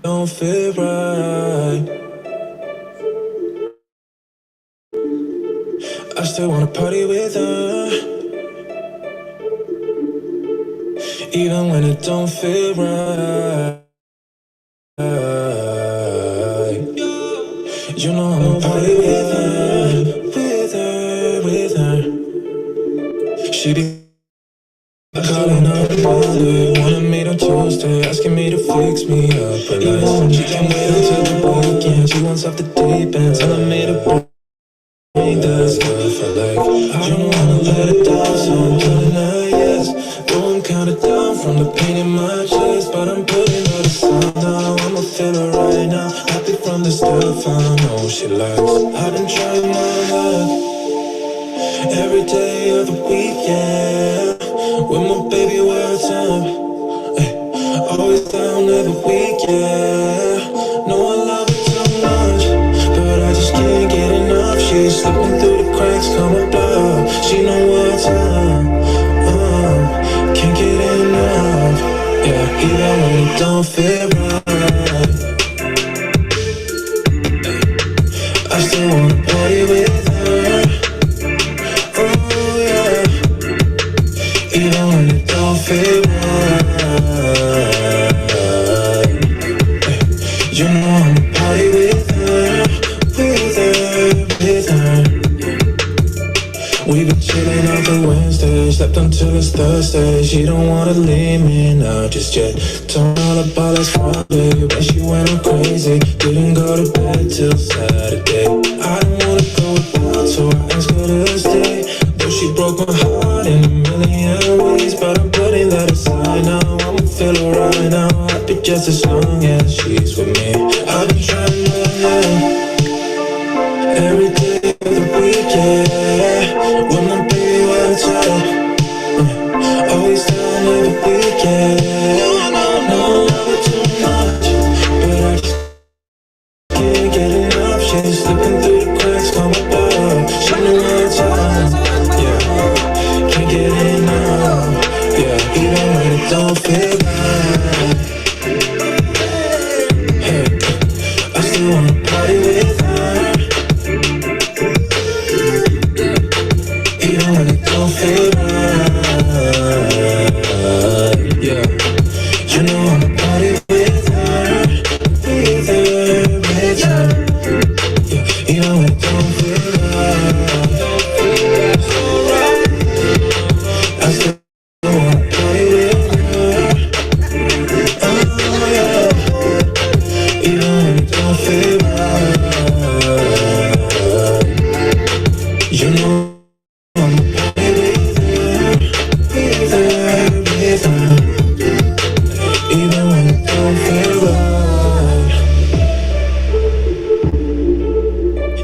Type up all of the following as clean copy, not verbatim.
don't feel right. I still wanna party with her, even when it don't feel right. You know I'ma party with her, with her, with her. She be calling up Monday, wanna meet on Tuesday, asking me to fix me up a nice. She can't wait until the weekend, she wants off the deep end, telling me to bring that stuff for life. I don't wanna let it down, so I'm telling her yes. Though I'm kinda down from the pain in my chest, but I'm putting her to sleep now. I'ma feel her right now, happy from the stuff I know she likes. I've been trying my luck every day of the weekend with my baby one time. Always down every weekend. No, I love her too much, but I just can't get enough. She's slipping through the cracks, coming up. She know what's up. Can't get enough. Yeah, even when it don't feel right, I still wanna party with her. Oh yeah, even when it don't feel right. You know I'ma party with her, with her, with her. We been chillin' out the Wednesday, slept until it's Thursday. She don't wanna leave me now just yet. Told all about last Friday, when she went all crazy. Didn't go to bed till Saturday. I don't wanna go without, so I asked her to stay. Though she broke my heart in a million ways, but I'm putting that aside now. I'ma feel alright now, happy just as long as she's with me. I've been trying my luck every day of the weekend with my baby one time. Always down every weekend. No, I love her too much, but I just can't get enough. She's slipping through the cracks, coming up. She knew one time, yeah. Can't get enough, yeah. Even when it don't feel right, hey, I still wanna party with her. Even when it don't feel right, yeah. You know I'ma party with her, with her, with her. Yeah, even when it don't feel right, I still wanna party with her. Oh yeah, even when it don't feel right, you know. Even when it don't feel right,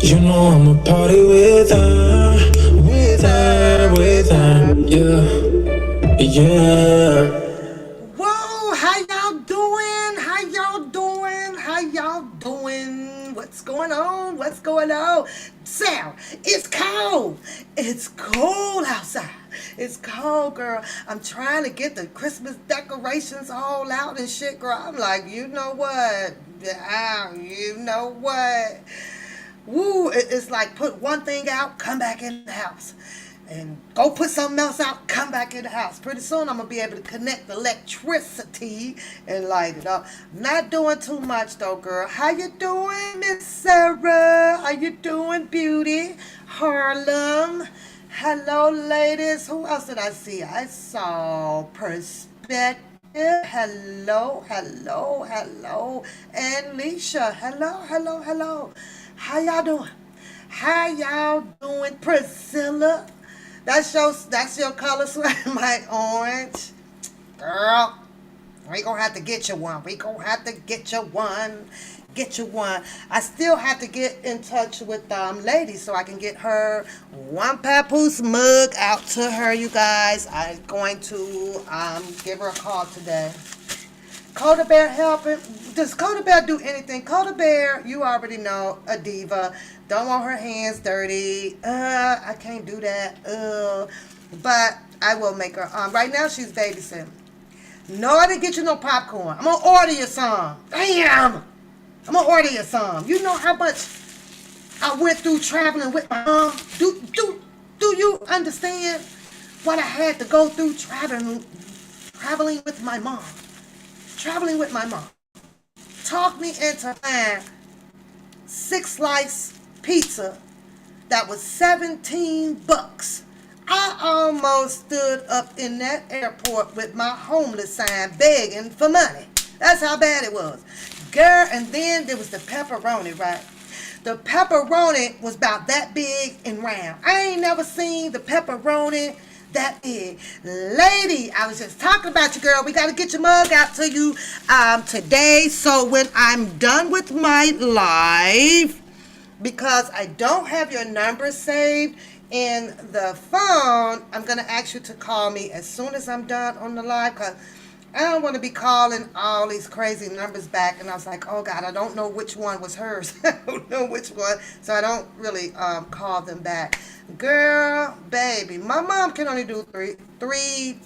you know I'ma party with her, with her, with her, yeah, yeah. Whoa, how y'all doing? How y'all doing? How y'all doing? What's going on? What's going on? Sarah, it's cold. It's cold outside. It's cold, girl. I'm trying to get the Christmas decorations all out and shit, girl. I'm like, you know what? You know what? Woo, it's like put one thing out, come back in the house. And go put something else out, come back in the house. Pretty soon I'm going to be able to connect the electricity and light it up. Not doing too much though, girl. How you doing, Miss Sarah? How you doing, beauty? Harlem. Hello, ladies. Who else did I see? I saw Perspective. Hello, hello, hello. And Leisha. Hello, hello, hello. How y'all doing? How y'all doing, Priscilla? That's your color sweater, my orange. Girl, we gonna have to get you one. We gonna have to get you one. Get you one. I still have to get in touch with lady so I can get her one papoose mug out to her, you guys. I'm going to give her a call today. Coda Bear helping. Does Coda Bear do anything? Coda Bear, you already know, a diva. Don't want her hands dirty. I can't do that. But I will make her. Right now she's babysitting. No, I didn't get you no popcorn. I'm gonna order you some. Damn. I'm gonna order you some. You know how much I went through traveling with my mom? Do you understand what I had to go through traveling with my mom? Traveling with my mom. Talked me into buying 6 slice pizza that was $17. I almost stood up in that airport with my homeless sign begging for money. That's how bad it was. Girl, and then there was the pepperoni, right? The pepperoni was about that big and round. I ain't never seen the pepperoni that big. Lady, I was just talking about you, girl. We got to get your mug out to you today. So when I'm done with my live, because I don't have your number saved in the phone, I'm going to ask you to call me as soon as I'm done on the live, because I don't want to be calling all these crazy numbers back. And I was like, oh God, I don't know which one was hers. I don't know which one. So I don't really call them back. Girl, baby, my mom can only do three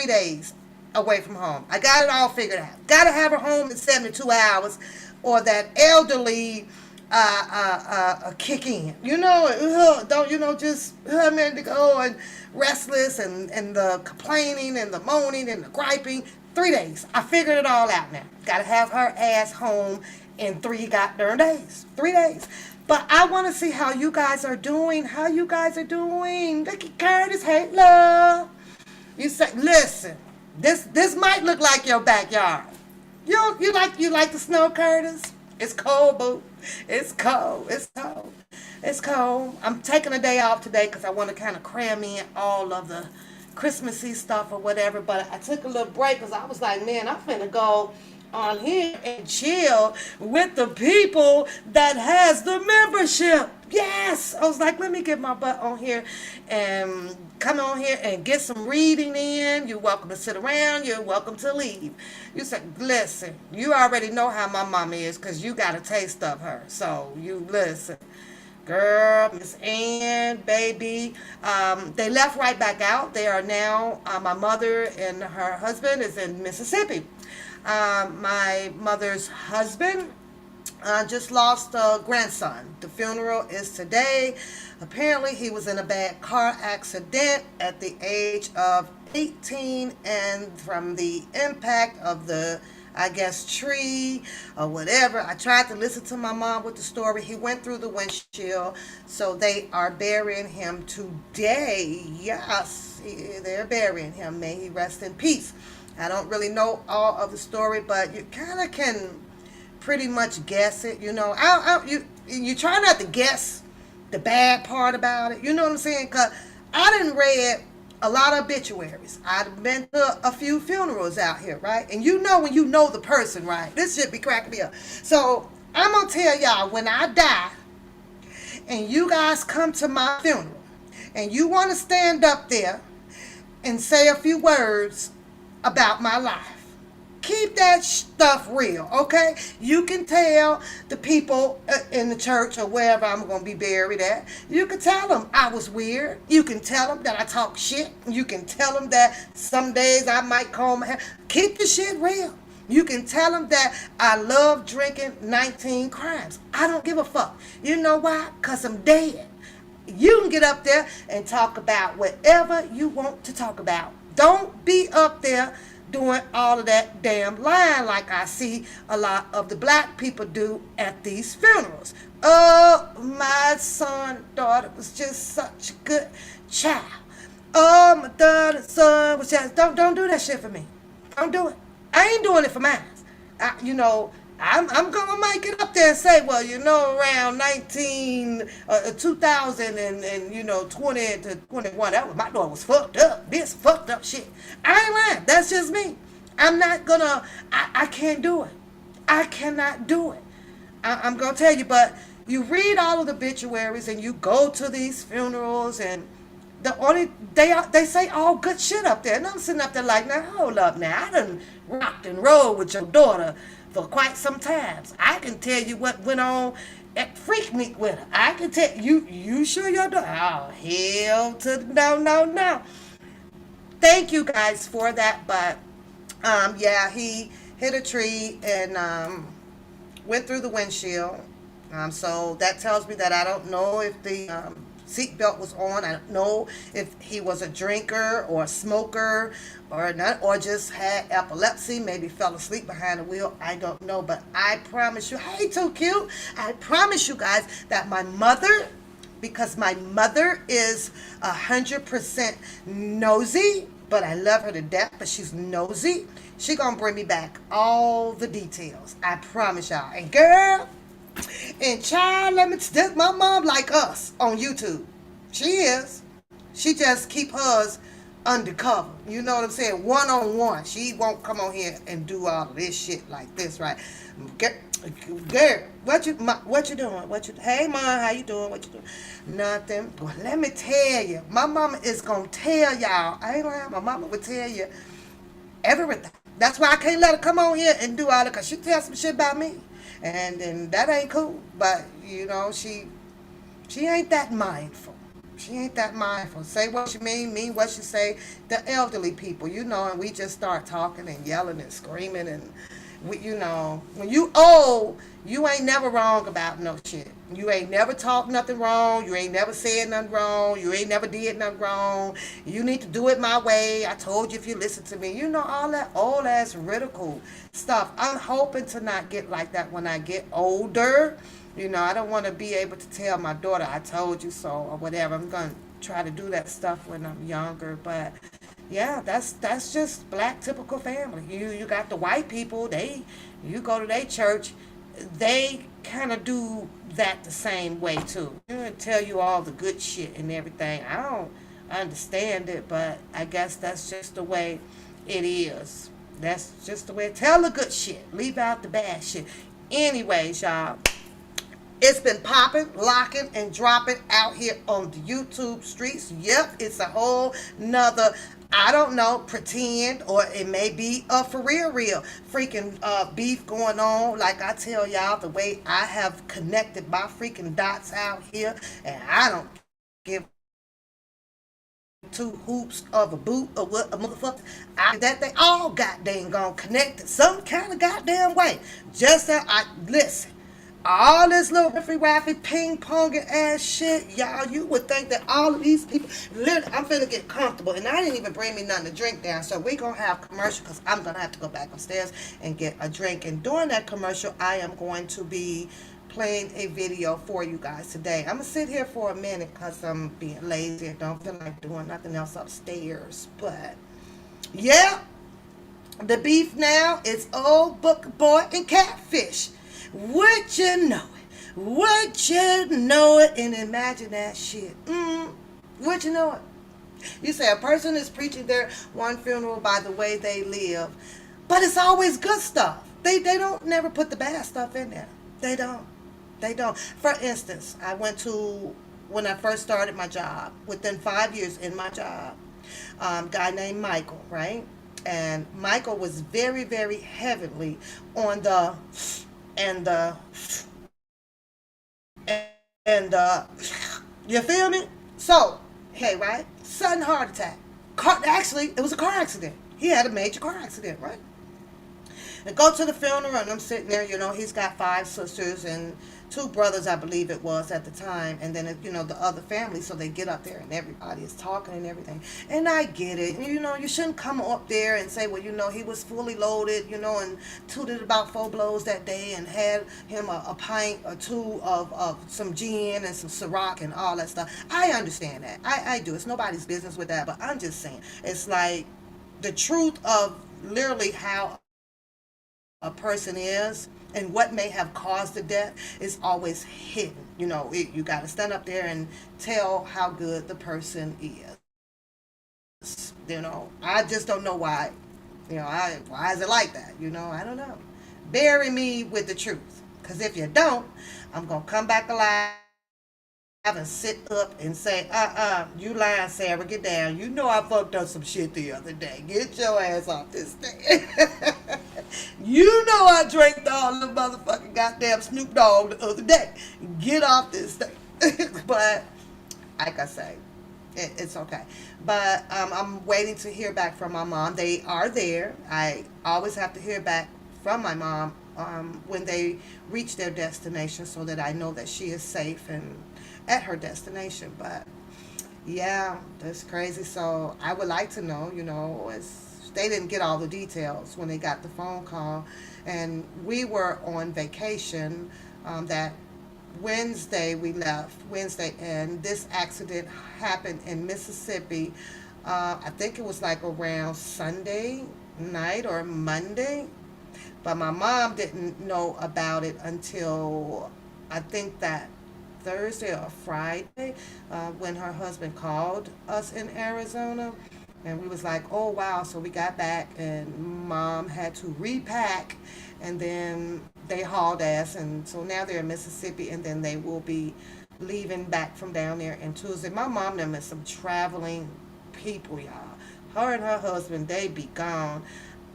days away from home. I got it all figured out. Got to have her home in 72 hours or that elderly kick in. You know, don't, just her man to go and restless and the complaining and the moaning and the griping. 3 days. I figured it all out now. Got to have her ass home in 3 goddamn days. 3 days. But I want to see how you guys are doing. How you guys are doing. Look at Curtis. Hey, love. You say, listen, this might look like your backyard. You like the snow, Curtis? It's cold, boo. It's cold. It's cold. It's cold. I'm taking a day off today because I want to kind of cram in all of the Christmassy stuff or whatever. But I took a little break because I was like, man, I'm finna go on here and chill with the people that has the membership. Yes. I was like, let me get my butt on here and come on here and get some reading in. You're welcome to sit around. You're welcome to leave. You said, listen, you already know how my mama is because you got a taste of her. So you listen. Girl, Miss Ann, baby, they left right back out. They are now, my mother and her husband is in Mississippi. My mother's husband just lost a grandson. The funeral is today. Apparently, he was in a bad car accident at the age of 18, and from the impact of the, I guess, tree or whatever. I tried to listen to my mom with the story. He went through the windshield, so they are burying him today. Yes, they're burying him. May he rest in peace. I don't really know all of the story, but you kind of can pretty much guess it. You know, you try not to guess the bad part about it. You know what I'm saying? Because I didn't read a lot of obituaries. I've been to a few funerals out here, right? And you know when you know the person, right? This shit be cracking me up. So I'm going to tell y'all, when I die and you guys come to my funeral and you want to stand up there and say a few words about my life, keep that stuff real, okay? You can tell the people in the church or wherever I'm going to be buried at. You can tell them I was weird. You can tell them that I talk shit. You can tell them that some days I might comb my hair. Keep the shit real. You can tell them that I love drinking 19 crimes. I don't give a fuck. You know why? Because I'm dead. You can get up there and talk about whatever you want to talk about. Don't be up there doing all of that damn lying like I see a lot of the black people do at these funerals. Oh, my daughter was just such a good child. Oh, my son was just, don't do that shit for me. Don't do it. I ain't doing it for mine. I'm gonna make it up there and say, well, around 2000 and 20 to 21, that was, my daughter was fucked up. This fucked up shit. I ain't lying. That's just me. I'm not gonna, I can't do it. I cannot do it. I'm gonna tell you, but you read all of the obituaries and you go to these funerals and they say all good shit up there. And I'm sitting up there like, now hold up now. I done rocked and rolled with your daughter for quite some times. I can tell you what went on at Freak Meet with her. I can tell you sure your daughter? Oh, hell to no. Thank you guys for that, but Yeah, he hit a tree and went through the windshield. So that tells me that I don't know if the seatbelt was on. I don't know if he was a drinker or a smoker or not, or just had epilepsy. Maybe fell asleep behind the wheel. I don't know, but I promise you, hey, too cute. I promise you guys that my mother, because my mother is 100% nosy, but I love her to death, but she's nosy. She gonna bring me back all the details. I promise y'all. And girl, and child, let me tell my mom like us on YouTube. She is. She just keep hers undercover. You know what I'm saying? One on one. She won't come on here and do all of this shit like this, right? Girl, what you doing? Hey mom, how you doing? What you doing? Nothing. Well, let me tell you, my mama is gonna tell y'all. I ain't lying. My mama would tell you everything. That's why I can't let her come on here and do all that, because she tells some shit about me. And that ain't cool. But, you know, she ain't that mindful. She ain't that mindful. Say what you mean what you say. The elderly people, you know, and we just start talking and yelling and screaming and we, you know, when you old, you ain't never wrong about no shit. You ain't never talked nothing wrong. You ain't never said nothing wrong. You ain't never did nothing wrong. You need to do it my way. I told you if you listen to me. You know, all that old ass ridicule stuff. I'm hoping to not get like that when I get older. You know, I don't want to be able to tell my daughter I told you so or whatever. I'm going to try to do that stuff when I'm younger, but yeah, that's just black typical family. You got the white people, you go to their church, they kind of do that the same way too. You tell you all the good shit and everything. I don't understand it, but I guess that's just the way it is. That's just the way. Tell the good shit, leave out the bad shit. Anyways, y'all, it's been popping, locking, and dropping out here on the YouTube streets. Yep, it's a whole nother, I don't know, pretend, or it may be a for real freaking beef going on. Like I tell y'all, the way I have connected my freaking dots out here, and I don't give two hoops of a boot or what a motherfucker. That they all goddamn gonna connect some kind of goddamn way. Just that I listen. All this little riffy waffy ping ponging ass shit, y'all, you would think that all of these people, literally, I'm finna get comfortable, and I didn't even bring me nothing to drink down, so we gonna have commercial, because I'm gonna have to go back upstairs and get a drink, and during that commercial, I am going to be playing a video for you guys today. I'm gonna sit here for a minute, because I'm being lazy and don't feel like doing nothing else upstairs, but, yeah, the beef now is old book boy and catfish. Would you know it? Would you know it? And imagine that shit. Would you know it? You say a person is preaching their one funeral by the way they live, but it's always good stuff. They don't never put the bad stuff in there. They don't. They don't. For instance, I went to, when I first started my job, within 5 years in my job, guy named Michael, right? And Michael was very, very heavily on the and you feel me? So, hey, right? Sudden heart attack. Actually, it was a car accident. He had a major car accident, right? And go to the funeral, and I'm sitting there, you know, he's got 5 sisters and 2 brothers, I believe it was at the time, and then, you know, the other family, so they get up there, and everybody is talking and everything, and I get it, you know, you shouldn't come up there and say, well, you know, he was fully loaded, you know, and tooted about 4 blows that day, and had him a pint or 2 of some gin and some Ciroc and all that stuff. I understand that, I do, it's nobody's business with that, but I'm just saying, it's like, the truth of literally how a person is and what may have caused the death is always hidden. You know, you got to stand up there and tell how good the person is. You know, I just don't know why. You know, why is it like that? You know, I don't know. Bury me with the truth. Because if you don't, I'm going to come back alive and sit up and say, you lying, Sarah, get down. You know I fucked up some shit the other day. Get your ass off this thing. You know I drank all the motherfucking goddamn Snoop Dogg the other day. Get off this thing. But, like I say, It's okay. But I'm waiting to hear back from my mom. They are there. I always have to hear back from my mom when they reach their destination so that I know that she is safe and at her destination. But yeah, that's crazy. So I would like to know, they didn't get all the details when they got the phone call. And we were on vacation that Wednesday. We left Wednesday, and this accident happened in Mississippi. I think it was like around Sunday night or Monday, but my mom didn't know about it until I think that Thursday or Friday when her husband called us in Arizona. And we was like, oh wow. So we got back and mom had to repack and then they hauled ass. And so now they're in Mississippi and then they will be leaving back from down there in Tuesday. My mom them is some traveling people, y'all. Her and her husband, they be gone.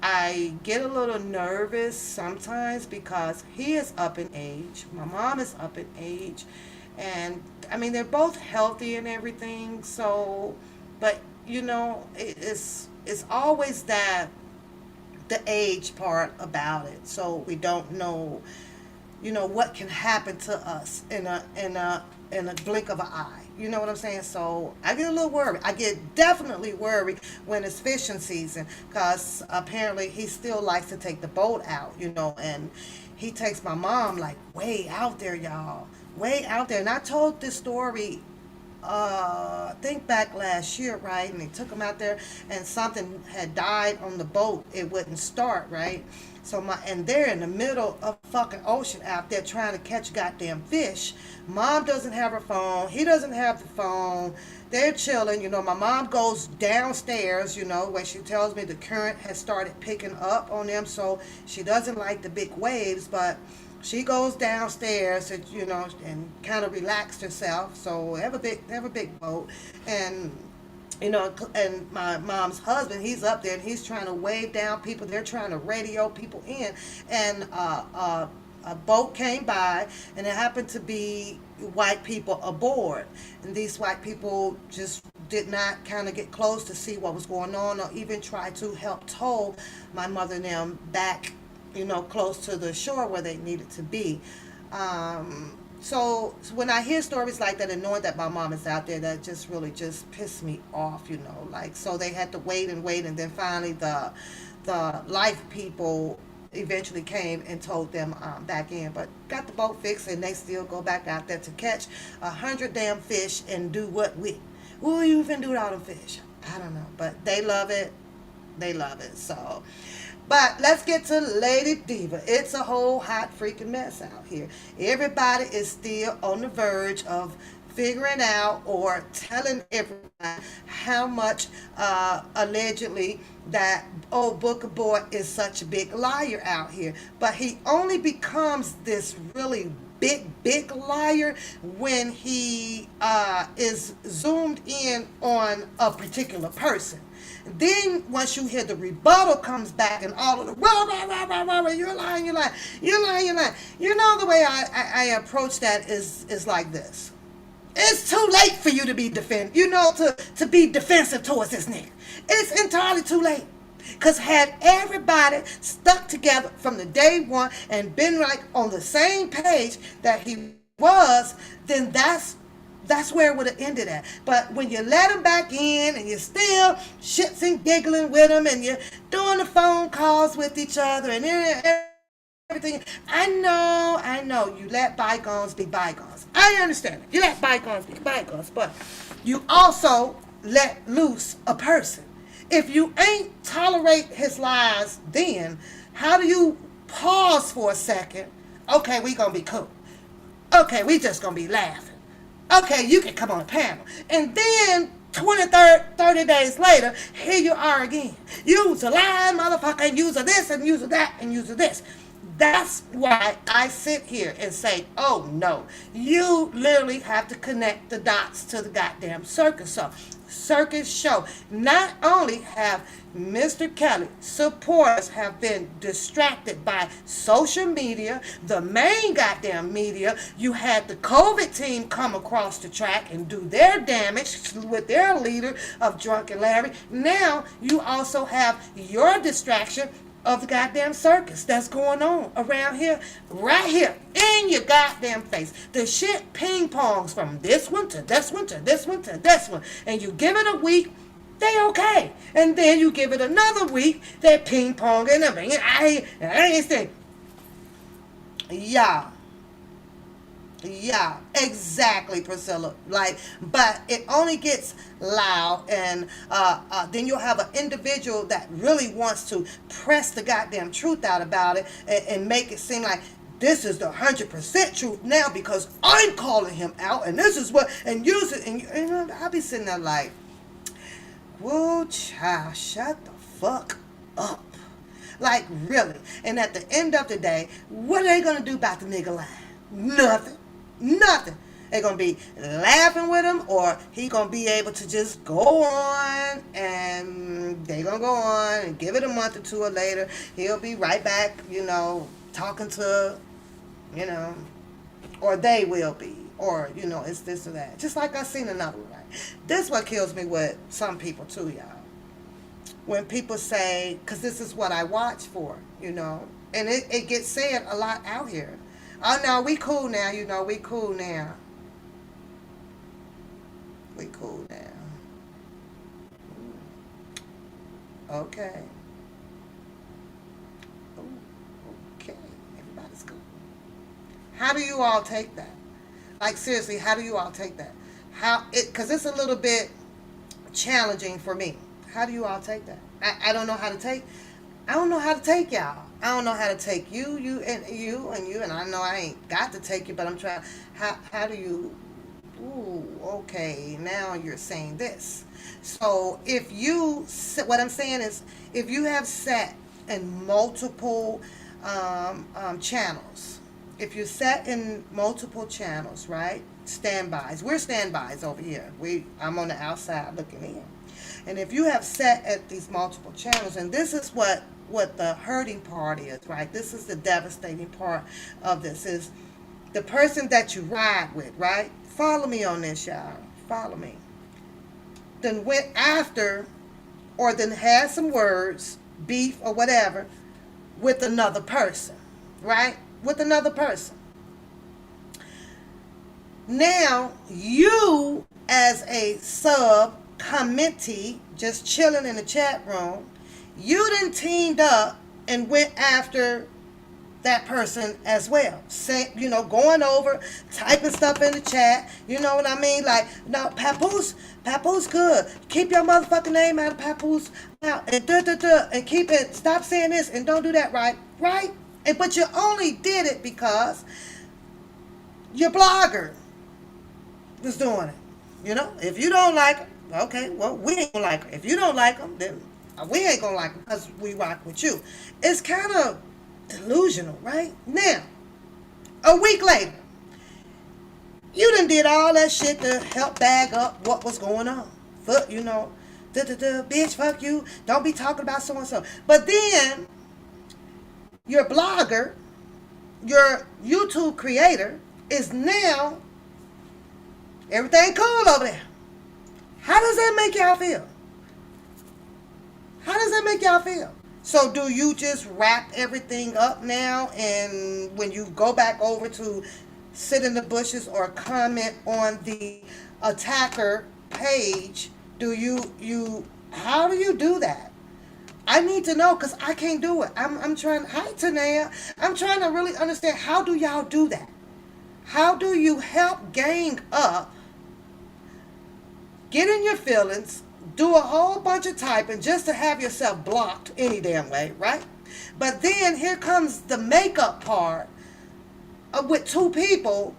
I get a little nervous sometimes because he is up in age. My mom is up in age. And I mean, they're both healthy and everything. So, but it's always that the age part about it. So we don't know, what can happen to us in a blink of an eye. You know what I'm saying? So I get a little worried. I get definitely worried when it's fishing season because apparently he still likes to take the boat out, and he takes my mom like way out there, y'all, way out there. And I told this story think back last year, right? And they took him out there, and something had died on the boat. It wouldn't start, right? And they're in the middle of fucking ocean out there trying to catch goddamn fish. Mom doesn't have her phone. He doesn't have the phone. They're chilling. My mom goes downstairs, when she tells me the current has started picking up on them. So she doesn't like the big waves, but she goes downstairs and and kind of relaxed herself. So they have a big boat, and and my mom's husband, he's up there and he's trying to wave down people. They're trying to radio people in, and a boat came by, and it happened to be white people aboard, and these white people just did not kind of get close to see what was going on or even try to help tow my mother and them back close to the shore where they needed to be. So when I hear stories like that and knowing that my mom is out there, that just really just pissed me off, like, so they had to wait and wait, and then finally the life people eventually came and towed them back in, but got the boat fixed, and they still go back out there to catch 100 damn fish and do what with? What will you even do with all them fish? I don't know, but they love it. They love it. So, but let's get to Lady Diva. It's a whole hot freaking mess out here. Everybody is still on the verge of figuring out or telling everybody how much allegedly that old Booker Boy is such a big liar out here. But he only becomes this really big liar when he is zoomed in on a particular person. Then once you hear the rebuttal comes back and all of the you're lying, you're lying, you're lying, you're lying. The way I approach that is like this. It's too late for you to be to be defensive towards this nigga. It's entirely too late. Because had everybody stuck together from the day one and been like on the same page that he was, then that's where it would have ended at. But when you let him back in and you're still shits and giggling with him and you're doing the phone calls with each other and everything, I know, you let bygones be bygones. I understand it. You let bygones be bygones, but you also let loose a person. If you ain't tolerate his lies, then how do you pause for a second? Okay, we gonna be cool. Okay, we just gonna be laughing. Okay, you can come on the panel. And then 30 days later, here you are again. You's a lying motherfucker, and you's a this, and you's a that, and you's a this. That's why I sit here and say, oh no, you literally have to connect the dots to the goddamn circus. So, circus show. Not only have Mr. Kelly supporters have been distracted by social media, the main goddamn media. You had the COVID team come across the track and do their damage with their leader of Drunken Larry. Now you also have your distraction of the goddamn circus that's going on around here, right here, in your goddamn face. The shit ping pongs from this one to this one to this one to this one. And you give it a week, they okay. And then you give it another week, they're ping ponging. I ain't saying, yeah. Yeah, exactly, Priscilla. Like, but it only gets loud, and then you'll have an individual that really wants to press the goddamn truth out about it and make it seem like this is the 100% truth now because I'm calling him out, and this is what, and use it, and you know, I'll be sitting there like, whoa, child, shut the fuck up. Like, really. And at the end of the day, what are they gonna do about the nigga line? Nothing. Nothing. They're gonna be laughing with him, or he gonna be able to just go on, and they gonna go on and give it a month or two or later. He'll be right back, you know, talking to, you know, or they will be, or you know, it's this or that. Just like I seen another one. Right? This what kills me with some people too, y'all. When people say, because this is what I watch for, you know, and it gets said a lot out here. Oh, no, we cool now, you know, we cool now. We cool now. Okay. Ooh, okay. Everybody's cool. How do you all take that? Like, seriously, how do you all take that? Because it's a little bit challenging for me. How do you all take that? I don't know how to take. I don't know how to take y'all. I don't know how to take you, and I know I ain't got to take you, but I'm trying. How do you? Ooh, okay. Now you're saying this. So if you, what I'm saying is, if you have sat in multiple channels, if you sat in multiple channels, right? Standbys. We're standbys over here. I'm on the outside looking in. And if you have sat at these multiple channels, and this is what the hurting part is, right? This is the devastating part of this, is the person that you ride with, right? Follow me on this, y'all. Follow me. Then went after, or then had some words, beef or whatever, with another person, right? With another person. Now, you as a sub committee, just chilling in the chat room, you done teamed up and went after that person as well. Say, you know, going over, typing stuff in the chat. You know what I mean? Like, no, Papoose good. Keep your motherfucking name out of Papoose mouth. And and keep it, stop saying this and don't do that, right? Right? But you only did it because your blogger was doing it. You know? If you don't like it, okay, well, we ain't gonna like them. If you don't like them, then we ain't gonna like them because we rock with you. It's kind of delusional, right? Now, a week later, you done did all that shit to help bag up what was going on. Fuck, you know, bitch, fuck you. Don't be talking about so and so. But then, your blogger, your YouTube creator, is now everything cool over there. How does that make y'all feel? How does that make y'all feel? So do you just wrap everything up now, and when you go back over to sit in the bushes or comment on the attacker page, how do you do that? I need to know, because I can't do it. I'm trying, hi Tanea, I'm trying to really understand, how do y'all do that? How do you help gang up, get in your feelings, do a whole bunch of typing just to have yourself blocked any damn way, right? But then here comes the makeup part with two people.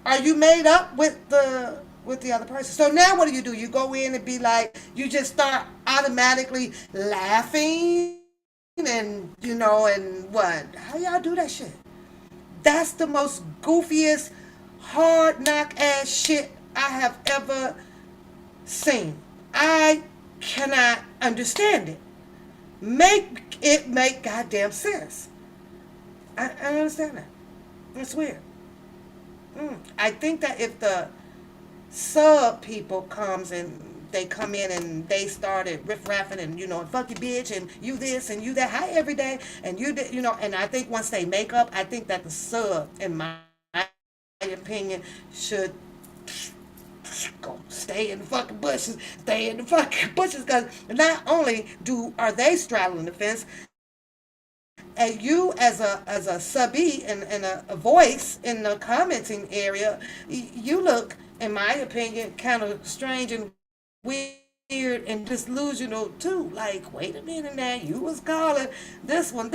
Are you made up with the other person? So now what do? You go in and be like, you just start automatically laughing and and what? How y'all do that shit? That's the most goofiest, hard knock ass shit I have ever seen. I cannot understand it. Make it make goddamn sense. I don't understand that. It's weird. I think that if the sub people comes and they come in and they started riff raffing and fuck you bitch and you this and you that, hi every day and you did, and I think once they make up, I think that the sub, in my opinion, should go stay in the fucking bushes, stay in the fucking bushes, because not only are they straddling the fence, and you as a subby and a voice in the commenting area, you look, in my opinion, kind of strange and weird and disillusional too. Like, wait a minute now, you was calling this one,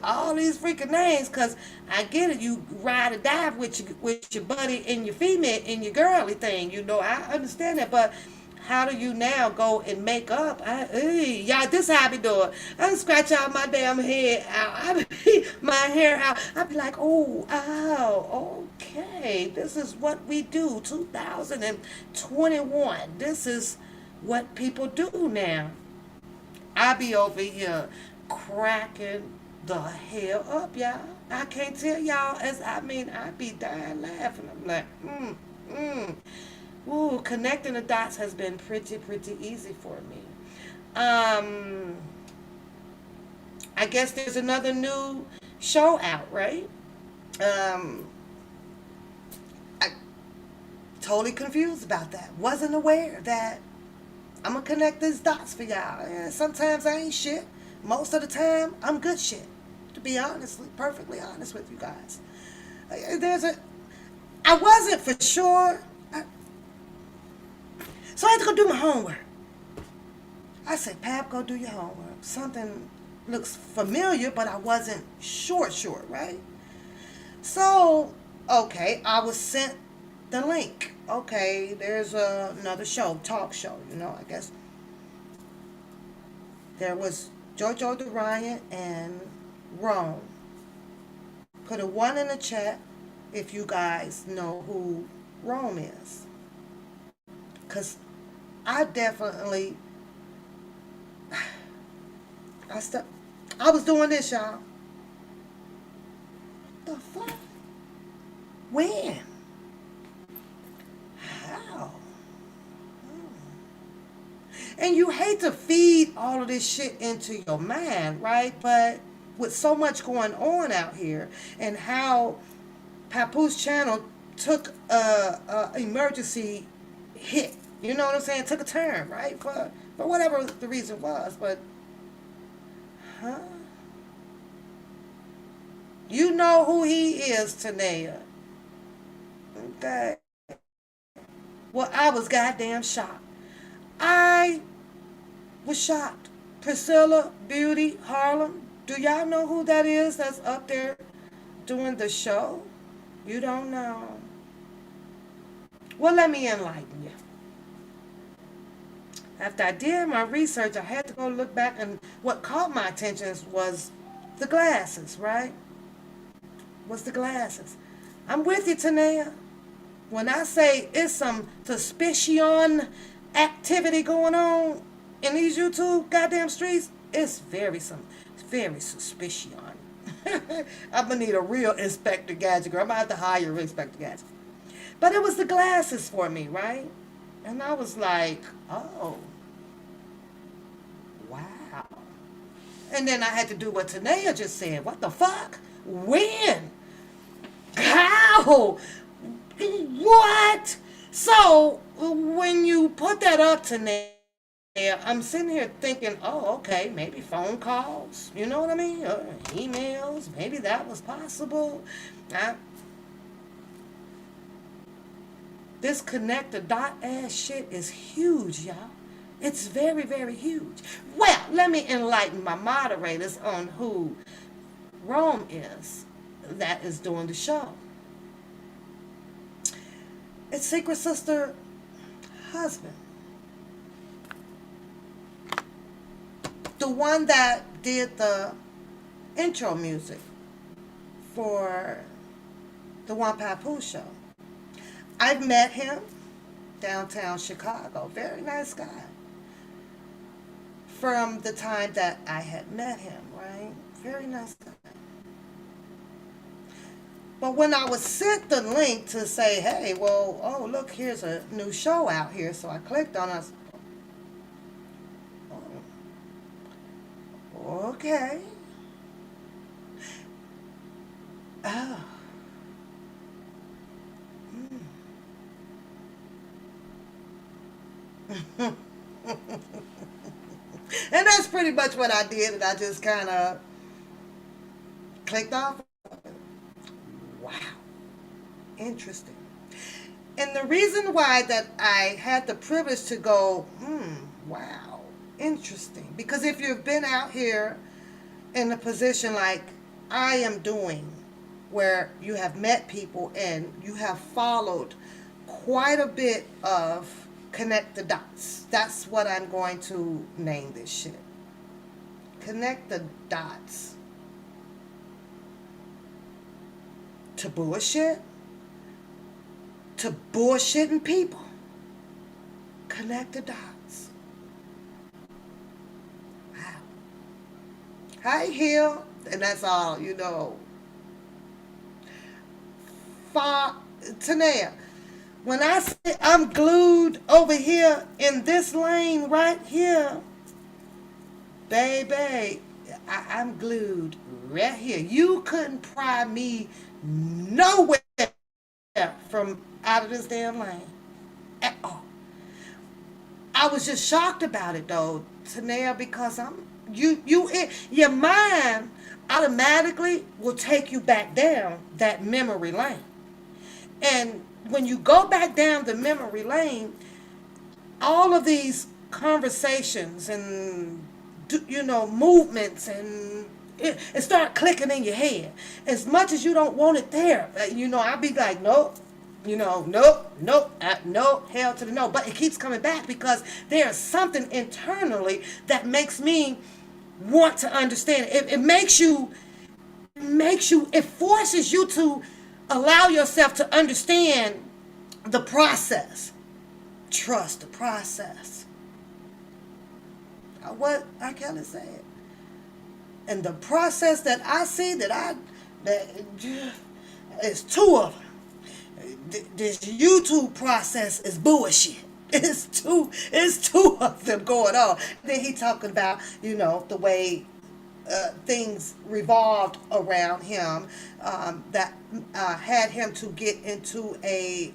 all these freaking names, cause I get it, you ride or die with your buddy and your female and your girly thing. I understand that, but how do you now go and make up? Y'all, this how I be doing. I scratch out my damn head out. I be my hair out. I be like, oh, okay. This is what we do. 2021. This is what people do now. I be over here cracking the hell up, y'all. I can't tell y'all, I be dying laughing. I'm like, mm. Ooh, connecting the dots has been pretty easy for me. Um, I guess there's another new show out, right? Um, I totally confused about that. Wasn't aware that I'm gonna connect these dots for y'all. And sometimes I ain't shit. Most of the time, I'm good shit. To be perfectly honest with you guys. I wasn't for sure. So I had to go do my homework. I said, Pap, go do your homework. Something looks familiar, but I wasn't sure, right? So, okay, I was sent the link. Okay, there's another show, talk show, I guess. There was Jojo Dorian and Rome. Put a 1 in the chat if you guys know who Rome is. Because I definitely, I was doing this, y'all. The fuck? When? How? And you hate to feed all of this shit into your mind, right? But with so much going on out here, and how Papoose channel took a emergency hit. You know what I'm saying? Took a turn, right? For whatever the reason was. But, huh? You know who he is, Tanea. Okay. Well, I was goddamn shocked. I was shocked. Priscilla Beauty Harlem. Do y'all know who that is that's up there doing the show? You don't know. Well, let me enlighten you. After I did my research, I had to go look back, and what caught my attention was the glasses, right? Was the glasses. I'm with you, Tanea. When I say it's some suspicion activity going on in these YouTube goddamn streets, it's very suspicion. I'm gonna need a real Inspector Gadget, girl. I'm gonna have to hire an Inspector Gadget. But it was the glasses for me, right? And I was like, oh, wow. And then I had to do what Tanea just said. What the fuck? When? How? What? So, when you put that up, Tanea, I'm sitting here thinking, oh, okay, maybe phone calls, you know what I mean? Or emails, maybe that was possible. This connect the dot ass shit is huge, y'all. It's very huge. Well, let me enlighten my moderators on who Rome is that is doing the show. It's Secret Sister husband the one that did the intro music for the One Papoose show. I've met him downtown Chicago. Very nice guy. From the time that I had met him, right? Very nice guy. But when I was sent the link to say, hey, well, oh, look, here's a new show out here. So I clicked on it. I said, oh, okay. Oh. And that's pretty much what I did. And I just kind of clicked off. Wow. Interesting. And the reason why that I had the privilege to go, wow, interesting. Because if you've been out here in a position like I am doing, where you have met people and you have followed quite a bit of connect the dots. That's what I'm going to name this shit. Connect the dots. To bullshit. To bullshitting people. Connect the dots. Wow. Hi, Hill. And that's all, you know. Tanea, when I say I'm glued over here in this lane right here, baby, I'm glued right here. You couldn't pry me nowhere from out of this damn lane at all. I was just shocked about it though, Tanea, because your mind automatically will take you back down that memory lane. And when you go back down the memory lane, all of these conversations and movements and it start clicking in your head. As much as you don't want it there, I'd be like, nope, no, hell to the no. But it keeps coming back because there's something internally that makes me want to understand it. It forces you to allow yourself to understand the process. Trust the process. What R. Kelly said. And the process that I see that is two of them. This YouTube process is bullshit. It's two of them going on. Then he talking about, the way things revolved around him that had him to get into a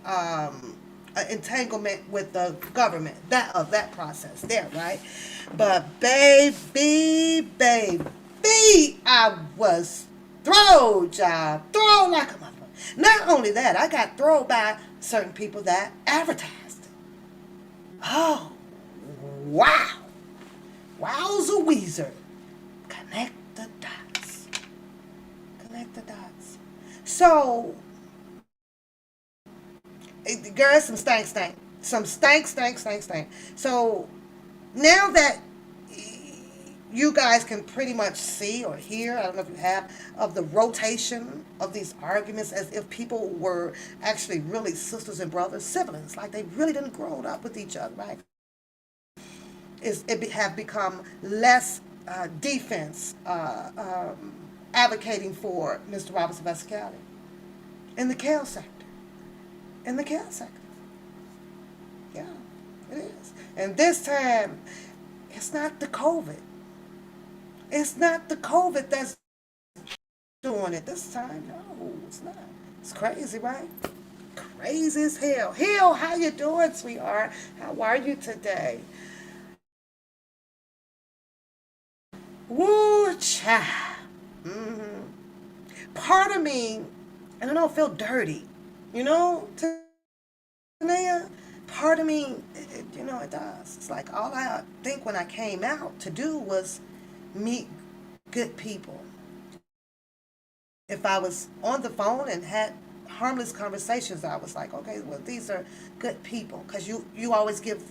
entanglement with the government. That process there, right? But baby, I was thrown, child, thrown like a motherfucker. Not only that, I got thrown by certain people that advertised. Oh, wow. Wowza Weezer. Connect the dots. Connect the dots. So, girl, some stank. Some stank. So, now that you guys can pretty much see or hear, I don't know if you have, of the rotation of these arguments as if people were actually really sisters and brothers, siblings, like they really didn't grow up with each other, right? It have become less defense advocating for Mr. Robert Vescali in the care sector. Yeah, it is. And this time, it's not the COVID. It's not the COVID that's doing it this time. No, it's not. It's crazy, right? Crazy as hell. Hill, how you doing, sweetheart? How are you today? Woo, child. Part of me, and I don't feel dirty, Tanea? Part of me, it does. It's like all I think when I came out to do was meet good people. If I was on the phone and had harmless conversations, I was like, okay, well, these are good people. Because you always give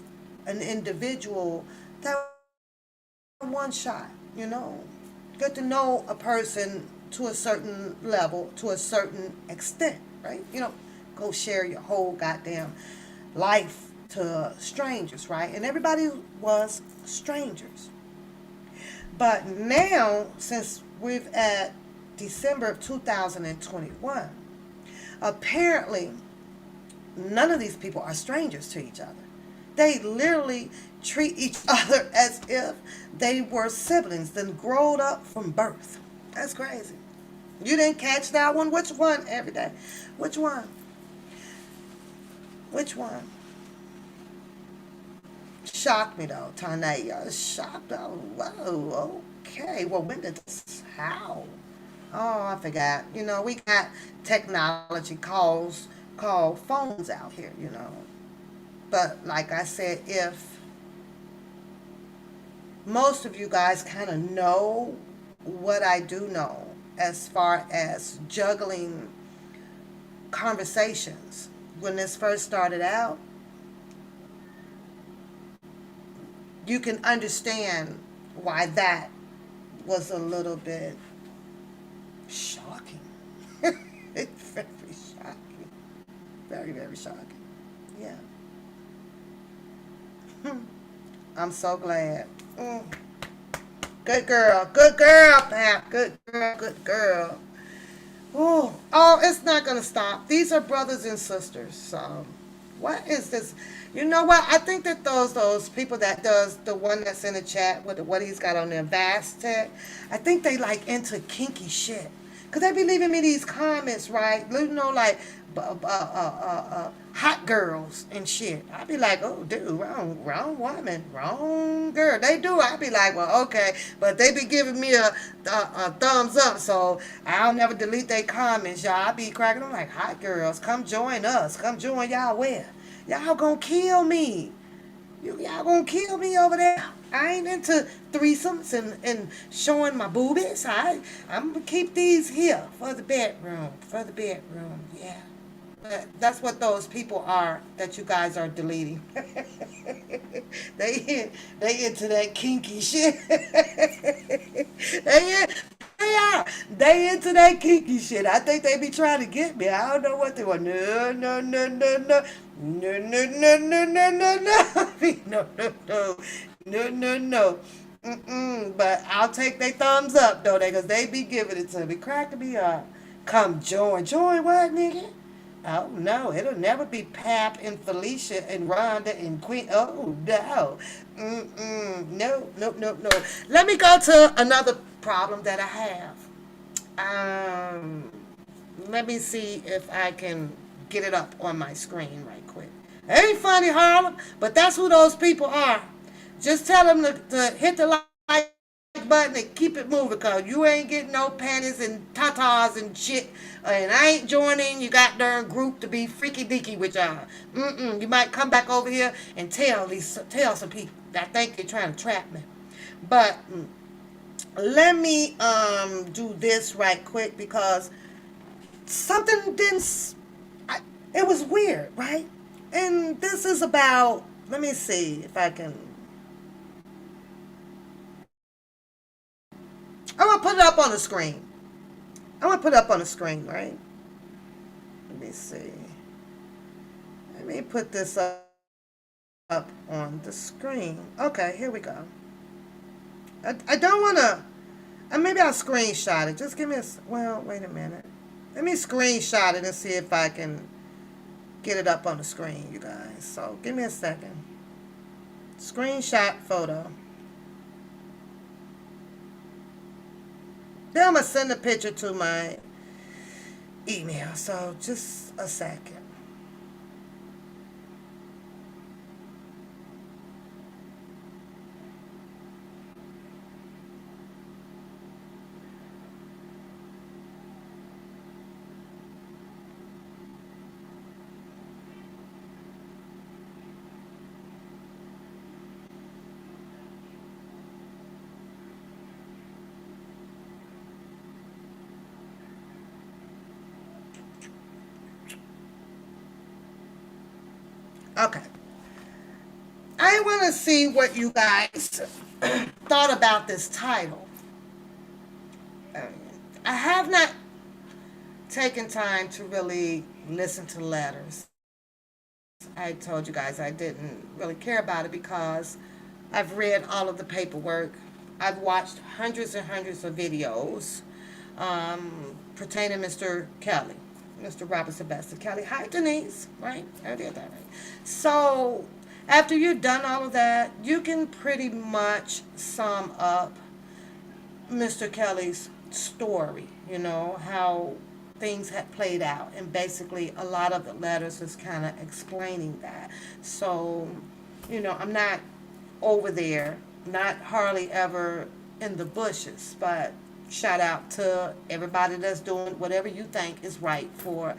an individual that one shot, you know. Get to know a person to a certain level, to a certain extent, right? You know, go share your whole goddamn life to strangers, right? And everybody was strangers. But now, since we've at December of 2021, apparently none of these people are strangers to each other. They literally treat each other as if they were siblings, then growed up from birth. That's crazy. You didn't catch that one? Which one every day? Which one? Which one? Shocked me though, Tanya. Shocked. Oh, whoa. Okay. Well, when did this? How? Oh, I forgot. You know, we got technology called phones out here. You know, but like I said, if most of you guys kind of know what I do know as far as juggling conversations. When this first started out, you can understand why that was a little bit shocking. It's very shocking. Very, very shocking. Yeah. I'm so glad. Good girl. Good girl, Pap. Good girl. Good girl. Oh, it's not gonna stop. These are brothers and sisters. So, what is this? You know what? I think that those people that does the one that's in the chat with what he's got on their vast tech, I think they like into kinky shit. Cause they be leaving me these comments, right? You know, like hot girls and shit. I be like, oh, dude, wrong woman, wrong girl. They do. I be like, well, okay, but they be giving me a thumbs up, so I'll never delete their comments, y'all. I be cracking them like, hot girls, come join us. Come join y'all where? Y'all gonna kill me. Y'all gonna kill me over there. I ain't into threesomes and showing my boobies. I'm gonna keep these here for the bedroom. For the bedroom, yeah. But that's what those people are that you guys are deleting. They into that kinky shit. They are. They into that kinky shit. I think they be trying to get me. I don't know what they want. No, no, no, no, no. No, no, no, no, no, no, no. No, no, no. No, no, no. But I'll take their thumbs up, though, because they be giving it to me. Cracking me up. Come join. Join what, nigga? Oh, no. It'll never be Pap and Felicia and Rhonda and Queen. Oh, no. No, no, no, no. Let me go to another problem that I have. Let me see if I can get it up on my screen right quick. Ain't funny, Harlem, but that's who those people are. Just tell them to hit the like button and keep it moving, cause you ain't getting no panties and tatas and shit, and I ain't joining you got darn group to be freaky deaky with y'all. You might come back over here and tell some people that think you're trying to trap me, but let me do this right quick because something didn't. It was weird, right? And this is about. Let me see if I can. I'm gonna put it up on the screen. I'm gonna put it up on the screen, right? Let me see. Let me put this up on the screen. Okay, here we go. I don't want to. Maybe I'll screenshot it. Just give me a. Well, wait a minute. Let me screenshot it and see if I can get it up on the screen, you guys. So give me a second. Screenshot photo. Then I'm going to send the picture to my email. So just a second. Okay. I want to see what you guys thought about this title. Um, I have not taken time to really listen to letters. I told you guys I didn't really care about it because I've read all of the paperwork. I've watched hundreds and hundreds of videos pertaining to Mr. Kelly, Mr. Robert Sylvester Kelly. Hi, Denise. Right? I did that right. So, after you've done all of that, you can pretty much sum up Mr. Kelly's story, how things had played out. And basically, a lot of the letters is kind of explaining that. So, I'm not over there, not hardly ever in the bushes, but shout out to everybody that's doing whatever you think is right for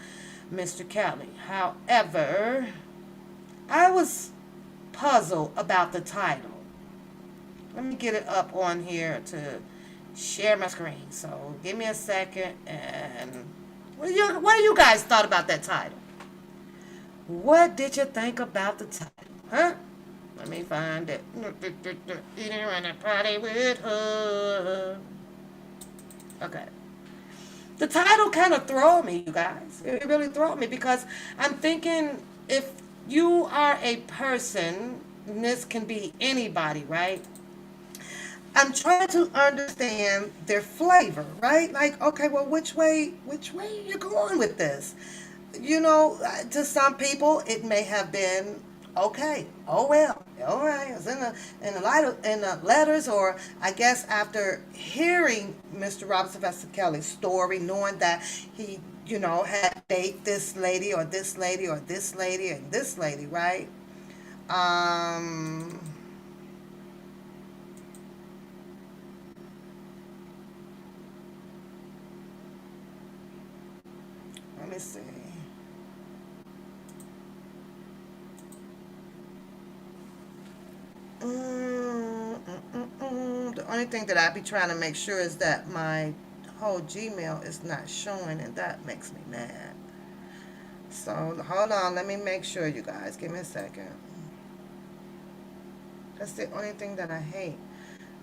Mr. Kelly. However, I was puzzled about the title. Let me get it up on here to share my screen. So give me a second. And what do you guys thought about that title? What did you think about the title? Huh? Let me find it. Eating around a party with her. Okay. The title kind of throw me, you guys. It really throw me because I'm thinking if you are a person, and this can be anybody, right? I'm trying to understand their flavor, right? Like, okay, well, which way are you going with this? To some people, it may have been okay. Oh well, all right. It's in the letters, or I guess after hearing Mr. Robert Sylvester Kelly's story, knowing that he, had dated this lady or this lady or this lady and this lady, right? Um. Let me see. The only thing that I be trying to make sure is that my whole Gmail is not showing, and that makes me mad. So hold on, let me make sure, you guys. Give me a second. That's the only thing that I hate.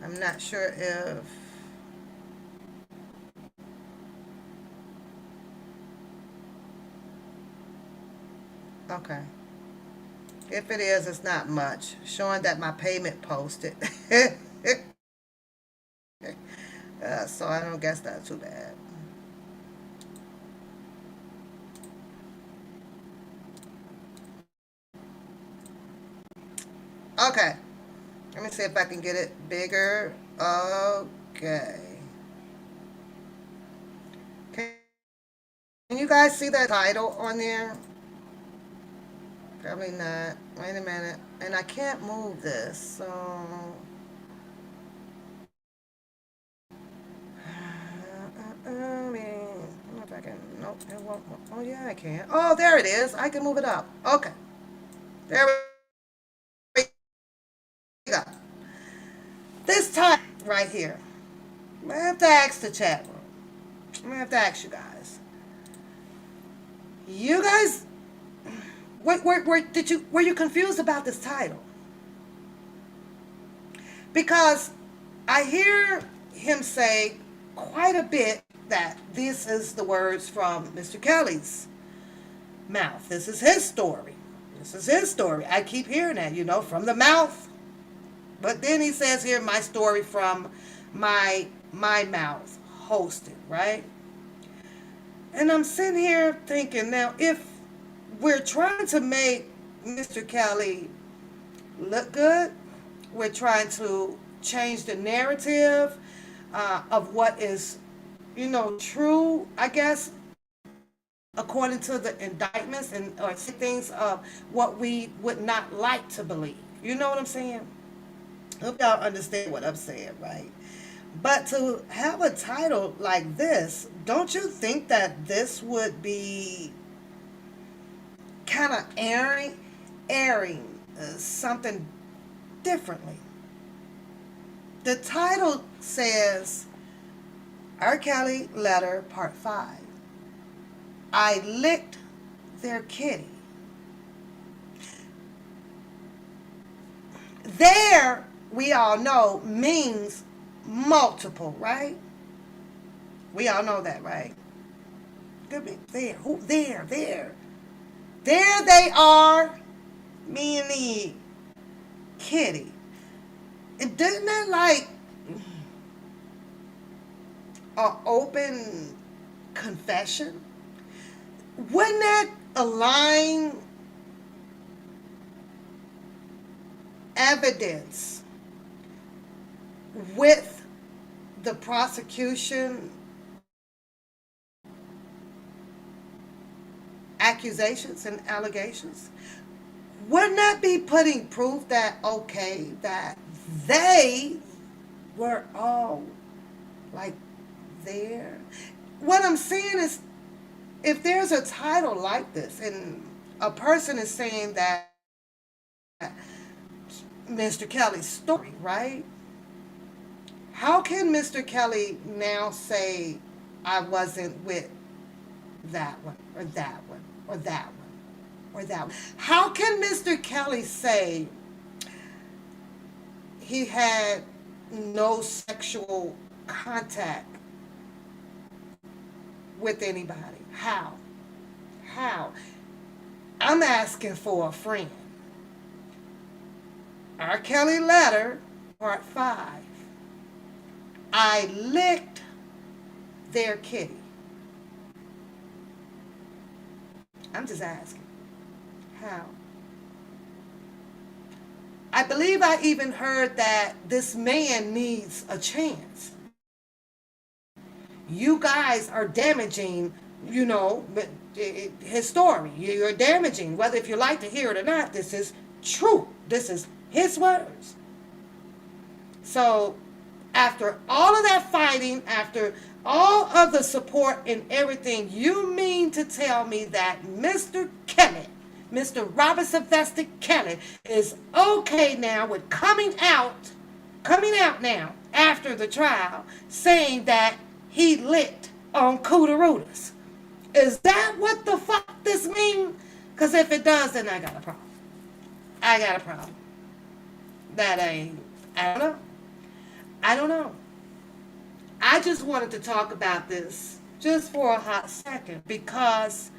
I'm not sure if. Okay. If it is, it's not much. Showing that my payment posted. So I don't guess that's too bad. Okay. Let me see if I can get it bigger. Okay. Can you guys see that title on there? Probably not. Wait a minute. And I can't move this, so. I don't know if I can. Nope, it won't. Oh, yeah, I can. Oh, there it is. I can move it up. Okay. There we go. This time, right here. I'm going to have to ask the chat room. I'm going to have to ask you guys. You guys, were you confused about this title? Because I hear him say quite a bit that this is the words from Mr. Kelly's mouth. This is his story. This is his story. I keep hearing that, from the mouth. But then he says here, my story from my mouth, hosted, right? And I'm sitting here thinking, now, if we're trying to make Mr. Kelly look good, we're trying to change the narrative of what is, true, I guess, according to the indictments and or things of what we would not like to believe. You know what I'm saying? Hope y'all understand what I'm saying, right? But to have a title like this, don't you think that this would be kind of airing something differently? The title says R. Kelly Letter Part 5. I licked their kitty. There we all know means multiple, right? We all know that, right? There, who, there. There they are, me and the kitty. And didn't that like an open confession? Wouldn't that align evidence with the prosecution accusations and allegations? Wouldn't that be putting proof that, okay, that they were all like there? What I'm saying is, if there's a title like this and a person is saying that Mr. Kelly's story, right? How can Mr. Kelly now say I wasn't with that one or that one or that one or that one? How can Mr. Kelly say he had no sexual contact with anybody? How? How? I'm asking for a friend. R. Kelly letter, part 5. I licked their kitty. I'm just asking. How? I believe I even heard that this man needs a chance. You guys are damaging, his story. You're damaging, whether if you like to hear it or not. This is true. This is his words. So after all of that fighting, after all of the support and everything, you mean to tell me that Mr. Kelly, Mr. Robert Sylvester Kelly, is okay now with coming out now after the trial, saying that he licked on Cooterooters? Is that what the fuck this means? Because if it does, then I got a problem. That ain't, I don't know. I just wanted to talk about this just for a hot second because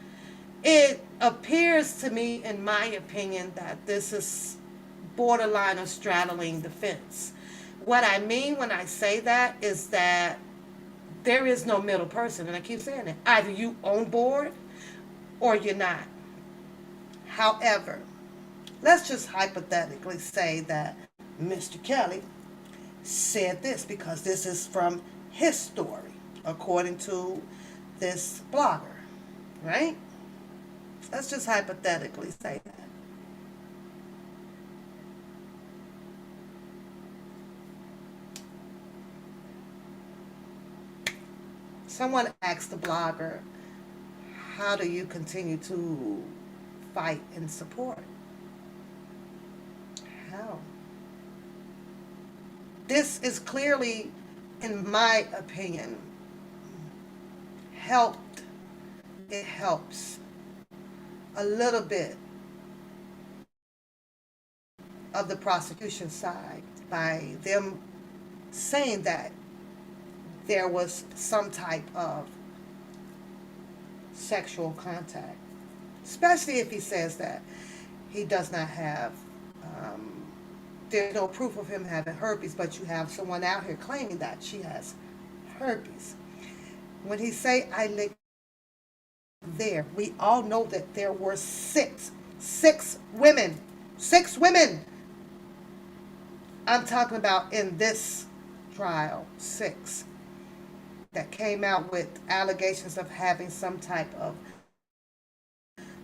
it appears to me, in my opinion, that this is borderline of straddling the fence. What I mean when I say that is that there is no middle person, and I keep saying it. Either you on board or you're not. However, let's just hypothetically say that Mr. Kelly said this, because this is from his story, according to this blogger, right? Let's just hypothetically say that. Someone asked the blogger, how do you continue to fight and support? How? This is clearly, in my opinion, helped. It helps a little bit of the prosecution side by them saying that there was some type of sexual contact, especially if he says that he does not have, there's no proof of him having herpes, but you have someone out here claiming that she has herpes. When he say, I licked there, we all know that there were six women. I'm talking about in this trial, 6 that came out with allegations of having some type of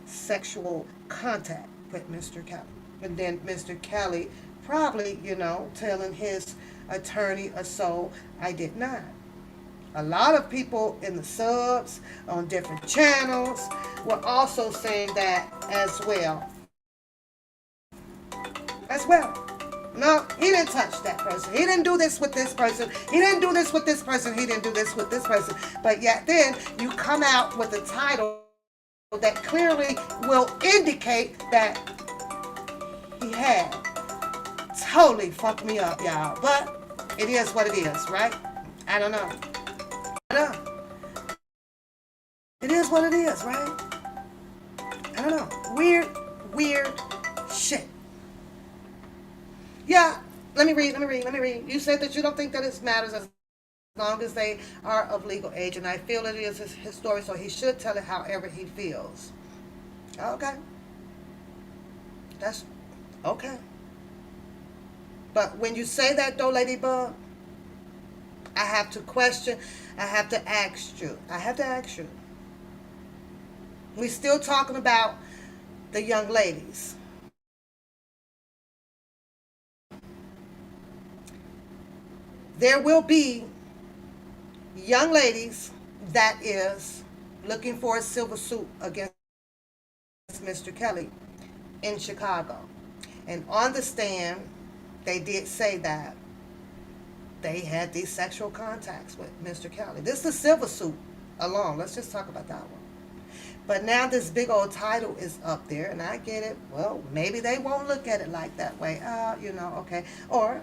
sexual contact with Mr. Kelly. And then Mr. Kelly probably, telling his attorney or so, I did not. A lot of people in the subs on different channels were also saying that as well. No, he didn't touch that person. He didn't do this with this person. He didn't do this with this person. He didn't do this with this person. But yet then you come out with a title that clearly will indicate that he had totally fucked me up, y'all. But it is what it is, right? I don't know. I don't know. It is what it is, right? I don't know. Weird, weird shit. Yeah. Let me read. You said that you don't think that it matters as long as they are of legal age, and I feel it is his story, so he should tell it however he feels. Okay. That's okay. But when you say that though, Ladybug, I have to question. I have to ask you. I have to ask you. We still talking about the young ladies. There will be young ladies that is looking for a silver suit against Mr. Kelly in Chicago. And on the stand, they did say that they had these sexual contacts with Mr. Kelly. This is the silver suit alone. Let's just talk about that one. But now this big old title is up there, and I get it. Well, maybe they won't look at it like that way. Okay. Or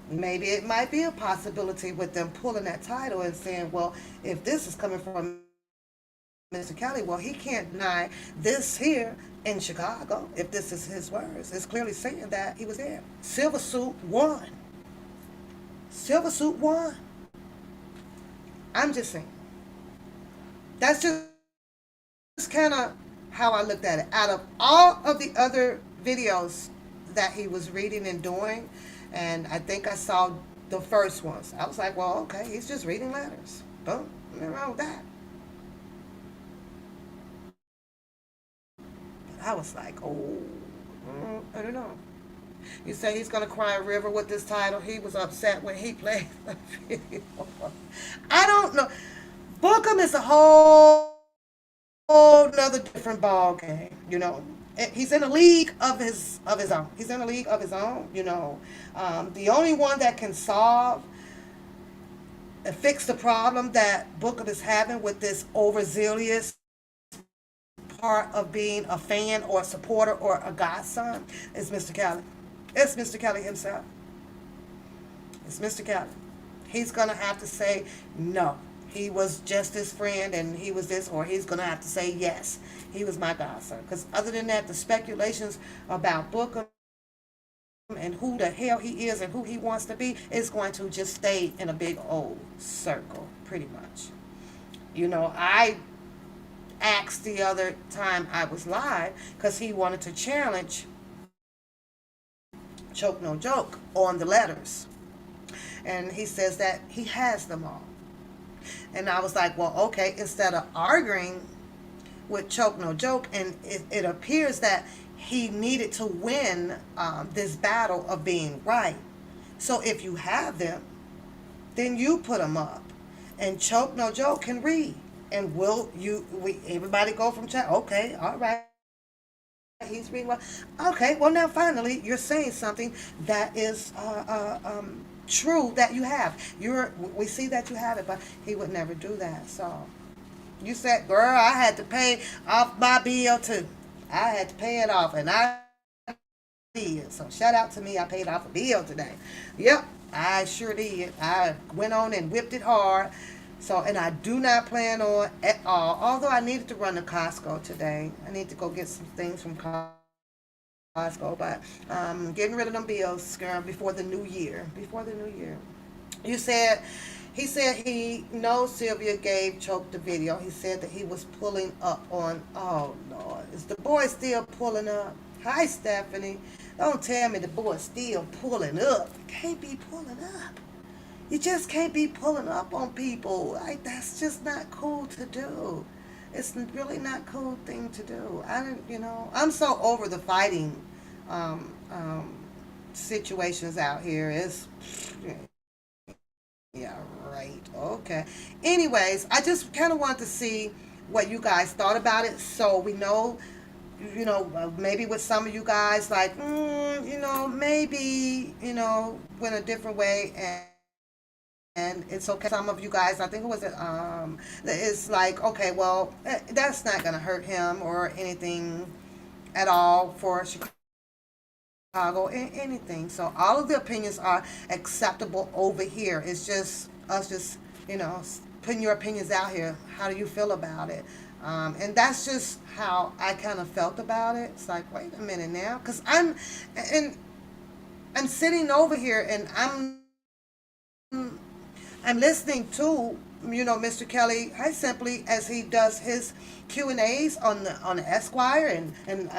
maybe it might be a possibility with them pulling that title and saying, well, if this is coming from Mr. Kelly, well, he can't deny this here in Chicago. If this is his words, it's clearly saying that he was there. Silver suit won. Silver suit won. I'm just saying. That's just kind of how I looked at it. Out of all of the other videos that he was reading and doing, and I think I saw the first ones, I was like, well, okay, he's just reading letters. Boom. Nothing wrong with that. But I was like, oh, I don't know. You say he's gonna cry a river with this title. He was upset when he played the video. I don't know. Bookham is a whole another different ball game. He's in a league of his own. He's in a league of his own. The only one that can solve and fix the problem that Bookham is having with this overzealous part of being a fan or a supporter or a godson is Mr. Kelly. It's Mr. Kelly himself. It's Mr. Kelly. He's going to have to say no. He was just his friend and he was this, or he's going to have to say yes. He was my godson. Because other than that, the speculations about Booker and who the hell he is and who he wants to be is going to just stay in a big old circle, pretty much. I asked the other time I was live because he wanted to challenge Choke No Joke on the letters. And he says that he has them all. And I was like, well, okay, instead of arguing with Choke No Joke, and it appears that he needed to win this battle of being right. So if you have them, then you put them up. And Choke No Joke can read. And everybody go from chat, okay, all right. He's reading well. Okay, well now finally you're saying something that is true that you have. We see that you have it, but he would never do that. So you said, girl, I had to pay off my bill too. I had to pay it off, and I did. So shout out to me. I paid off a bill today. Yep, I sure did. I went on and whipped it hard. So, and I do not plan on at all. Although I needed to run to Costco today. I need to go get some things from Costco, but getting rid of them bills, girl, before the new year. Before the new year. He said he knows Sylvia gave Choke the video. He said that he was pulling up on, oh Lord, is the boy still pulling up? Hi, Stephanie. Don't tell me the boy's still pulling up. You can't be pulling up. You just can't be pulling up on people. Like, that's just not cool to do. It's really not cool thing to do. I'm so over the fighting situations out here. It's, yeah, right. Okay. Anyways, I just kind of wanted to see what you guys thought about it, so we know, maybe with some of you guys, like, maybe, went a different way, and it's okay. Some of you guys, I think it was it's like, okay, well, that's not gonna hurt him or anything at all for Chicago Chicago, anything. So all of the opinions are acceptable over here. It's just us just, putting your opinions out here. How do you feel about it? And that's just how I kind of felt about it. It's like, wait a minute now, because and I'm sitting over here and I'm listening to Mr. Kelly, I simply as he does his Q&As on the Esquire and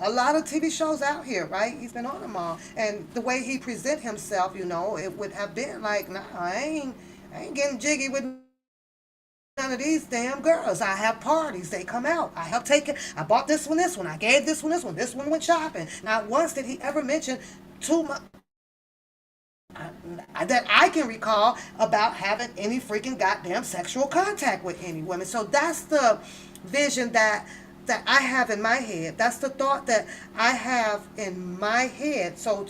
a lot of TV shows out here, right? He's been on them all, and the way he present himself, it would have been like, nah, I ain't getting jiggy with none of these damn girls. I have parties. They come out. I help take it. I bought this one. I gave this one, this one. This one went shopping. Not once did he ever mention too much that I can recall about having any freaking goddamn sexual contact with any women. So that's the vision that I have in my head. That's the thought that I have in my head. So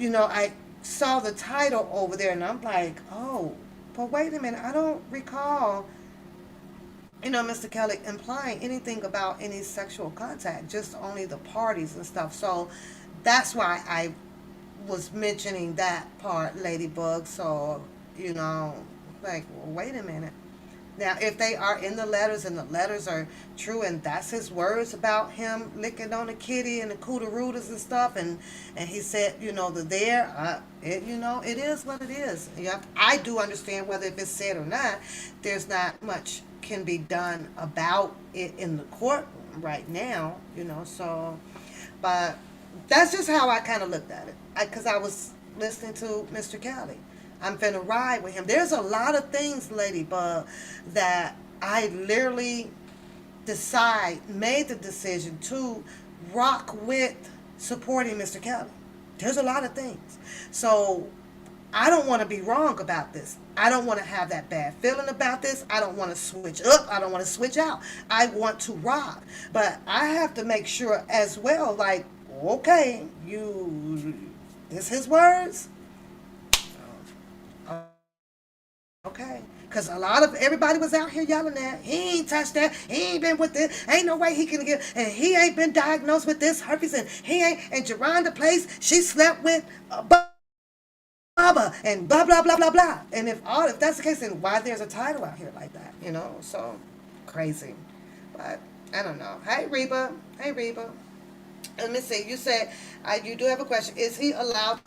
I saw the title over there and I'm like, oh, but wait a minute, I don't recall, Mr. Kelly implying anything about any sexual contact, just only the parties and stuff. So that's why I was mentioning that part, Ladybug. So, like, well, wait a minute. Now, if they are in the letters and the letters are true and that's his words about him licking on the kitty and the cooterooters and stuff, and he said, the there, it is what it is. Yeah, I do understand whether if it's said or not, there's not much can be done about it in the courtroom right now, so, but that's just how I kind of looked at it. Because I was listening to Mr. Kelly. I'm finna ride with him. There's a lot of things, Ladybug, that I literally made the decision to rock with supporting Mr. Kelly. There's a lot of things. So I don't want to be wrong about this. I don't want to have that bad feeling about this. I don't want to switch up. I don't want to switch out. I want to rock. But I have to make sure as well, like, okay, this his words? Okay. Because a lot of everybody was out here yelling that he ain't touched that, he ain't been with this, ain't no way he can get, and he ain't been diagnosed with this herpes, and he ain't, and Geronda Place, she slept with Bubba, and blah, blah, blah, blah, blah. And if that's the case, then why there's a title out here like that, So, crazy. But, I don't know. Hey, Reba. Hey, Reba. Let me see. You said, you do have a question. Is he allowed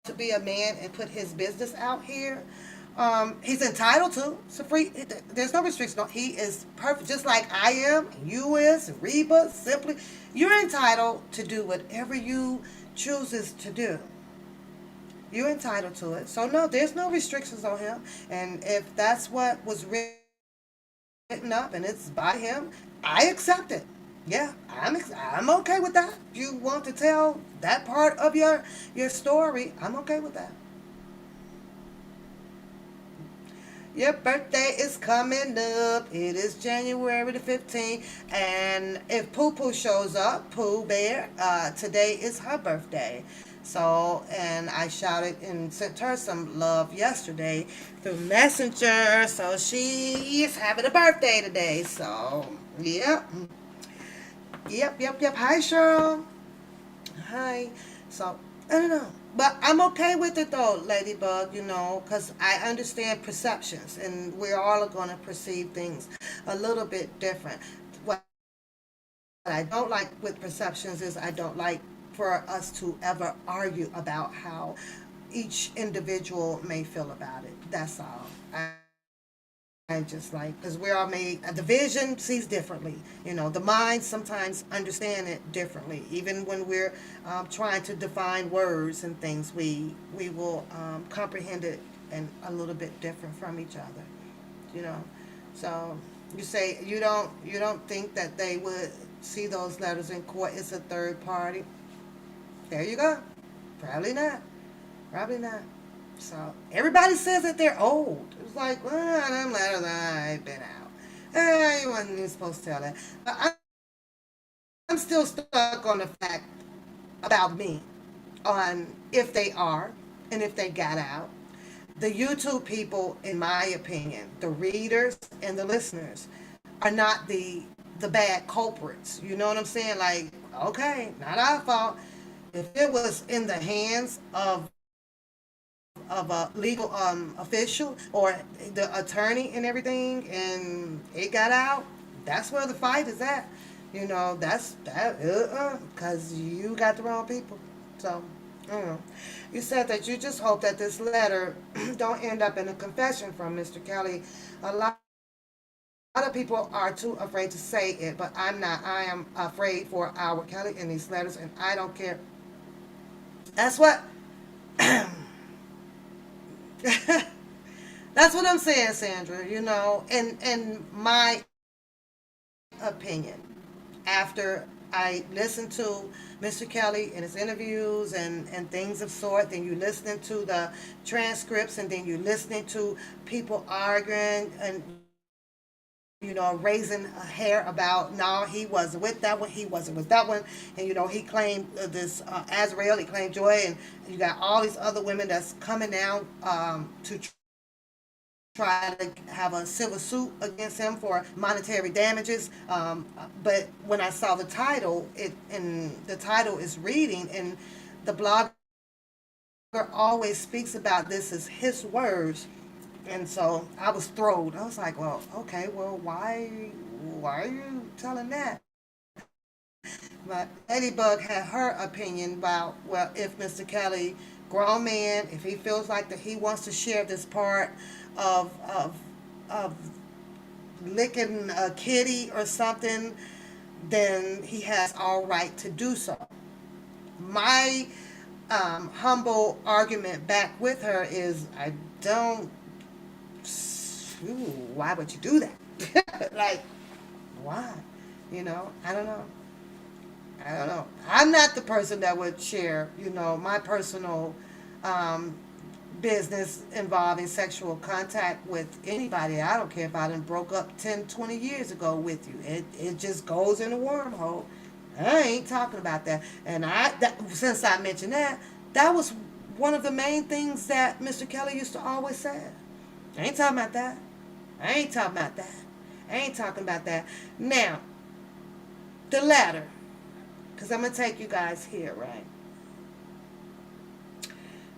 to be a man and put his business out here? He's entitled to. It's a free. There's no restriction. No, he is perfect, just like I am. You is Reba. Simply, you're entitled to do whatever you chooses to do. You're entitled to it. So no, there's no restrictions on him. And if that's what was written up and it's by him, I accept it. Yeah, I'm okay with that. You want to tell that part of your story? I'm okay with that. Your birthday is coming up. It is January the 15th. And if Pooh Pooh shows up, Pooh Bear, today is her birthday. So, and I shouted and sent her some love yesterday through Messenger. So she is having a birthday today. So, yep. Yep. Hi, Cheryl. Hi. So, I don't know. But I'm okay with it though, Ladybug, because I understand perceptions and we're all going to perceive things a little bit different. What I don't like with perceptions is I don't like for us to ever argue about how each individual may feel about it. That's all. I just like, because we're all made, the vision sees differently. The mind sometimes understand it differently. Even when we're trying to define words and things, we will comprehend it and a little bit different from each other. You know, so you say you don't think that they would see those letters in court as a third party. There you go. Probably not. Probably not. So everybody says that they're old. It's like, well, them letters I've been out. You wasn't even supposed to tell that. But I'm still stuck on the fact about me, on if they are and if they got out. The YouTube people, in my opinion, the readers and the listeners, are not the bad culprits. You know what I'm saying? Like, Okay, not our fault. If it was in the hands of a legal official or the attorney and everything, and it got out, that's where the fight is at. You know, that's that. Because you got the wrong people. So, you said that you just hope that this letter don't end up in a confession from Mr. Kelly. A lot of people are too afraid to say it, but I'm not. I am afraid for our Kelly in these letters, and I don't care. That's what. That's what I'm saying, Sandra. You know, and my opinion, after I listened to Mr. Kelly in his interviews and things of sort, then you listening to the transcripts, and then you listening to people arguing and raising a hair about no, he wasn't with that one, he wasn't with that one, and he claimed this Azrael, he claimed Joy, and you got all these other women that's coming down to try to have a civil suit against him for monetary damages. But when I saw the title, the title is reading, and the blogger always speaks about this as his words, and so I was thrilled. I was like, well, okay, well, why are you telling that? But Ladybug had her opinion about, well, if Mr. Kelly, grown man, if he feels like that he wants to share this part of licking a kitty or something, then he has all right to do so. My humble argument back with her is, I don't. Ooh, why would you do that? Like, why? I don't know. I don't know. I'm not the person that would share, my personal um, business involving sexual contact with anybody. I don't care if I done broke up 10, 20 years ago with you. It just goes in a wormhole. I ain't talking about that. And since I mentioned that, that was one of the main things that Mr. Kelly used to always say. I ain't talking about that. I ain't talking about that. I ain't talking about that. Now, the letter. Because I'm going to take you guys here, right?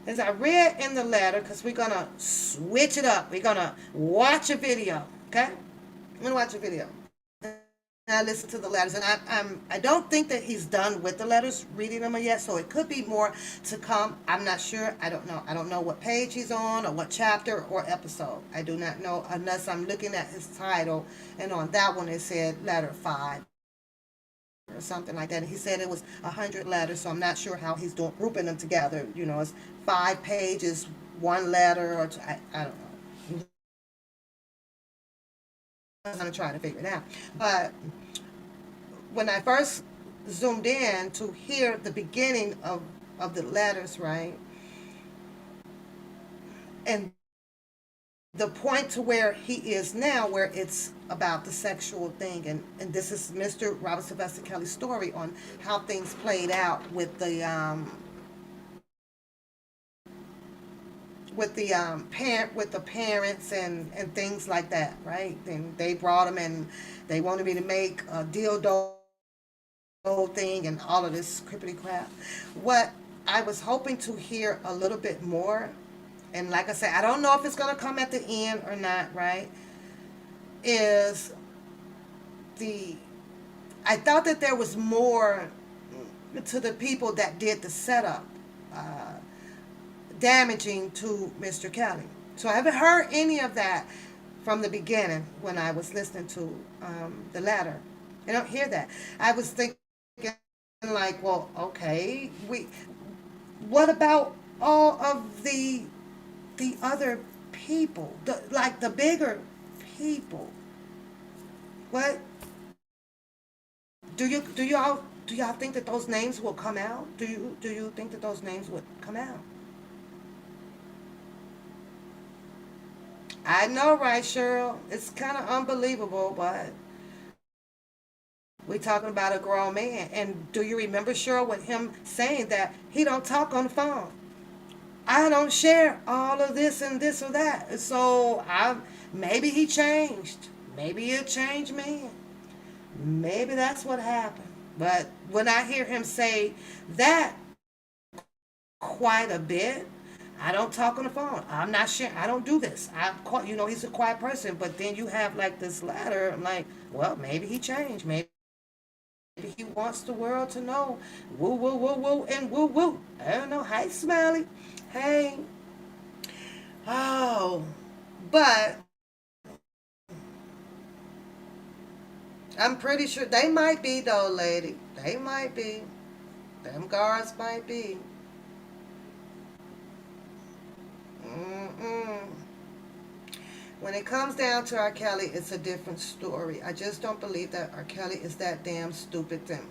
As I read in the letter, because we're going to switch it up. We're going to watch a video, okay? I'm going to watch a video. And I listen to the letters, and I don't think that he's done with the letters, reading them yet, so it could be more to come. I'm not sure. I don't know. I don't know what page he's on or what chapter or episode. I do not know unless I'm looking at his title, and on that one it said letter 5 or something like that. And he said it was 100 letters, so I'm not sure how he's doing grouping them together. It's 5 pages, 1 letter, or I don't know. I'm gonna try to figure it out. But when I first zoomed in to hear the beginning of the letters, right, and the point to where he is now, where it's about the sexual thing, and this is Mr. Robert Sylvester Kelly's story on how things played out with the parents and things like that, right? And they brought him, and they wanted me to make a dildo thing and all of this crippity crap. What I was hoping to hear a little bit more, and like I said, I don't know if it's going to come at the end or not, right? Is the I thought that there was more to the people that did the setup, damaging to Mr. Kelly. So I haven't heard any of that from the beginning when I was listening to the letter. I don't hear that. I was thinking, like, well, okay, what about all of the other people, like the bigger people? What do y'all think that those names will come out? Do you think that those names would come out? I know, right, Cheryl? It's kind of unbelievable, but we're talking about a grown man. And do you remember, Cheryl, with him saying that he don't talk on the phone? I don't share all of this and this or that. So maybe he changed. Maybe he'll change me. Maybe that's what happened. But when I hear him say that quite a bit, I don't talk on the phone. I'm not sure. I don't do this. He's a quiet person. But then you have like this letter. I'm like, well, maybe he changed. Maybe he wants the world to know. Woo, woo, woo, woo, and woo, woo. I don't know. Hey, Smiley. Hey. Oh. But I'm pretty sure they might be, though, lady. They might be. Them guards might be. Mm-mm. When it comes down to R. Kelly, it's a different story. I just don't believe that R. Kelly is that damn stupid thing.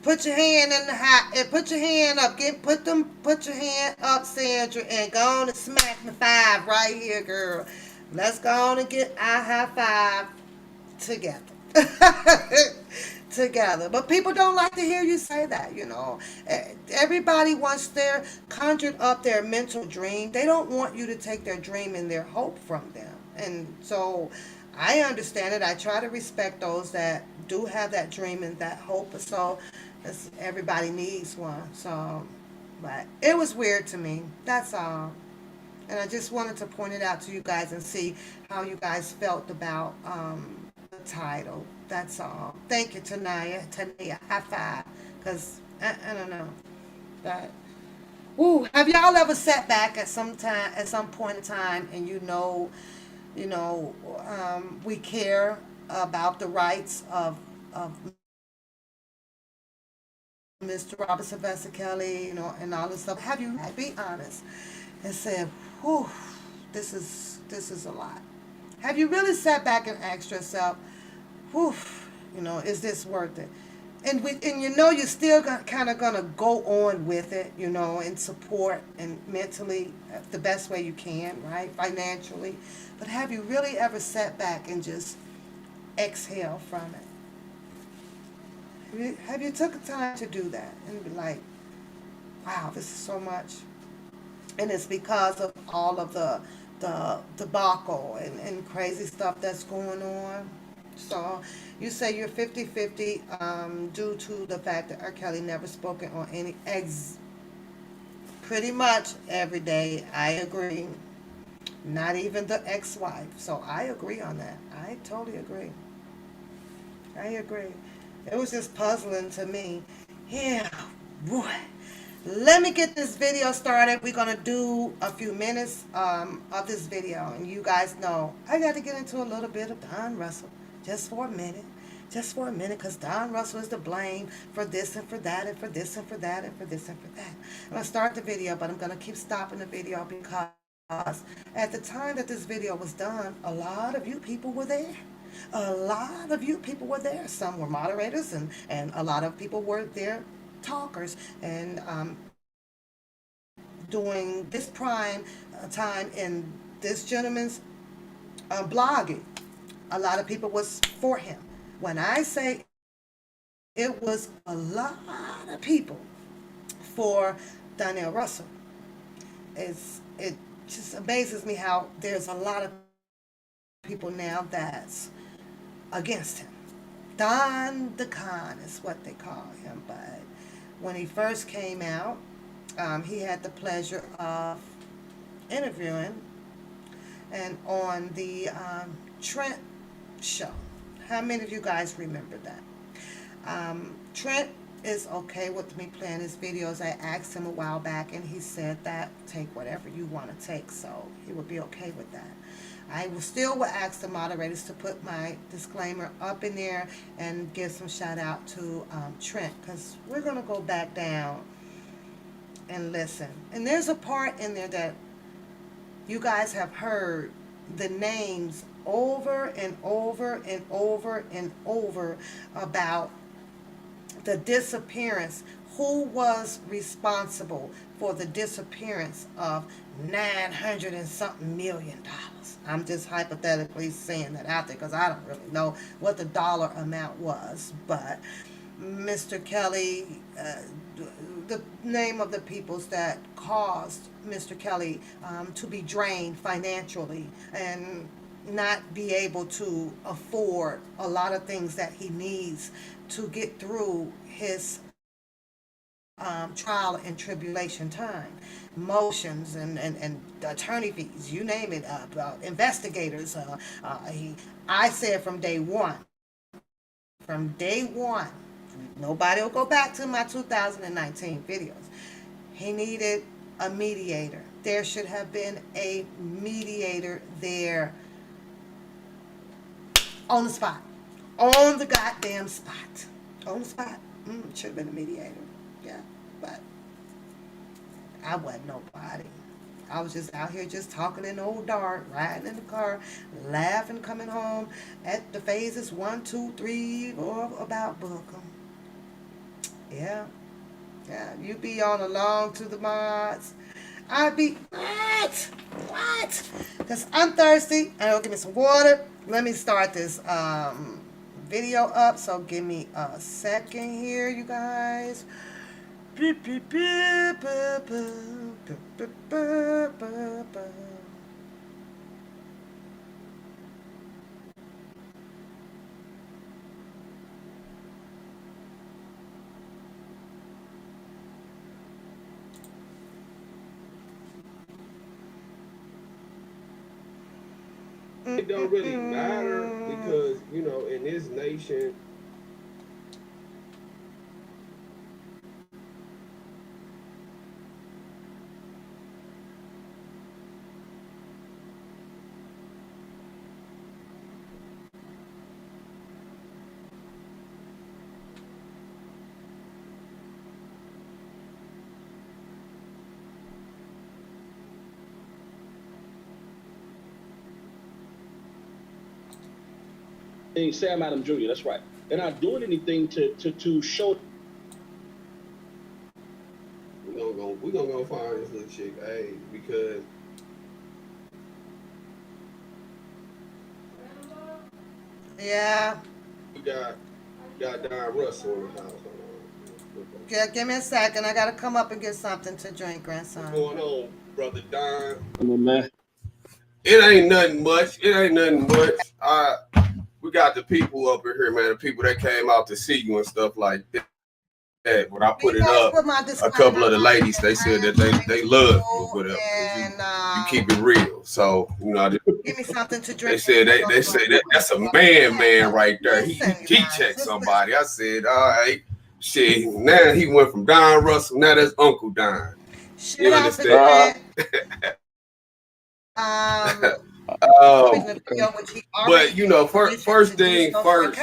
Put your hand in the hat and put your hand up. Put your hand up, Sandra, and go on and smack the five right here, girl. Let's go on and get our high five together. Together. But people don't like to hear you say that. Everybody wants their conjured up their mental dream. They don't want you to take their dream and their hope from them. And so I understand it. I try to respect those that do have that dream and that hope. So everybody needs one. So, but it was weird to me. That's all. And I just wanted to point it out to you guys and see how you guys felt about the title. That's all. Thank you, Tanaya. Tanaya, high five. Because I don't know. But, ooh, have y'all ever sat back at some point in time, and we care about the rights of Mr. Robert Sylvester Kelly, and all this stuff. Have you, be honest, and said, whew, this is a lot. Have you really sat back and asked yourself, whew, is this worth it? And you're still kind of gonna go on with it, and support and mentally the best way you can, right? Financially. But have you really ever sat back and just exhale from it? Have you took the time to do that and be like, wow, this is so much? And it's because of all of the debacle and crazy stuff that's going on. So you say you're 50-50 due to the fact that R. Kelly never spoken on any pretty much every day. I agree. Not even the ex-wife. So I agree on that. I totally agree. I agree. It was just puzzling to me. Yeah, boy. Let me get this video started. We're going to do a few minutes of this video. And you guys know I got to get into a little bit of Don Russell. Just for a minute. Just for a minute. Because Don Russell is to blame for this and for that and for this and for that and for this and for that. I'm going to start the video, but I'm going to keep stopping the video because at the time that this video was done, a lot of you people were there. A lot of you people were there. Some were moderators, and a lot of people were there talkers, and during this prime time in this gentleman's blogging, a lot of people was for him. When I say it was a lot of people for Donnell Russell, it just amazes me how there's a lot of people now that's against him. Don the Con is what they call him. But when he first came out, he had the pleasure of interviewing and on the Trent show. How many of you guys remember that? Trent is okay with me playing his videos. I asked him a while back, and he said that take whatever you want to take, so he would be okay with that. I will still ask the moderators to put my disclaimer up in there and give some shout out to Trent, because we're going to go back down and listen. And there's a part in there that you guys have heard the names over and over and over and over about the disappearance. Who was responsible for the disappearance of 900 and something million dollars? I'm just hypothetically saying that out there because I don't really know what the dollar amount was. But Mr. Kelly, the name of the peoples that caused Mr. Kelly to be drained financially, and not be able to afford a lot of things that he needs to get through his trial and tribulation time, motions and attorney fees, you name it, investigators. I said from day one, nobody will go back to my 2019 videos. He needed a mediator. There should have been a mediator there on the spot, on the goddamn spot, on the spot. Should have been a mediator. Yeah, but I wasn't nobody. I was just out here just talking in the old dark, riding in the car, laughing, coming home at the phases 1, 2, 3, or about Bookham. Yeah, yeah. You be on along to the mods. I be what? What? Cause I'm thirsty. And it'll give me some water. Let me start this video up. So give me a second here, you guys. Beep, beep, beep, beep, beep, beep, beep, beep, beep. It don't really matter because, you know, in this nation, Sam Adams Jr. That's right. They're not doing anything to show. we gonna go find this little chick, hey, because Yeah. we got Don Russell in the house. Yeah, give me a second. I gotta come up and get something to drink, What's grandson. going on, brother Don? Come on, man. It ain't nothing much. It ain't nothing much. We got the people up in here, man. The people that came out to see you and stuff like that. When I put it up, a couple of the ladies, they said that they love you or whatever. You keep it real. So, you know, Give me something to they drink. said they say that's a man right there. He checked somebody. I said, all right, shit. Now he went from Don Russell. Now that's Uncle Don. You understand? But you know, first thing first, you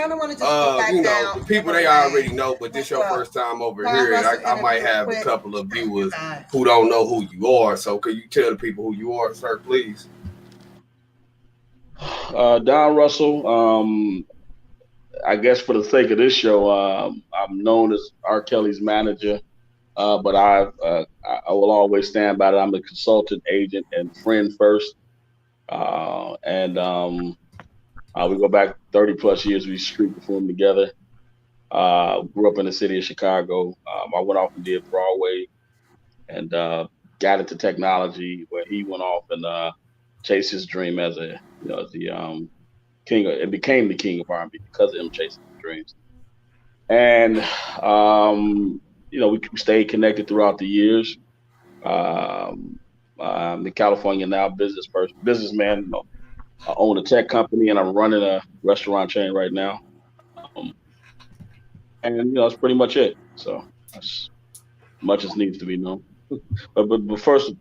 know, the people they already know, but this your first time over here, and I might have a couple of viewers who don't know who you are. So, could you tell the people who you are, sir, please? Don Russell. I guess for the sake of this show, I'm known as R. Kelly's manager, but I will always stand by that. I'm a consultant, agent, and friend first. And we go back 30 plus years. We street performed together. Grew up in the city of Chicago. I went off and did Broadway and got into technology where he went off and chased his dream as the king. It became the king of R&B because of him chasing his dreams. And we stayed connected throughout the years. I'm in California now, businessman. I own a tech company and I'm running a restaurant chain right now. And that's pretty much it. So that's much as needs to be known. But first and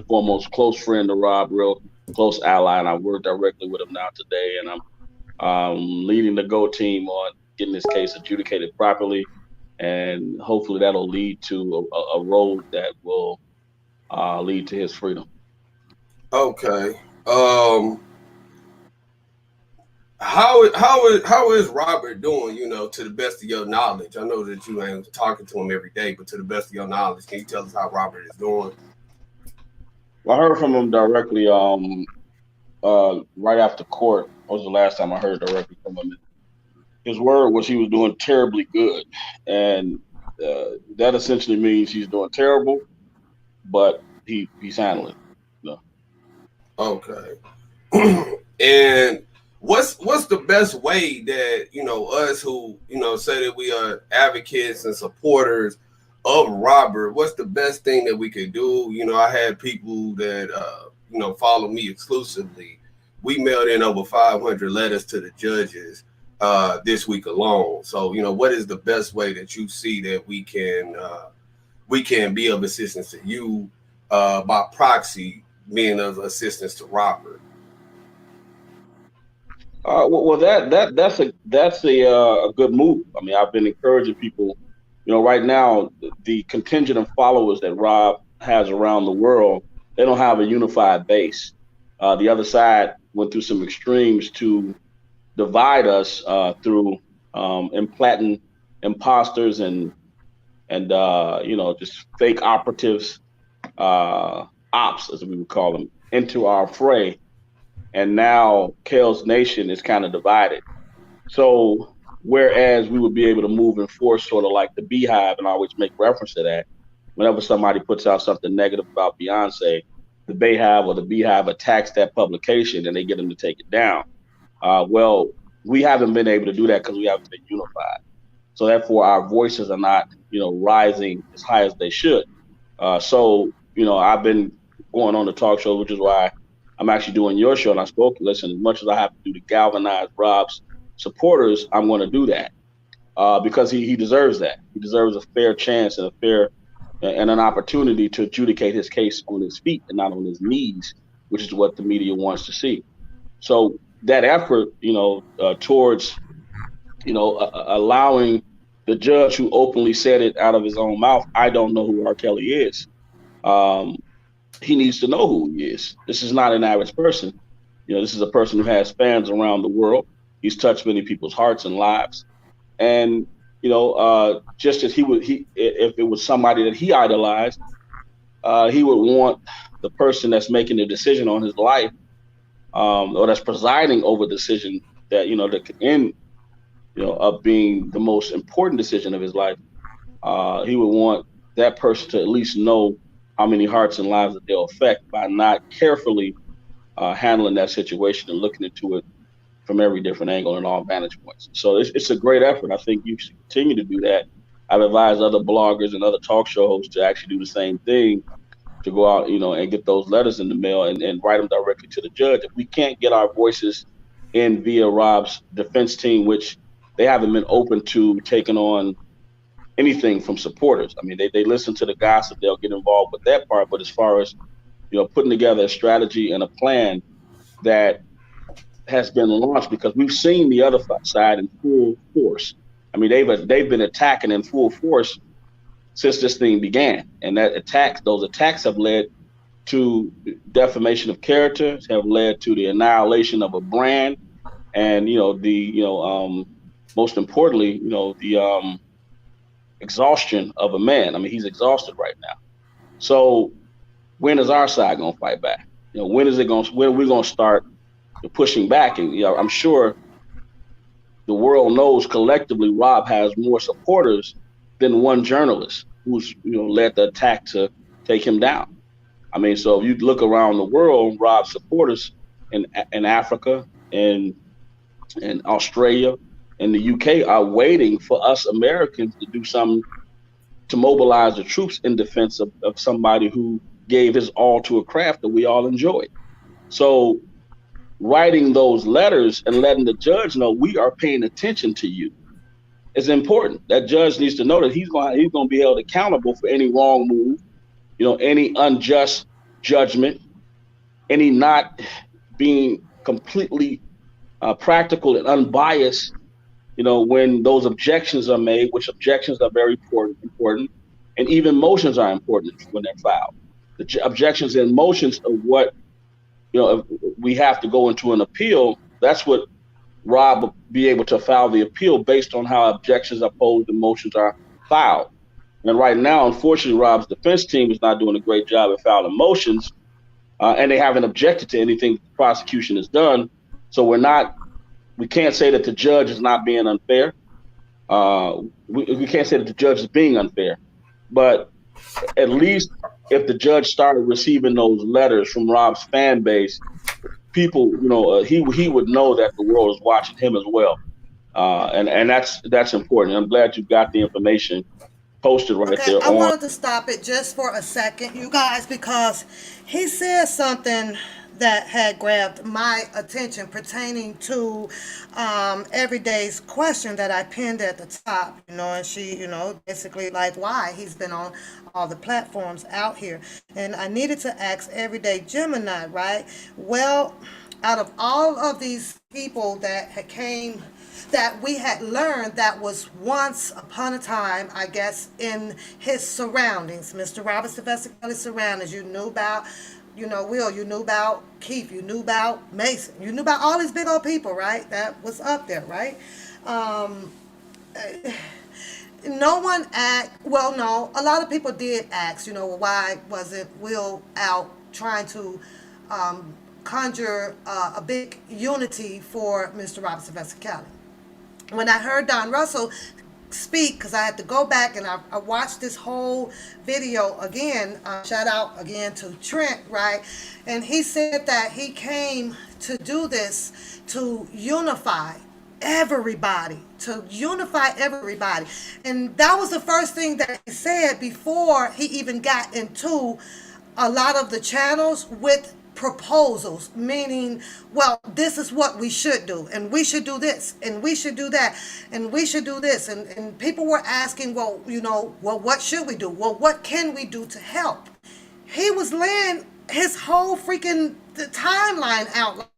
foremost, close friend of Rob, real close ally, and I work directly with him now today, and I'm leading the Go team on getting this case adjudicated properly, and hopefully that'll lead to a road that will lead to his freedom. Okay. How is Robert doing? You know, to the best of your knowledge. I know that you ain't talking to him every day, but to the best of your knowledge, can you tell us how Robert is doing? Well, I heard from him directly right after court. That was the last time I heard directly from him. His word was he was doing terribly good, and that essentially means he's doing terrible, but he's handling it. Okay. And what's the best way that us who say that we are advocates and supporters of Robert? What's the best thing that we could do? I had people that follow me exclusively. We mailed in over 500 letters to the judges this week alone. So what is the best way that you see that we can be of assistance to you by proxy, being of assistance to Robert? Well, that's a good move. I mean, I've been encouraging people. Right now, the contingent of followers that Rob has around the world, they don't have a unified base. The other side went through some extremes to divide us through implanting imposters and just fake operatives, ops as we would call them, into our fray. And now Kale's nation is kind of divided. So whereas we would be able to move in force, sort of like the Beehive, and I always make reference to that, whenever somebody puts out something negative about Beyonce, the Beehive attacks that publication and they get them to take it down. Well, we haven't been able to do that because we haven't been unified. So therefore, our voices are not, rising as high as they should. So I've been going on the talk show, which is why I'm actually doing your show. And I spoke, listen, as much as I have to do to galvanize Rob's supporters, I'm going to do that because he deserves that. He deserves a fair chance and an opportunity to adjudicate his case on his feet and not on his knees, which is what the media wants to see. So that effort, towards allowing the judge who openly said it out of his own mouth, I don't know who R. Kelly is. He needs to know who he is. This is not an average person. This is a person who has fans around the world. He's touched many people's hearts and lives. And, just as if it was somebody that he idolized, he would want the person that's making the decision on his life, or that's presiding over the decision that, that could end, up being the most important decision of his life. He would want that person to at least know how many hearts and lives that they'll affect by not carefully handling that situation and looking into it from every different angle and all vantage points. So it's a great effort. I think you should continue to do that. I've advised other bloggers and other talk show hosts to actually do the same thing, to go out, and get those letters in the mail and write them directly to the judge. If we can't get our voices in via Rob's defense team, which they haven't been open to taking on anything from supporters. I mean, they listen to the gossip, they'll get involved with that part. But as far as, putting together a strategy and a plan that has been launched, because we've seen the other side in full force. I mean, they've been attacking in full force since this thing began. And those attacks have led to defamation of character, have led to the annihilation of a brand. And, most importantly, the exhaustion of a man. I mean, he's exhausted right now. So when is our side going to fight back? When are we going to start pushing back? And I'm sure the world knows collectively Rob has more supporters than one journalist who's led the attack to take him down. I mean, so if you look around the world, Rob's supporters in Africa and in Australia and the UK are waiting for us Americans to do something to mobilize the troops in defense of somebody who gave his all to a craft that we all enjoyed. So writing those letters and letting the judge know we are paying attention to you is important. That judge needs to know that he's going to be held accountable for any wrong move, any unjust judgment, any not being completely practical and unbiased, when those objections are made, which objections are very important, and even motions are important when they're filed. The objections and motions of what, if we have to go into an appeal, that's what Rob will be able to file the appeal based on how objections are posed and motions are filed. And right now, unfortunately, Rob's defense team is not doing a great job at filing motions, and they haven't objected to anything the prosecution has done. So we can't say that the judge is not being unfair. We can't say that the judge is being unfair, but at least if the judge started receiving those letters from Rob's fan base, people, he would know that the world is watching him as well. And that's important. I'm glad you got the information posted right Okay, there I on. wanted to stop it just for a second, you guys, because he said something that had grabbed my attention pertaining to Everyday's question that I pinned at the top, and she, basically like why he's been on all the platforms out here. And I needed to ask Everyday Gemini, right? Well, out of all of these people that had came that we had learned that was once upon a time, I guess, in his surroundings, Mr. Robert Sylvester Kelly's surroundings. You knew about, Will, you knew about Keith, you knew about Mason, you knew about all these big old people, right? That was up there, right? No one asked, well, no, a lot of people did ask, why wasn't Will out trying to conjure a big unity for Mr. Robert Sylvester Kelly? When I heard Don Russell speak, because I had to go back and I watched this whole video again, shout out again to Trent, right? And he said that he came to do this to unify everybody, and that was the first thing that he said before he even got into a lot of the channels with proposals, meaning, well, this is what we should do, and we should do this, and we should do that, and we should do this, and people were asking, well, what should we do? Well, what can we do to help? He was laying his whole freaking timeline out.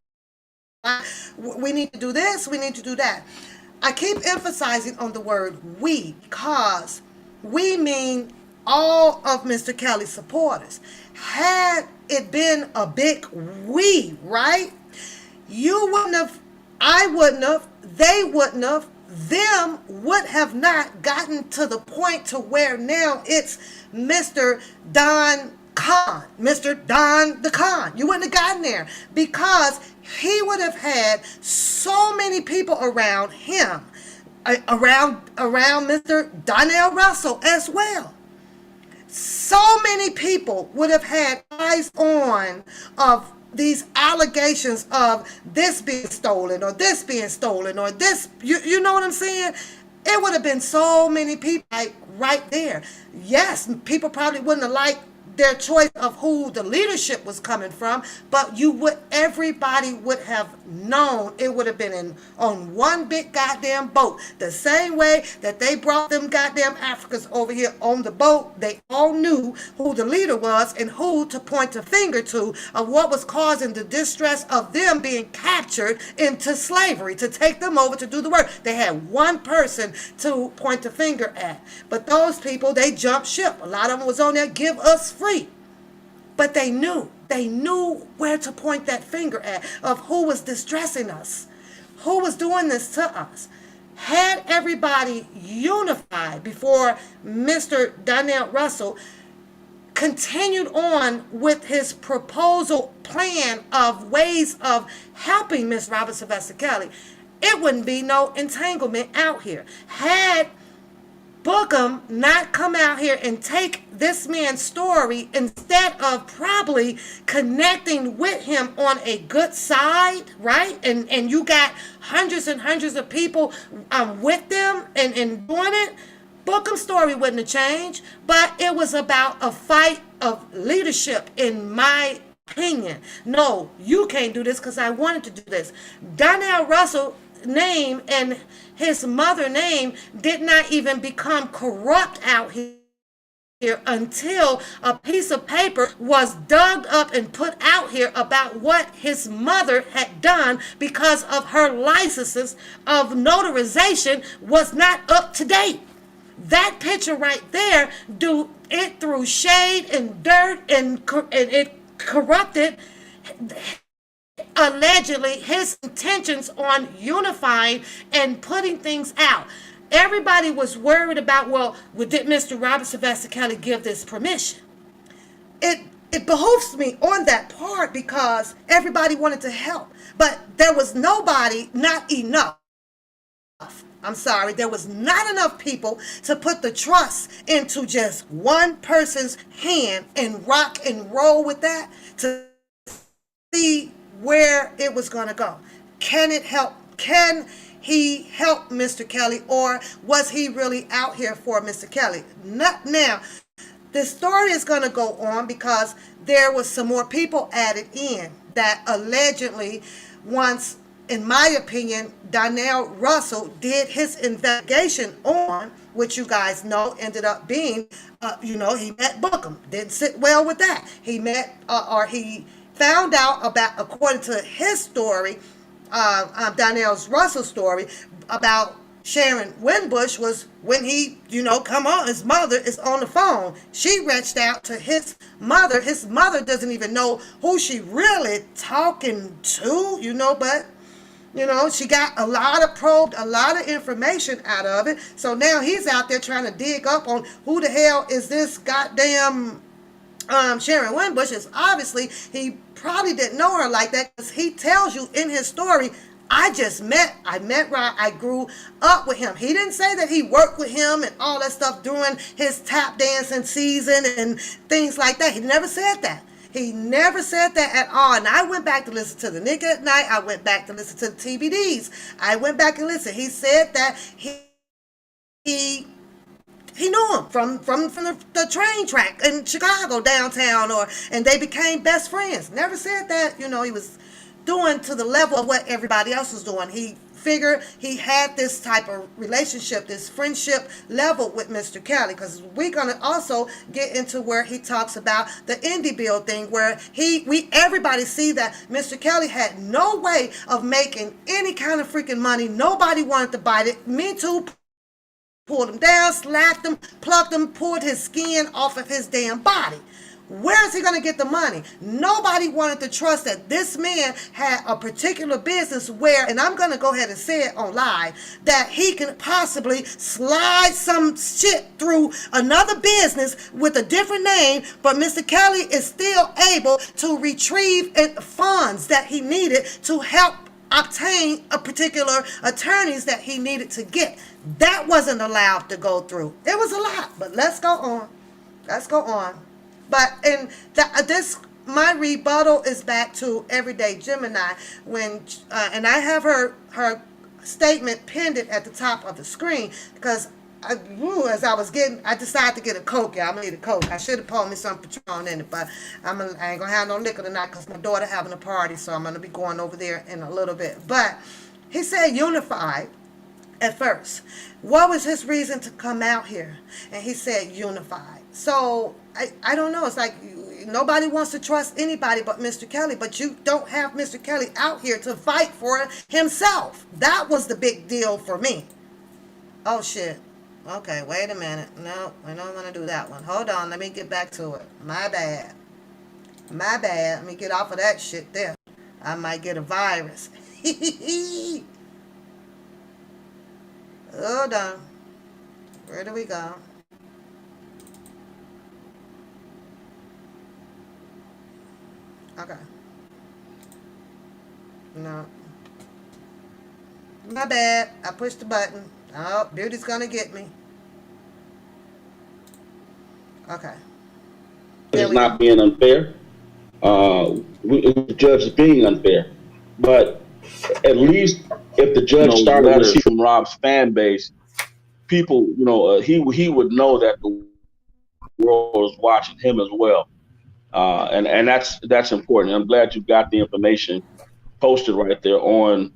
We need to do this, we need to do that. I keep emphasizing on the word we, because we mean all of Mr. Kelly's supporters. Had it been a big we, right? You wouldn't have, I wouldn't have, they wouldn't have, them would have not gotten to the point to where now it's Mr. Don Khan, Mr. Don the Khan. You wouldn't have gotten there because he would have had so many people around him, around Mr. Donnell Russell as well. So many people would have had eyes on of these allegations of this being stolen or this being stolen or this, you know what I'm saying? It would have been so many people like right there. Yes, people probably wouldn't have liked their choice of who the leadership was coming from, but everybody would have known it would have been on one big goddamn boat. The same way that they brought them goddamn Africans over here on the boat, they all knew who the leader was and who to point a finger to of what was causing the distress of them being captured into slavery, to take them over to do the work. They had one person to point a finger at. But those people, they jumped ship. A lot of them was on there, give us free. But they knew where to point that finger at of who was distressing us, who was doing this to us. Had everybody unified before Mr. Donnell Russell continued on with his proposal plan of ways of helping Miss Robert Sylvester Kelly, it wouldn't be no entanglement out here. Had Bookham not come out here and take this man's story instead of probably connecting with him on a good side, right? And you got hundreds and hundreds of people with them and doing it, Bookham's story wouldn't have changed. But it was about a fight of leadership, in my opinion. No, you can't do this because I wanted to do this. Donnell Russell name and his mother name did not even become corrupt out here until a piece of paper was dug up and put out here about what his mother had done because of her licenses of notarization was not up to date. That picture right there, it threw shade and dirt and it corrupted allegedly his intentions on unifying and putting things out. Everybody was worried about, well, did Mr. Robert Sylvester Kelly give this permission? It behooves me on that part because everybody wanted to help, but there was nobody, not enough. I'm sorry, there was not enough people to put the trust into just one person's hand and rock and roll with that to see where it was going to go. Can it help? Can he helped Mr. Kelly, or was he really out here for Mr. Kelly? Not now. The story is going to go on because there was some more people added in that allegedly, once, in my opinion, Donnell Russell did his investigation on, which you guys know ended up being, he met Bookham. Didn't sit well with that. He met, or he found out about, according to his story, Donnell Russell's story about Sharon Winbush, was when he, come on, his mother is on the phone. She reached out to his mother. His mother doesn't even know who she really talking to, but, she got a lot of information out of it. So now he's out there trying to dig up on who the hell is this goddamn Sharon Winbush. Is obviously he probably didn't know her like that, because he tells you in his story, I met Rod, I grew up with him. He didn't say that he worked with him and all that stuff during his tap dancing season and things like that. He never said that. He never said that at all. And I went back to listen to the Nigga at Night. I went back to listen to the TBDs. I went back and listened. He said that he knew him from the train track in Chicago downtown, and they became best friends. Never said that, he was doing to the level of what everybody else was doing. He figured he had this type of relationship, this friendship level with Mr. Kelly, because we're going to also get into where he talks about the indie bill thing, where everybody see that Mr. Kelly had no way of making any kind of freaking money. Nobody wanted to bite it. Me Too pulled him down, slapped him, plucked him, pulled his skin off of his damn body. Where is he going to get the money? Nobody wanted to trust that this man had a particular business where, and I'm going to go ahead and say it on live, that he can possibly slide some shit through another business with a different name, but Mr. Kelly is still able to retrieve funds that he needed to help obtain a particular attorneys that he needed to get. That wasn't allowed to go through. It was a lot, but let's go on. But my rebuttal is back to Everyday Gemini, when and I have her statement pinned at the top of the screen, because I decided to get a Coke. Yeah, I'm gonna need a Coke. I should have poured me some Patron in it, but I ain't gonna have no liquor tonight because my daughter having a party, so I'm gonna be going over there in a little bit. But he said unified at first. What was his reason to come out here? And he said unified. So I don't know. It's like nobody wants to trust anybody but Mr. Kelly, but you don't have Mr. Kelly out here to fight for himself. That was the big deal for me. Oh, shit. Okay, wait a minute. No, I don't want to do that one. Hold on. Let me get back to it. My bad. Let me get off of that shit there. I might get a virus. Hold on. Where do we go? Okay. No. My bad. I pushed the button. Oh, Beauty's gonna get me. Okay. It's not being unfair. The judge is being unfair. But at least if the judge started letters from Rob's fan base, people, he would know that the world was watching him as well. And that's important. I'm glad you got the information posted right there on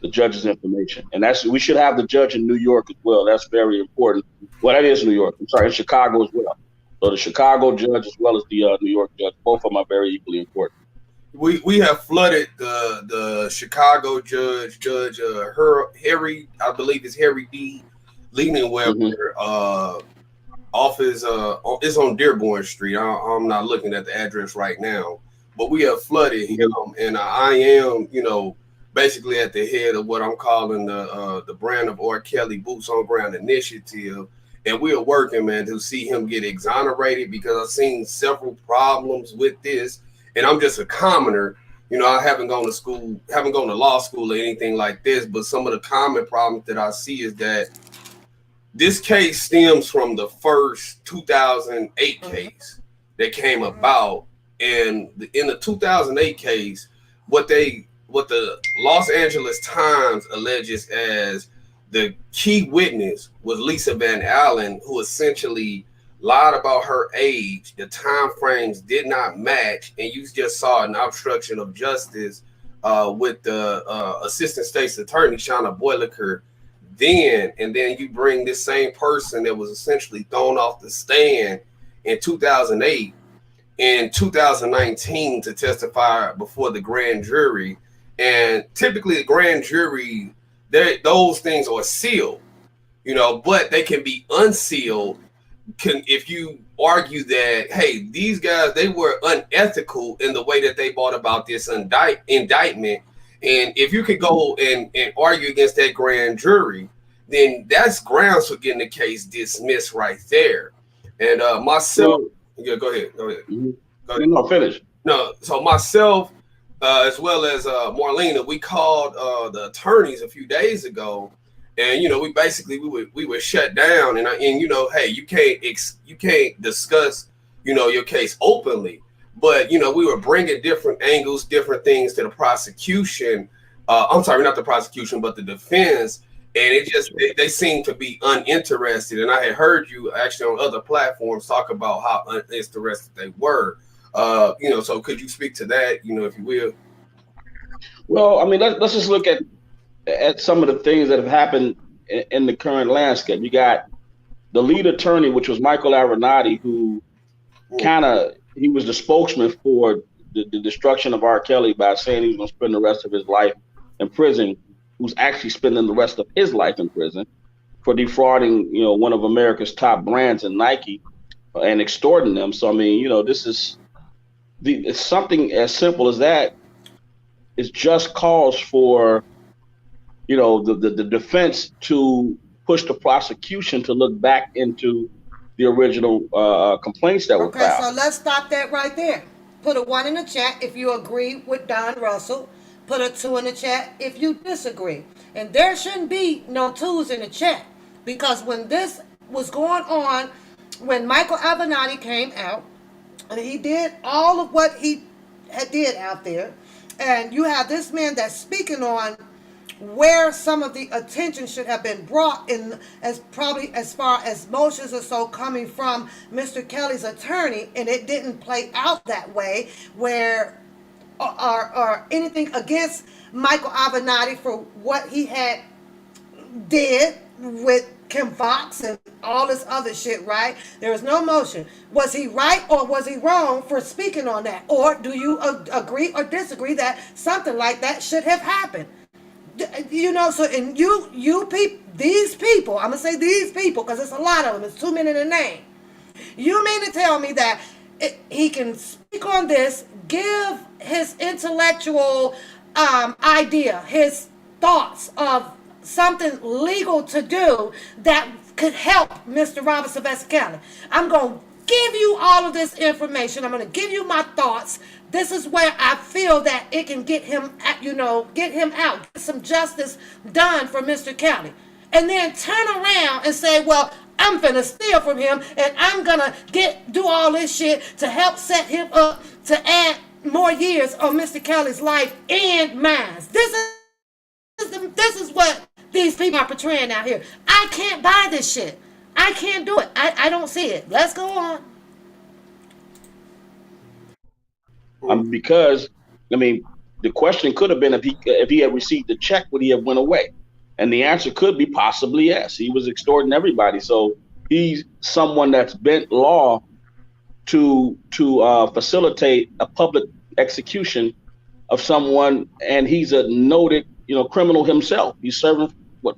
the judge's information. And we should have the judge in New York as well. That's very important. Well, that is New York. I'm sorry, in Chicago as well. So the Chicago judge as well as the New York judge, both of them are very equally important. We have flooded the Chicago judge Harry, I believe it's Harry D. Leonenweber, office. It's on Dearborn Street. I'm not looking at the address right now, but we have flooded him, and I am, basically at the head of what I'm calling the brand of R. Kelly Boots on Ground initiative. And we are working, man, to see him get exonerated, because I've seen several problems with this. And I'm just a commoner. I haven't gone to law school or anything like this. But some of the common problems that I see is that this case stems from the first 2008 case that came about. And in the 2008 case, what the Los Angeles Times alleges as the key witness was Lisa Van Allen, who essentially lied about her age. The time frames did not match, and you just saw an obstruction of justice with the assistant state's attorney Shauna Boyliker. And then you bring this same person that was essentially thrown off the stand in 2008 in 2019 to testify before the grand jury. And typically the grand jury, those things are sealed, but they can be unsealed if you argue that, hey, these guys, they were unethical in the way that they brought about this indictment. And if you could go and argue against that grand jury, then that's grounds for getting the case dismissed right there. And myself, yeah, go ahead. Mm-hmm. No, finish. No, so myself, as well as Marlena, we called the attorneys a few days ago, and we were shut down, and hey, you can't discuss your case openly, but we were bringing different angles, different things to the prosecution. I'm sorry, not the prosecution, but the defense. And it just they seem to be uninterested. And I had heard you actually on other platforms talk about how uninterested they were. So could you speak to that, if you will? Well, I mean, let's just look at some of the things that have happened in the current landscape. You got the lead attorney, which was Michael Avenatti, who he was the spokesman for the destruction of R. Kelly by saying he was going to spend the rest of his life in prison, who's actually spending the rest of his life in prison for defrauding, one of America's top brands in Nike and extorting them. So, I mean, this is it's something as simple as that. It's just cause for, the defense to push the prosecution to look back into the original complaints that were filed. Okay, so let's stop that right there. Put a 1 in the chat if you agree with Don Russell. Put a 2 in the chat if you disagree. And there shouldn't be no 2s in the chat, because when this was going on, when Michael Avenatti came out and he did all of what he had did out there, and you have this man that's speaking on where some of the attention should have been brought in, as far as motions or so coming from Mr. Kelly's attorney, and it didn't play out that way, where or anything against Michael Avenatti for what he had did with Kim Fox and all this other shit, right? There was no motion. Was he right or was he wrong for speaking on that? Or do you agree or disagree that something like that should have happened? So and these people, I'm gonna say these people because it's a lot of them, it's too many to name. You mean to tell me that he can speak on this, give his intellectual idea, his thoughts of something legal to do that could help Mr. Robert Sylvester Kelly? I'm going to give you all of this information. I'm going to give you my thoughts. This is where I feel that it can get him out, get some justice done for Mr. Kelly. And then turn around and say, well, I'm finna steal from him and I'm gonna do all this shit to help set him up to add more years on Mr. Kelly's life and mine. This is what these people are portraying out here. I can't buy this shit. I can't do it. I don't see it. Let's go on. Because, I mean, the question could have been if he had received the check, would he have went away? And the answer could be possibly yes. He was extorting everybody. So he's someone that's bent law to facilitate a public execution of someone, and he's a noted, criminal himself. He's serving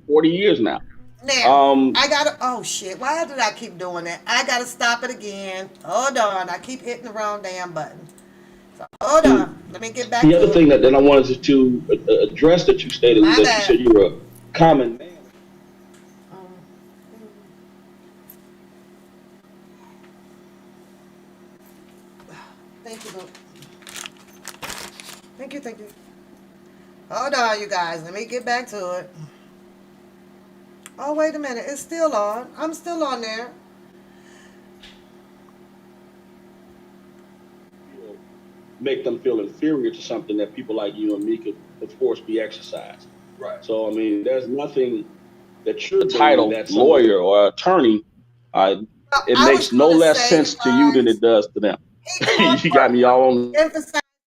40 years now. Now, I gotta. Oh shit! Why did I keep doing that? I gotta stop it again. Hold on, I keep hitting the wrong damn button. So hold on. Let me get back. The other thing that I wanted to address that you stated is that you said you were a common man. Thank you, Luke. Thank you. Hold on, you guys. Let me get back to it. Oh, wait a minute. It's still on. I'm still on there. make them feel inferior to something that people like you and me could force be exercised. Right. So, I mean, there's nothing that you're title that lawyer or attorney, it makes no less sense to you than it does to them. You got me all on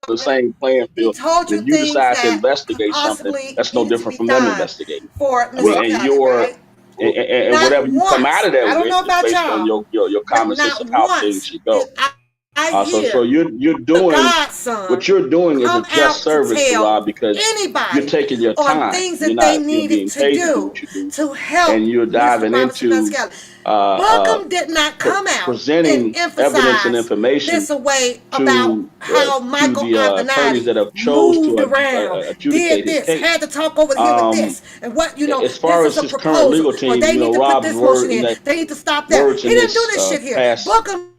the same playing field. And if you decide to investigate something, that's no different from them investigating. I mean, and and whatever you come out of that with is based on your common sense of how things should go. So you're doing what you're doing is a just service to Rob because you're taking your time. You're not being paid to do what you do, and you're diving into did not come out presenting evidence and information this away to about how Michael the attorneys that have chose to adjudicate his case. Had to talk over here with this, and what as far as his current legal team, Rob's word in that they need to stop that. He didn't do this shit here. Bookham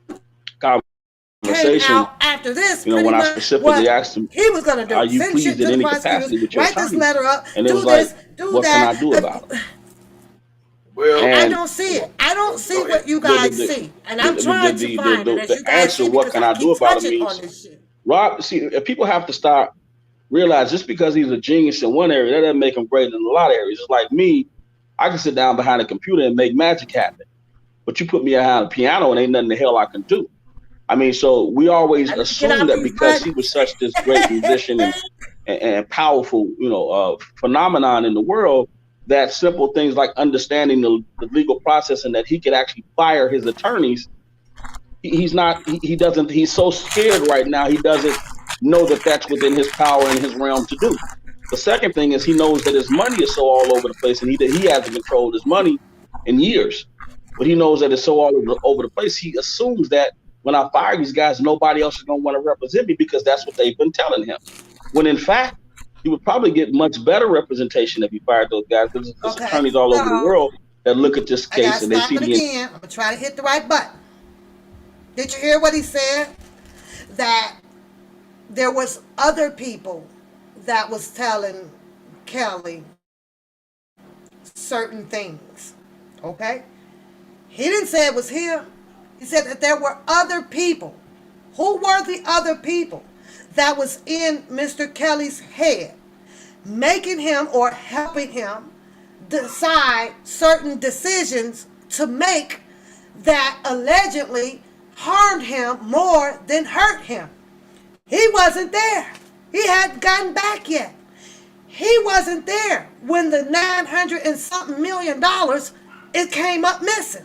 conversation after this, when I specifically asked him, he was going to do, are you pleased in any capacity with your write this letter up, and it was like, what can I do about it? Well, I don't see it. I don't see what you guys see, and I'm trying to find it. The answer, what can I do about it, means, Rob. See, people have to start realize just because he's a genius in one area, that doesn't make him great in a lot of areas. It's like me, I can sit down behind a computer and make magic happen, but you put me behind a piano and ain't nothing the hell I can do. I mean, so we always assume that because he was such this great musician and powerful, phenomenon in the world, that simple things like understanding the legal process and that he could actually fire his attorneys. He's so scared right now. He doesn't know that that's within his power and his realm to do. The second thing is he knows that his money is so all over the place and he hasn't controlled his money in years, but he knows that it's so all over the place. He assumes that when I fire these guys, nobody else is going to want to represent me because that's what they've been telling him. When in fact, he would probably get much better representation if he fired those guys because there's attorneys all over the world that look at this case and they see again. I'm going to try to hit the right button. Did you hear what he said? That there was other people that was telling Kelly certain things. Okay? He didn't say it was him. He said that there were other people. Who were the other people that was in Mr. Kelly's head, making him or helping him decide certain decisions to make that allegedly harmed him more than hurt him? He wasn't there. He hadn't gotten back yet. He wasn't there when the $900 and something million it came up missing.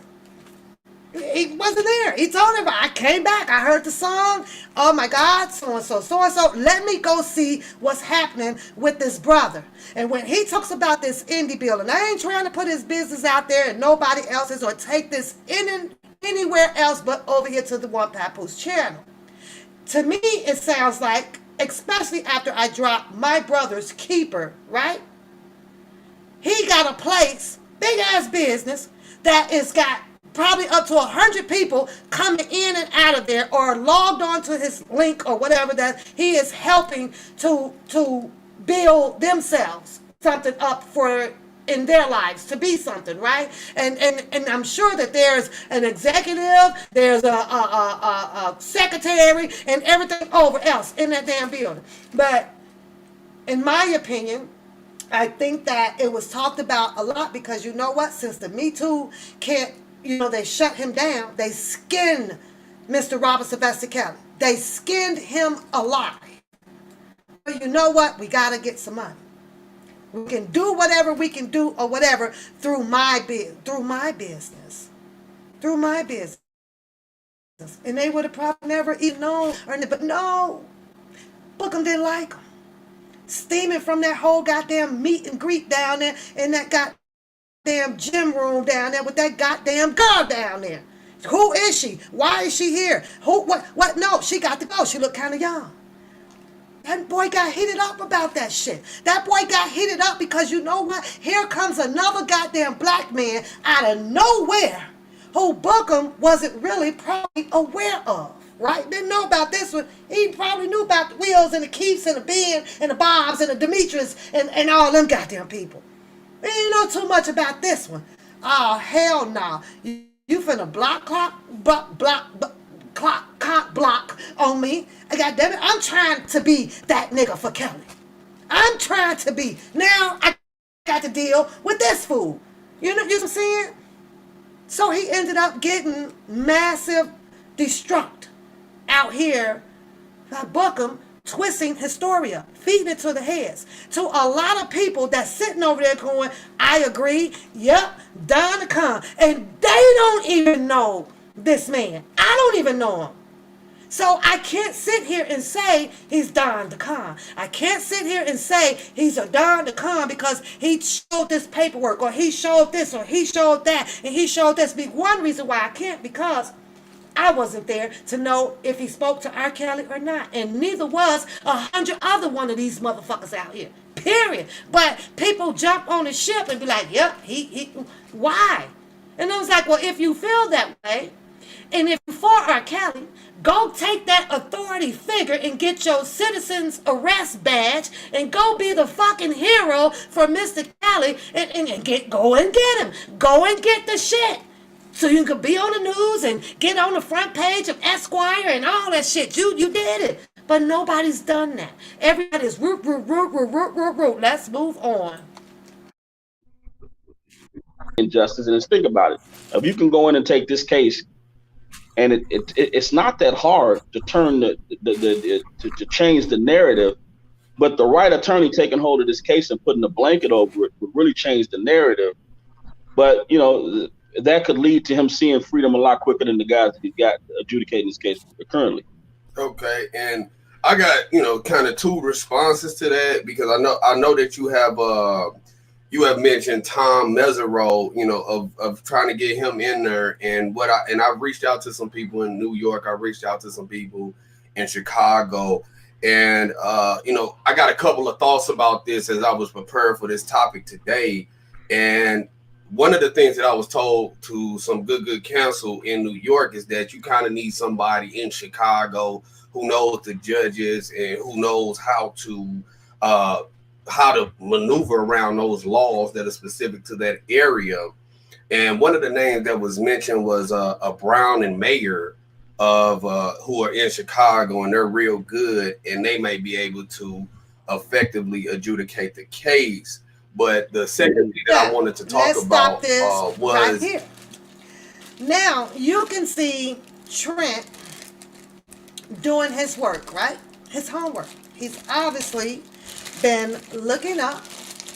He wasn't there. He told him, I came back. I heard the song. Oh my God, so-and-so, so-and-so. Let me go see what's happening with this brother. And when he talks about this indie bill, and I ain't trying to put his business out there and nobody else's or take this anywhere else but over here to the One Papoose channel. To me, it sounds like, especially after I dropped My Brother's Keeper, right? He got a place, big ass business, that is got probably up to 100 people coming in and out of there or logged on to his link or whatever that he is helping to build themselves something up for in their lives to be something, right? And I'm sure that there's an executive, there's a secretary and everything over else in that damn building. But in my opinion, I think that it was talked about a lot because you know what? Since the Me Too they shut him down. They skinned Mr. Robert Sylvester Kelly. They skinned him alive. But you know what? We got to get some money. We can do whatever we can do or whatever through my business. And they would have probably never even known. But no, Bookham didn't like him. Steaming from that whole goddamn meet and greet down there in that goddamn gym room down there with that goddamn girl down there. Who is she? Why is she here? What? No, she got to go. She looked kind of young. That boy got heated up about that shit. That boy got heated up because you know what? Here comes another goddamn black man out of nowhere who Bookham wasn't really probably aware of. Right? Didn't know about this one. He probably knew about the Wills and the Keiths and the Ben and the Bobs and the Demetrius and all them goddamn people. He didn't know too much about this one. Oh, hell no. You finna block cock block on me. God damn it, I'm trying to be that nigga for Kelly. I'm trying to be. Now I got to deal with this fool. You know what I'm saying? So he ended up getting massive destruct out here by Buckham, twisting Historia, feeding it to the heads. To a lot of people that's sitting over there going, I agree, yep, Don the Con. And they don't even know this man. I don't even know him. So I can't sit here and say he's Don the Con. I can't sit here and say he's a Don the Con because he showed this paperwork or he showed this or he showed that and he showed this. One reason why I can't, because I wasn't there to know if he spoke to R. Kelly or not. And neither was 100 other one of these motherfuckers out here. Period. But people jump on the ship and be like, yep, why? And I was like, well, if you feel that way, and if you're for R. Kelly, go take that authority figure and get your citizen's arrest badge and go be the fucking hero for Mr. Kelly and go and get him. Go and get the shit. So you can be on the news and get on the front page of Esquire and all that shit. You did it. But nobody's done that. Everybody's root. Let's move on. Injustice, and just think about it. If you can go in and take this case, and it's not that hard to turn to change the narrative, but the right attorney taking hold of this case and putting a blanket over it would really change the narrative. But that could lead to him seeing freedom a lot quicker than the guys that he's got adjudicating this case currently. Okay, and I got kind of two responses to that, because I know that you have mentioned Tom Mesereau, of trying to get him in there, and I've reached out to some people in New York, I reached out to some people in Chicago, and I got a couple of thoughts about this as I was preparing for this topic today. And one of the things that I was told to some good counsel in New York is that you kind of need somebody in Chicago who knows the judges and who knows how to maneuver around those laws that are specific to that area. And one of the names that was mentioned was a Brown and Mayer of who are in Chicago, and they're real good, and they may be able to effectively adjudicate the case. But the second thing that I wanted to talk about was right here. Now you can see Trent doing his work, right? His homework. He's obviously been looking up,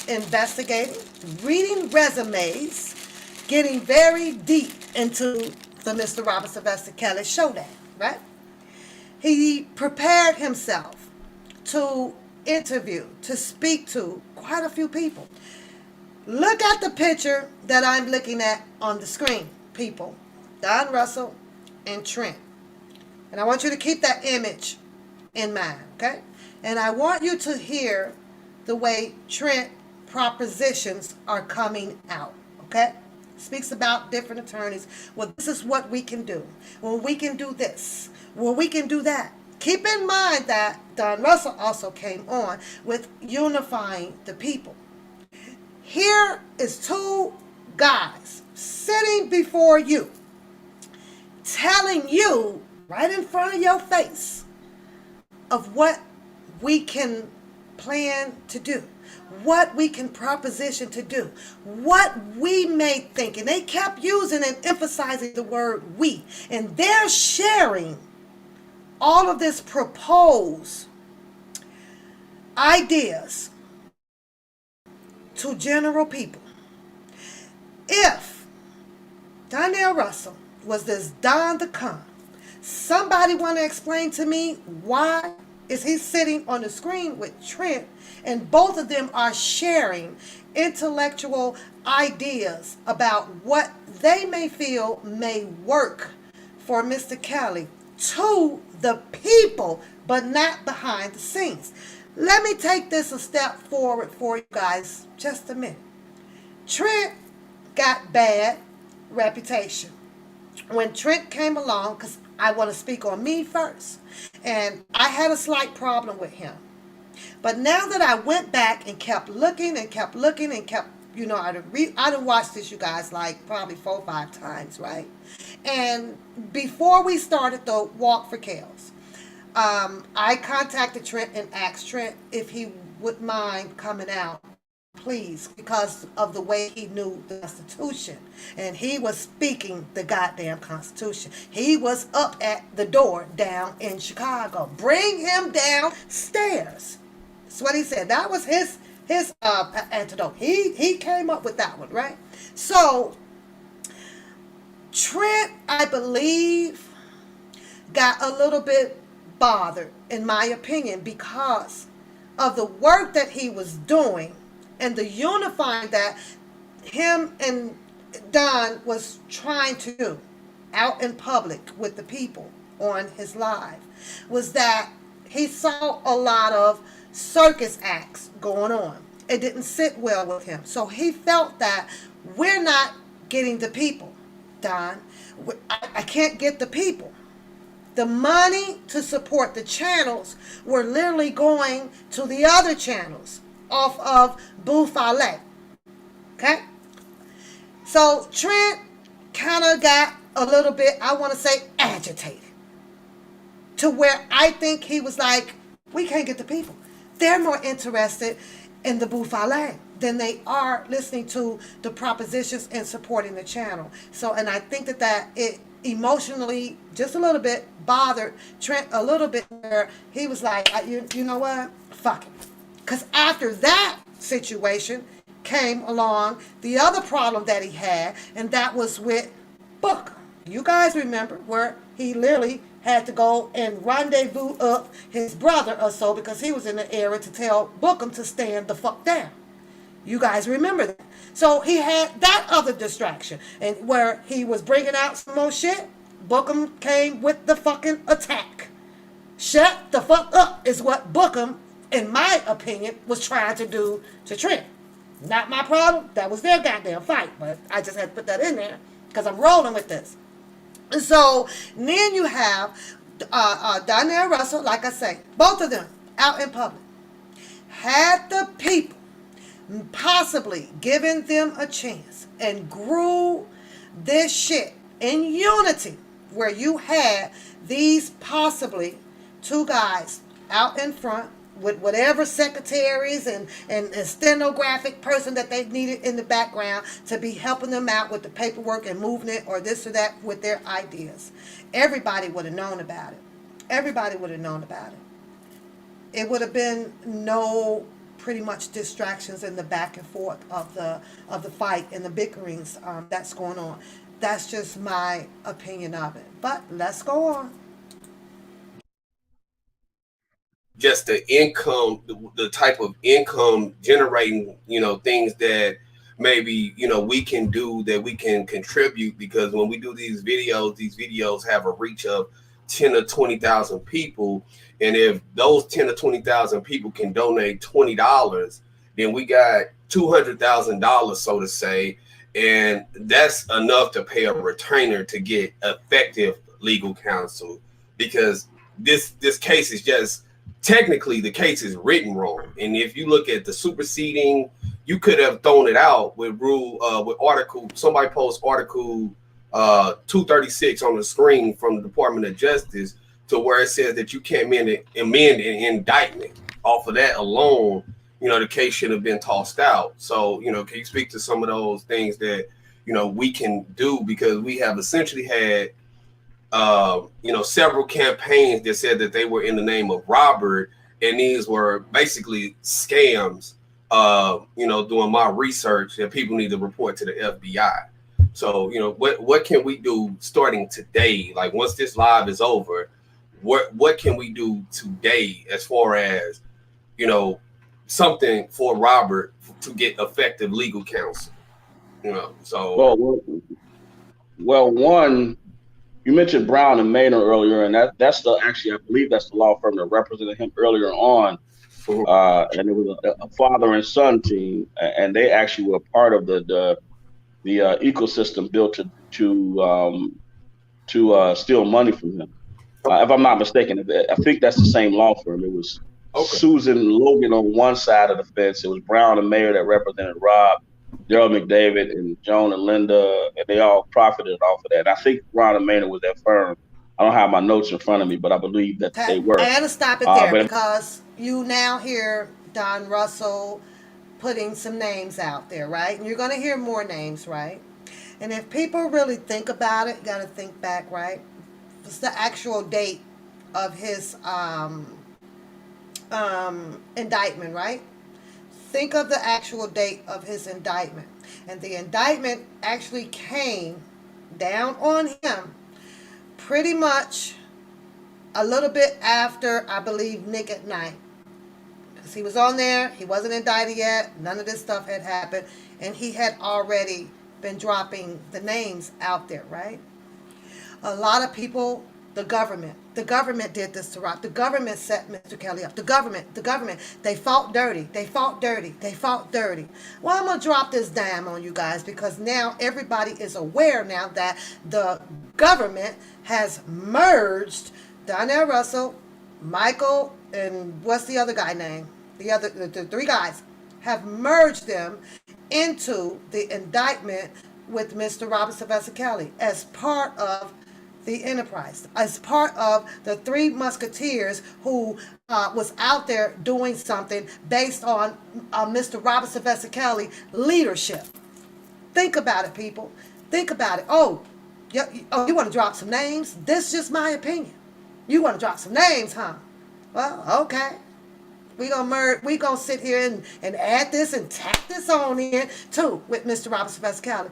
investigating, reading resumes, getting very deep into the Mr. Robert Sylvester Kelly showdown, right? He prepared himself to interview, to speak to quite a few people. Look at the picture that I'm looking at on the screen, people. Don Russell and Trent. And I want you to keep that image in mind, okay? And I want you to hear the way Trent propositions are coming out, okay? Speaks about different attorneys. Well, this is what we can do. Well, we can do this. Well, we can do that. Keep in mind that Don Russell also came on with unifying the people. Here is two guys sitting before you, telling you right in front of your face of what we can plan to do, what we can proposition to do, what we may think. And they kept using and emphasizing the word we. And they're sharing all of this proposed ideas to general people. If Donnell Russell was this Don the Con, somebody want to explain to me why is he sitting on the screen with Trent and both of them are sharing intellectual ideas about what they may feel may work for Mr. Kelly to the people, but not behind the scenes. Let me take this a step forward for you guys just a minute. Trent got bad reputation. When Trent came along, because I want to speak on me first, and I had a slight problem with him. But now that I went back and kept looking and kept, I done watched this, you guys, like probably 4 or 5 times, right? And before we started the Walk for Chaos, I contacted Trent and asked Trent if he would mind coming out, please, because of the way he knew the Constitution. And he was speaking the goddamn Constitution. He was up at the door down in Chicago. Bring him downstairs. That's what he said. That was his antidote. He came up with that one, right? So Trent, I believe, got a little bit bothered, in my opinion, because of the work that he was doing and the unifying that him and Don was trying to do out in public with the people on his live, was that he saw a lot of circus acts going on. It didn't sit well with him. So he felt that we're not getting the people, Don. I can't get the people. The money to support the channels were literally going to the other channels off of Buffalo. Okay? So Trent kind of got a little bit, I want to say, agitated. To where I think he was like, we can't get the people. They're more interested in the Buffalo than they are listening to the propositions and supporting the channel. So, and I think that it emotionally just a little bit bothered Trent a little bit, where he was like, you know what, fuck it. Because after that situation came along the other problem that he had, and that was with Book. You guys remember where he literally had to go and rendezvous up his brother or so, because he was in the area to tell Bookham to stand the fuck down. You guys remember that. So he had that other distraction, and where he was bringing out some more shit, Bookham came with the fucking attack. Shut the fuck up is what Bookham, in my opinion, was trying to do to Trent. Not my problem. That was their goddamn fight, but I just had to put that in there because I'm rolling with this. And so then you have Donnell Russell, like I say, both of them out in public. Had the people possibly given them a chance and grew this shit in unity, where you had these possibly two guys out in front with whatever secretaries and stenographic person that they needed in the background to be helping them out with the paperwork and moving it or this or that with their ideas. Everybody would have known about it. Everybody would have known about it. It would have been no pretty much distractions in the back and forth of the fight and the bickerings that's going on. That's just my opinion of it. But let's go on. Just the income, the type of income generating, things that maybe, we can do, that we can contribute, because when we do these videos have a reach of 10 or 20,000 people. And if those 10 or 20,000 people can donate $20, then we got $200,000, so to say. And that's enough to pay a retainer to get effective legal counsel, because this case is just, technically the case is written wrong. And if you look at the superseding, you could have thrown it out with article, somebody posts article 236 on the screen from the Department of Justice, to where it says that you can't amend an indictment. Off of that alone, the case should have been tossed out. So, can you speak to some of those things that, we can do? Because we have essentially had, several campaigns that said that they were in the name of Robert, and these were basically scams. Doing my research, that people need to report to the FBI. So, what can we do starting today? Like, once this live is over, what can we do today as far as, something for Robert to get effective legal counsel? So well, one, you mentioned Brown and Maynard earlier, and that's I believe that's the law firm that represented him earlier on. And it was a father and son team, and they actually were part of the ecosystem built to steal money from him. If I'm not mistaken, I think that's the same law firm. It was Susan Logan on one side of the fence. It was Brown and Mayer that represented Rob Gerald McDavid and Joan and Linda, and they all profited off of that. And I think Ron and Maynard was that firm. I don't have my notes in front of me, but I believe that Okay, they were. I had to stop it there But because you now hear Don Russell putting some names out there, right? And you're going to hear more names, right? And if people really think about it, you got to think back, right? What's the actual date of his indictment, right? Think of the actual date of his indictment. And the indictment actually came down on him pretty much a little bit after, I believe, Nick at Night. Because he was on there, he wasn't indicted yet, none of this stuff had happened, and he had already been dropping the names out there, right? A lot of people, the government did this to Rock. The government set Mr. Kelly up. The government, they fought dirty. They fought dirty. They fought dirty. Well, I'm going to drop this dime on you guys because now everybody is aware now that the government has merged Donnell Russell, Michael, and what's the other guy name? The three guys have merged them into the indictment with Mr. Robert Sylvester Kelly as part of the enterprise, as part of the Three Musketeers who was out there doing something based on Mr. Robert Sylvester Kelly leadership. Think about it, people. Think about it. You want to drop some names? This is just my opinion. You want to drop some names, huh? Well, okay. We gonna sit here and add this and tack this on in too with Mr. Robert Sylvester Kelly.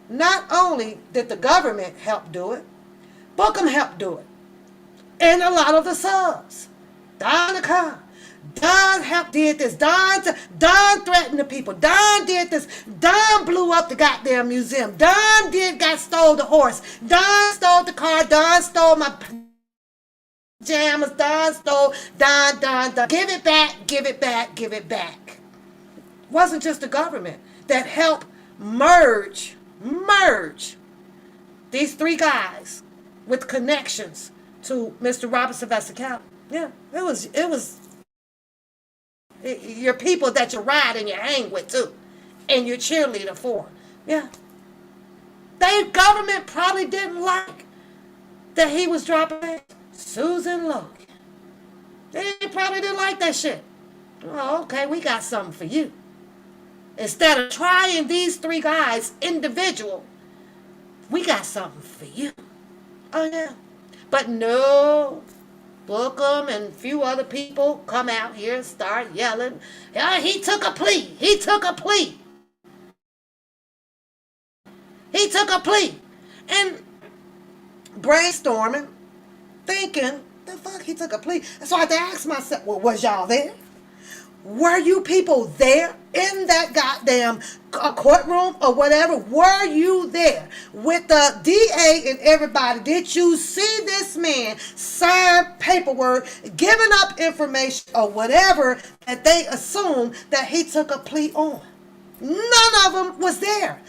Not only did the government help do it, Bookham helped do it. And a lot of the subs. Don the car. Don helped did this. Don threatened the people. Don did this. Don blew up the goddamn museum. Don stole the horse. Don stole the car. Don stole my pajamas. Don stole. Don. Give it back. Give it back. Give it back. It wasn't just the government that helped merge these three guys with connections to Mr. Robert Sylvester Kelly. Yeah, it was your people that you ride and you hang with too, and your cheerleader for. Yeah, the government probably didn't like that he was dropping Susan Logan. They probably didn't like that shit. Oh, okay, we got something for you. Instead of trying these three guys individual, we got something for you. Oh, yeah. But no, Bookham and a few other people come out here and start yelling, he took a plea. He took a plea. He took a plea. And brainstorming, thinking, the fuck, he took a plea. And so I had to ask myself, well, was y'all there? Were you people there in that goddamn courtroom or whatever? Were you there with the DA and everybody? Did you see this man sign paperwork, giving up information or whatever that they assumed that he took a plea on? None of them was there.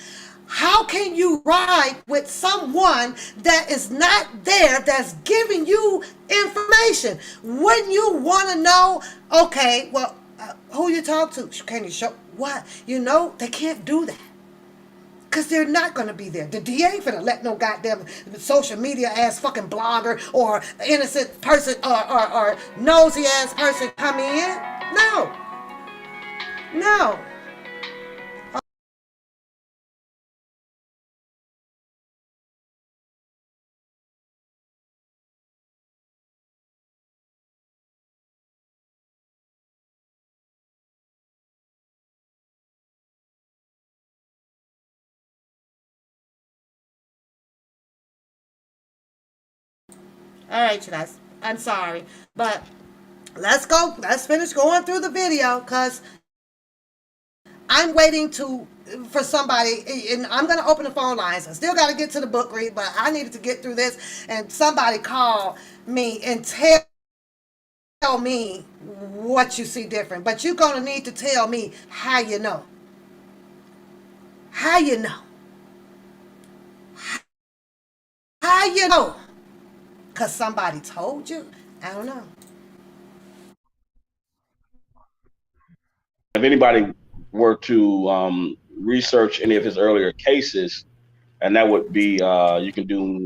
How can you ride with someone that is not there, that's giving you information? Wouldn't you want to know, okay, well, who you talk to? Can you show what? You know, they can't do that. Because they're not going to be there. The DA ain't finna let no goddamn social media ass fucking blogger or innocent person or nosy ass person come in. No. No. All right, you guys. I'm sorry. But let's go. Let's finish going through the video because I'm waiting for somebody, and I'm going to open the phone lines. I still got to get to the book read, but I needed to get through this, and somebody call me and tell me what you see different. But you're going to need to tell me how you know. How you know. How you know. Because somebody told you? I don't know. if anybody were to research any of his earlier cases, and that would be you can do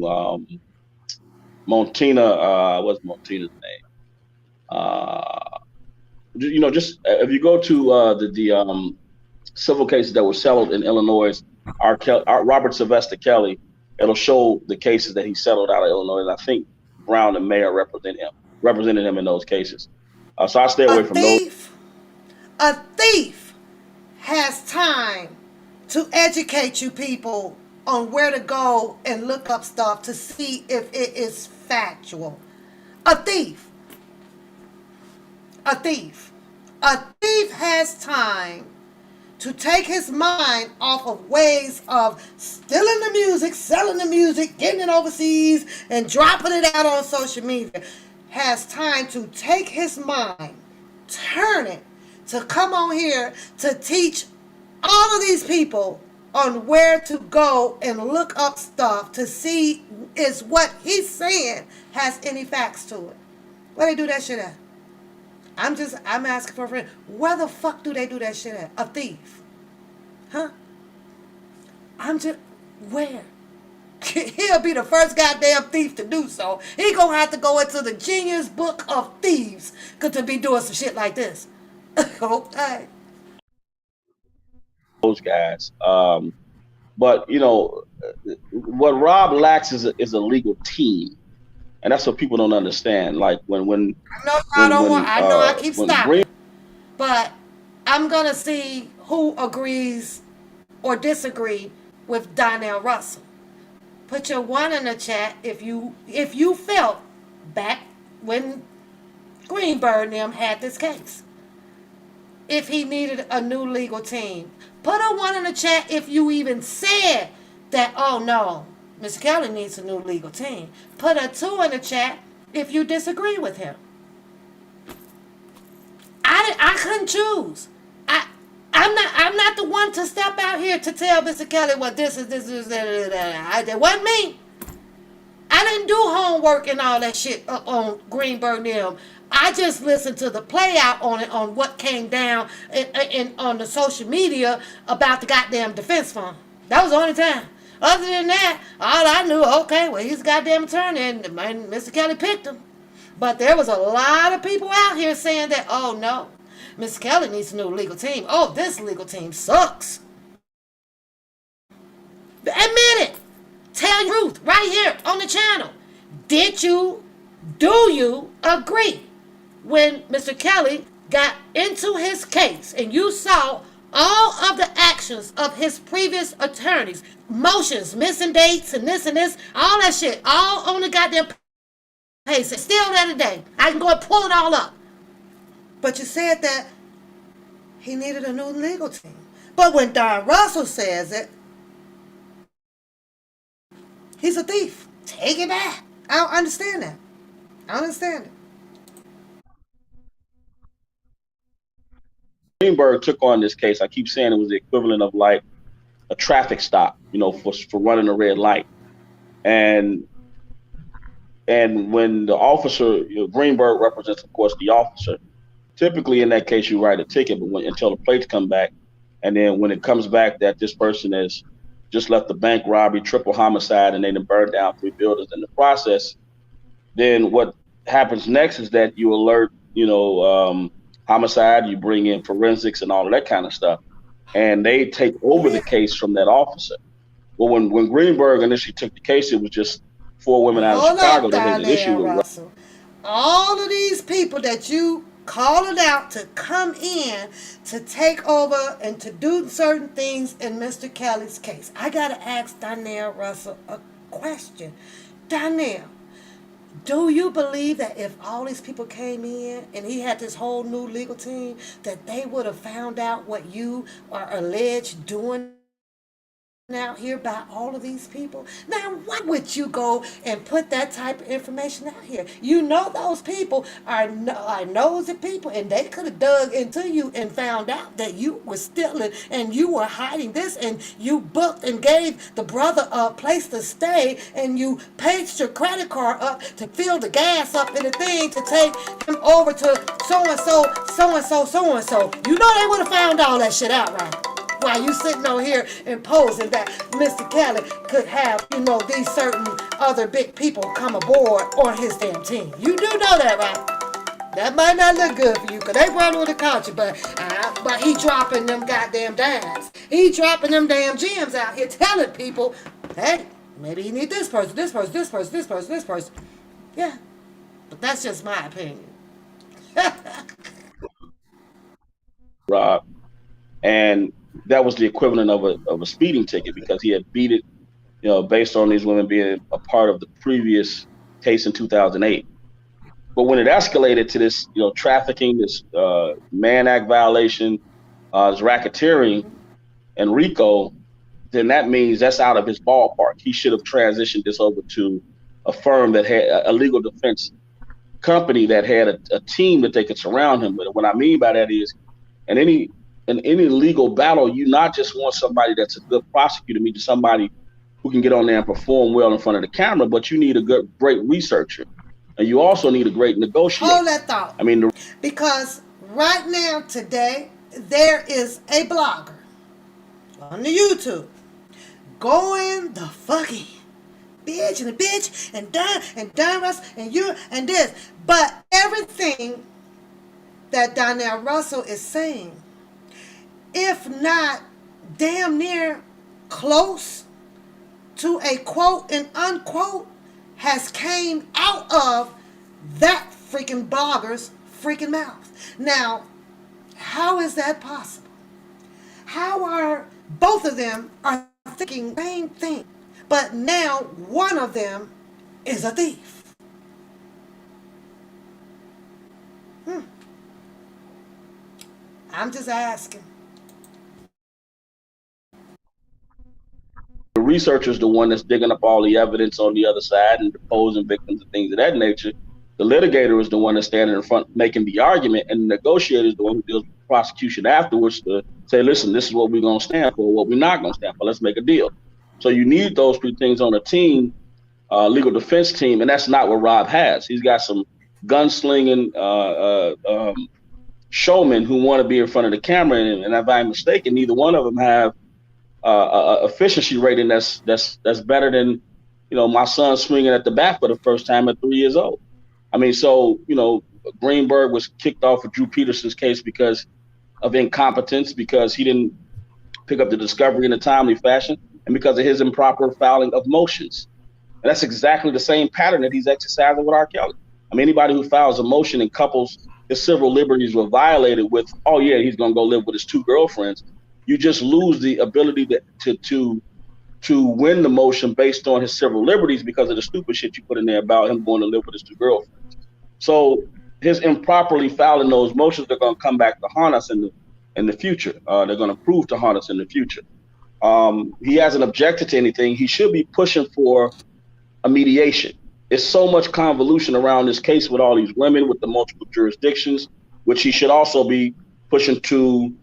Montina. What's Montina's name? Just if you go to the civil cases that were settled in Illinois, Robert Sylvester Kelly, it'll show the cases that he settled out of Illinois. And I think Brown and Mayer represented him in those cases. So I stay away from those. A thief has time to educate you people on where to go and look up stuff to see if it is factual. A thief. A thief. A thief has time to take his mind off of ways of stealing the music, selling the music, getting it overseas, and dropping it out on social media. Has time to take his mind, turn it, to come on here to teach all of these people on where to go and look up stuff to see is what he's saying has any facts to it. Where they do that shit at? I'm asking for a friend. Where the fuck do they do that shit at? A thief. Huh? Where? He'll be the first goddamn thief to do so. He gonna have to go into the Genius Book of Thieves to be doing some shit like this. Okay. Those guys. But what Rob lacks is a legal team, and that's what people don't understand. Like when I know I keep stopping, but I'm gonna see who agrees or disagree with Donnell Russell. Put your one in the chat if you felt back when Greenberg and them had this case, if he needed a new legal team. Put a one in the chat if you even said that, oh no, Mr. Kelly needs a new legal team. Put a 2 in the chat if you disagree with him. I couldn't choose. I'm not the one to step out here to tell Mr. Kelly what this is, that. It wasn't me. I didn't do homework and all that shit on Greenberg and them. I just listened to the play out on it, on what came down on the social media about the goddamn defense fund. That was the only time. Other than that, all I knew, okay, well, he's a goddamn attorney, and Mr. Kelly picked him. But there was a lot of people out here saying that, oh no, Mr. Kelly needs a new legal team. Oh, this legal team sucks. Admit it. Tell your truth right here on the channel. Do you agree when Mr. Kelly got into his case and you saw all of the actions of his previous attorneys, motions, missing dates and this, all that shit, all on the goddamn page. Still there today. I can go and pull it all up. But you said that he needed a new legal team. But when Don Russell says it, he's a thief. Take it back. I don't understand that. I don't understand it. Greenberg took on this case. I keep saying it was the equivalent of like a traffic stop, for running a red light. And when the officer, Greenberg represents, of course, the officer. Typically, in that case, you write a ticket, but until the plates come back, and then when it comes back that this person has just left the bank robbery, triple homicide, and they done burned down 3 buildings in the process, then what happens next is that you alert, homicide, you bring in forensics and all of that kind of stuff, and they take over the case from that officer. Well, when Greenberg initially took the case, it was just 4 women out of Chicago that had an issue with Russell. All of these people that you called out to come in to take over and to do certain things in Mr. Kelly's case. I got to ask Donnell Russell a question. Donnell, do you believe that if all these people came in and he had this whole new legal team, that they would have found out what you are alleged doing out here by all of these people? Now, why would you go and put that type of information out here? You know those people are nosy people, and they could have dug into you and found out that you were stealing and you were hiding this, and you booked and gave the brother a place to stay, and you paged your credit card up to fill the gas up in the thing to take him over to so-and-so, so-and-so, so-and-so. You know they would have found all that shit out, right? while you sitting on here imposing that Mr. Kelly could have, these certain other big people come aboard on his damn team. You do know that, right? That might not look good for you, because they run with the culture, but he dropping them goddamn dimes. He dropping them damn gems out here telling people, hey, maybe he need this person, this person, this person, this person, this person. Yeah, but that's just my opinion. Rob, and that was the equivalent of a speeding ticket, because he had beat it, based on these women being a part of the previous case in 2008. But when it escalated to this, trafficking, this Mann Act violation, this racketeering, and RICO, then that means that's out of his ballpark. He should have transitioned this over to a firm that had a legal defense company that had a team that they could surround him with. What I mean by that is, in any legal battle, you not just want somebody that's a good prosecutor, you need somebody who can get on there and perform well in front of the camera, but you need a great researcher. And you also need a great negotiator. Hold that thought. Because right now, today, there is a blogger on the YouTube going the fucking bitch and a bitch and Don Russell and you and this. But everything that Donnell Russell is saying, if not damn near close to a quote and unquote, has came out of that freaking blogger's freaking mouth. Now, how is that possible? How are both of them are thinking the same thing, but now one of them is a thief? I'm just asking. The researcher is the one that's digging up all the evidence on the other side and deposing victims and things of that nature. The litigator is the one that's standing in front making the argument, and the negotiator is the one who deals with the prosecution afterwards to say, listen, this is what we're going to stand for, what we're not going to stand for. Let's make a deal. So you need those three things on a team, legal defense team, and that's not what Rob has. He's got some gunslinging showmen who want to be in front of the camera, and if I'm mistaken, neither one of them have efficiency rating that's better than my son swinging at the bat for the first time at 3 years old. So Greenberg was kicked off of Drew Peterson's case because of incompetence, because he didn't pick up the discovery in a timely fashion, and because of his improper filing of motions. And that's exactly the same pattern that he's exercising with R. Kelly. Anybody who files a motion and couples his civil liberties were violated with, oh yeah, he's gonna go live with his two girlfriends, you just lose the ability to win the motion based on his civil liberties because of the stupid shit you put in there about him going to live with his two girlfriends. So his improperly filing those motions, they're going to come back to haunt us in the future. They're going to prove to haunt us in the future. He hasn't objected to anything. He should be pushing for a mediation. There's so much convolution around this case with all these women, with the multiple jurisdictions, which he should also be pushing to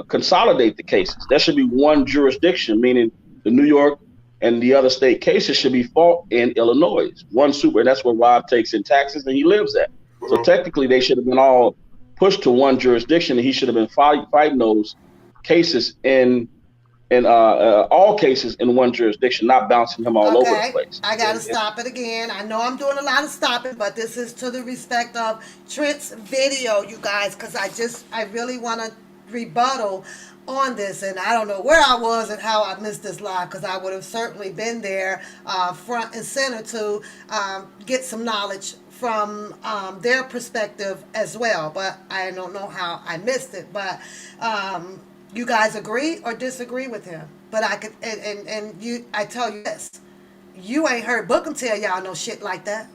consolidate the cases. There should be one jurisdiction, meaning the New York and the other state cases should be fought in Illinois. One super, and that's where Rob takes in taxes and he lives at. So technically they should have been all pushed to one jurisdiction, and he should have been fighting those cases in all cases in one jurisdiction, not bouncing him all over the place. I gotta stop it again. I know I'm doing a lot of stopping, but this is to the respect of Trent's video, you guys, because I really want to rebuttal on this, and I don't know where I was and how I missed this live, because I would have certainly been there front and center to get some knowledge from their perspective as well, but I don't know how I missed it. But you guys agree or disagree with him? But I could, I tell you this, you ain't heard Bookham tell y'all no shit like that.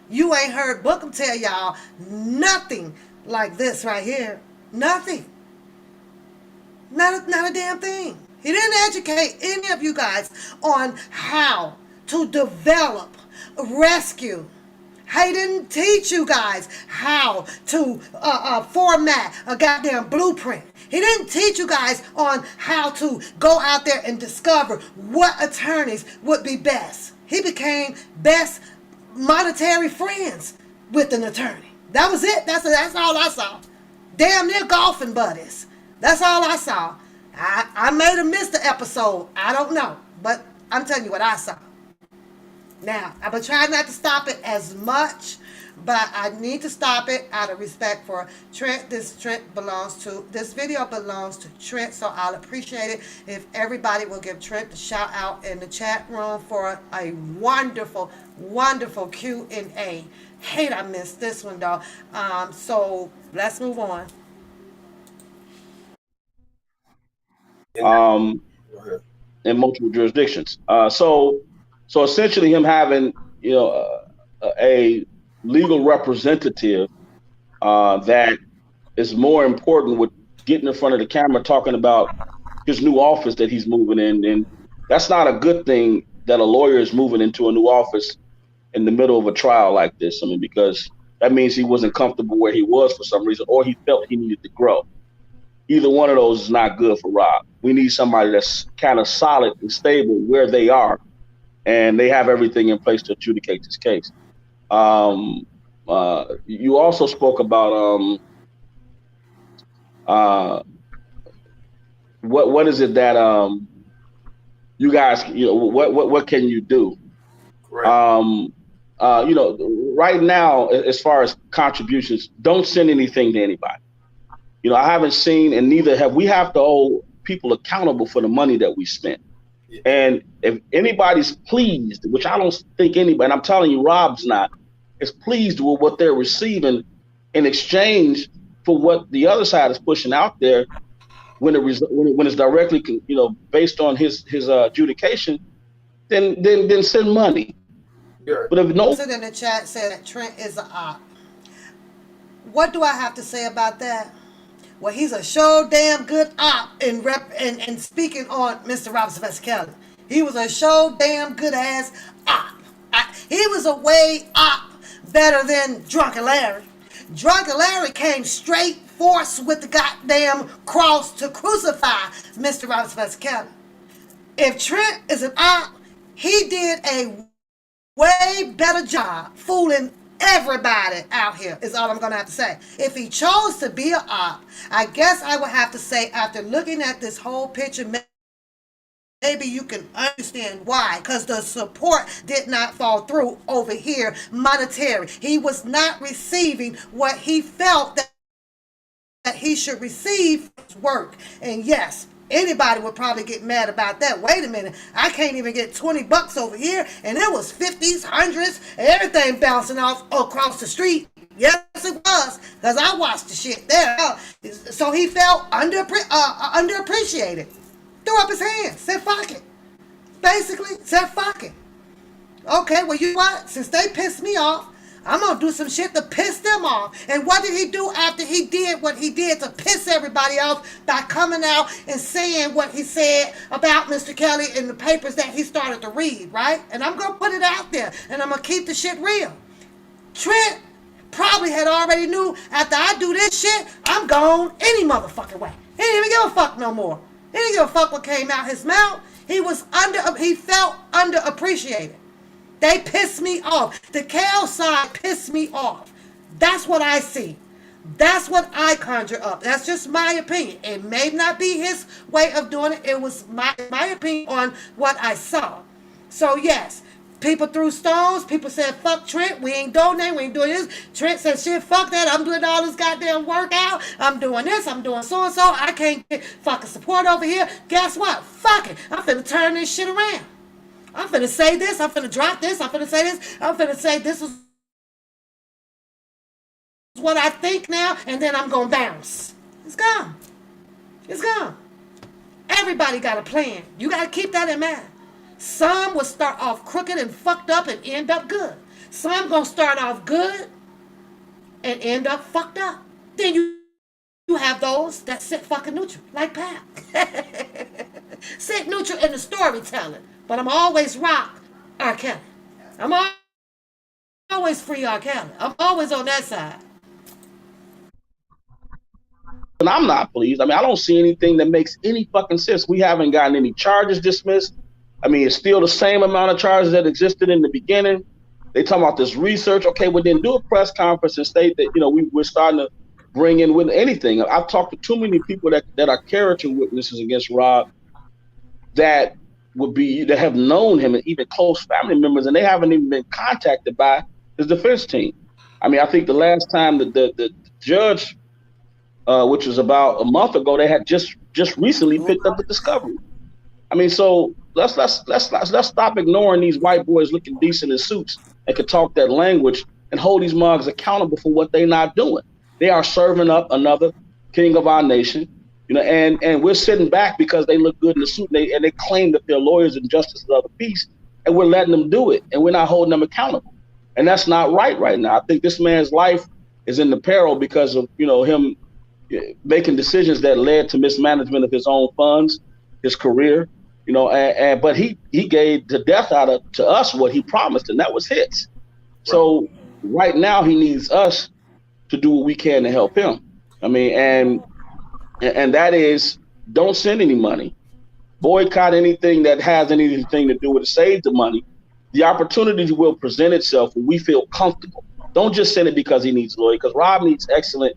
You ain't heard Bookham tell y'all nothing like this right here. Nothing. Not a damn thing. He didn't educate any of you guys on how to develop, rescue. He didn't teach you guys how to format a goddamn blueprint. He didn't teach you guys on how to go out there and discover what attorneys would be best. He became best monetary friends with an attorney. That was it. That's all I saw. Damn near golfing buddies. That's all I saw. I may have missed the episode. I don't know. But I'm telling you what I saw. Now, I've been trying not to stop it as much, but I need to stop it out of respect for Trent. This video belongs to Trent, so I'll appreciate it if everybody will give Trent a shout out in the chat room for a wonderful, wonderful Q&A. Hate I missed this one though. So let's move on. In multiple jurisdictions. So essentially, him having a legal representative that is more important with getting in front of the camera talking about his new office that he's moving in, and that's not a good thing that a lawyer is moving into a new office in the middle of a trial like this. I mean, because that means he wasn't comfortable where he was for some reason, or he felt he needed to grow. Either one of those is not good for Rob. We need somebody that's kind of solid and stable where they are, and they have everything in place to adjudicate this case. You also spoke about what is it that you guys, what can you do? Right. Right now, as far as contributions, don't send anything to anybody. I haven't seen, and neither have we, have to hold people accountable for the money that we spent. Yeah. And if anybody's pleased, which I don't think anybody, and I'm telling you, Rob's not, is pleased with what they're receiving in exchange for what the other side is pushing out there, when it's directly, based on his adjudication, then send money. Yeah. But if no, in the chat said that Trent is an op. What do I have to say about that? Well, he's a show damn good op and speaking on Mr. Robert Sylvester Kelly. He was a show damn good ass op. He was a way op better than Drunken Larry. Drunken Larry came straight force with the goddamn cross to crucify Mr. Robert Sylvester Kelly. If Trent is an op, he did a way better job fooling everybody out here, is all I'm going to have to say. If he chose to be an op, I guess I would have to say, after looking at this whole picture, maybe you can understand why, because the support did not fall through over here monetary. He was not receiving what he felt that he should receive for his work. And yes, anybody would probably get mad about that. Wait a minute, I can't even get $20 over here, and it was 50s, 100s, and everything bouncing off across the street. Yes, it was, because I watched the shit there. So he felt underappreciated. Threw up his hands, said fuck it. Basically, said fuck it. Okay, well, you know what? Since they pissed me off, I'm going to do some shit to piss them off. And what did he do after he did what he did to piss everybody off? By coming out and saying what he said about Mr. Kelly in the papers that he started to read, right? And I'm going to put it out there, and I'm going to keep the shit real. Trent probably had already knew, after I do this shit, I'm gone any motherfucking way. He didn't even give a fuck no more. He didn't give a fuck what came out his mouth. He felt underappreciated. They pissed me off. The KO side pissed me off. That's what I see. That's what I conjure up. That's just my opinion. It may not be his way of doing it. It was my opinion on what I saw. So yes, people threw stones. People said, fuck Trent. We ain't donating. We ain't doing this. Trent said, shit, fuck that. I'm doing all this goddamn workout. I'm doing this. I'm doing so-and-so. I can't get fucking support over here. Guess what? Fuck it. I'm finna turn this shit around. I'm finna say this. I'm finna drop this. I'm finna say this. I'm finna say this is what I think now, and then I'm gonna bounce. It's gone. It's gone. Everybody got a plan. You gotta keep that in mind. Some will start off crooked and fucked up and end up good. Some gonna start off good and end up fucked up. Then you have those that sit fucking neutral, like Pat. Sit neutral in the storytelling. But I'm always rock R. Kelly. I'm always free R. Kelly. I'm always on that side. And I'm not pleased. I mean, I don't see anything that makes any fucking sense. We haven't gotten any charges dismissed. I mean, it's still the same amount of charges that existed in the beginning. They talking about this research. Okay, well then do a press conference and state that, we're starting to bring in with anything. I've talked to too many people that are character witnesses against Rob that that have known him and even close family members, and they haven't even been contacted by his defense team. I mean, I think the last time the judge, which was about a month ago, they had just recently picked up the discovery. I mean, so let's stop ignoring these white boys looking decent in suits and can talk that language and hold these mugs accountable for what they're not doing. They are serving up another king of our nation, and we're sitting back because they look good in the suit and they claim that they're lawyers and justices of the peace, and we're letting them do it, and we're not holding them accountable. And that's not right now. I think this man's life is in the peril because of him making decisions that led to mismanagement of his own funds, his career. But he gave the death to us what he promised, and that was hits. Right. So right now he needs us to do what we can to help him. I mean, and that is, don't send any money, boycott anything that has anything to do with it, save the money. The opportunity will present itself when we feel comfortable. Don't just send it because he needs lawyers, because Rob needs excellent.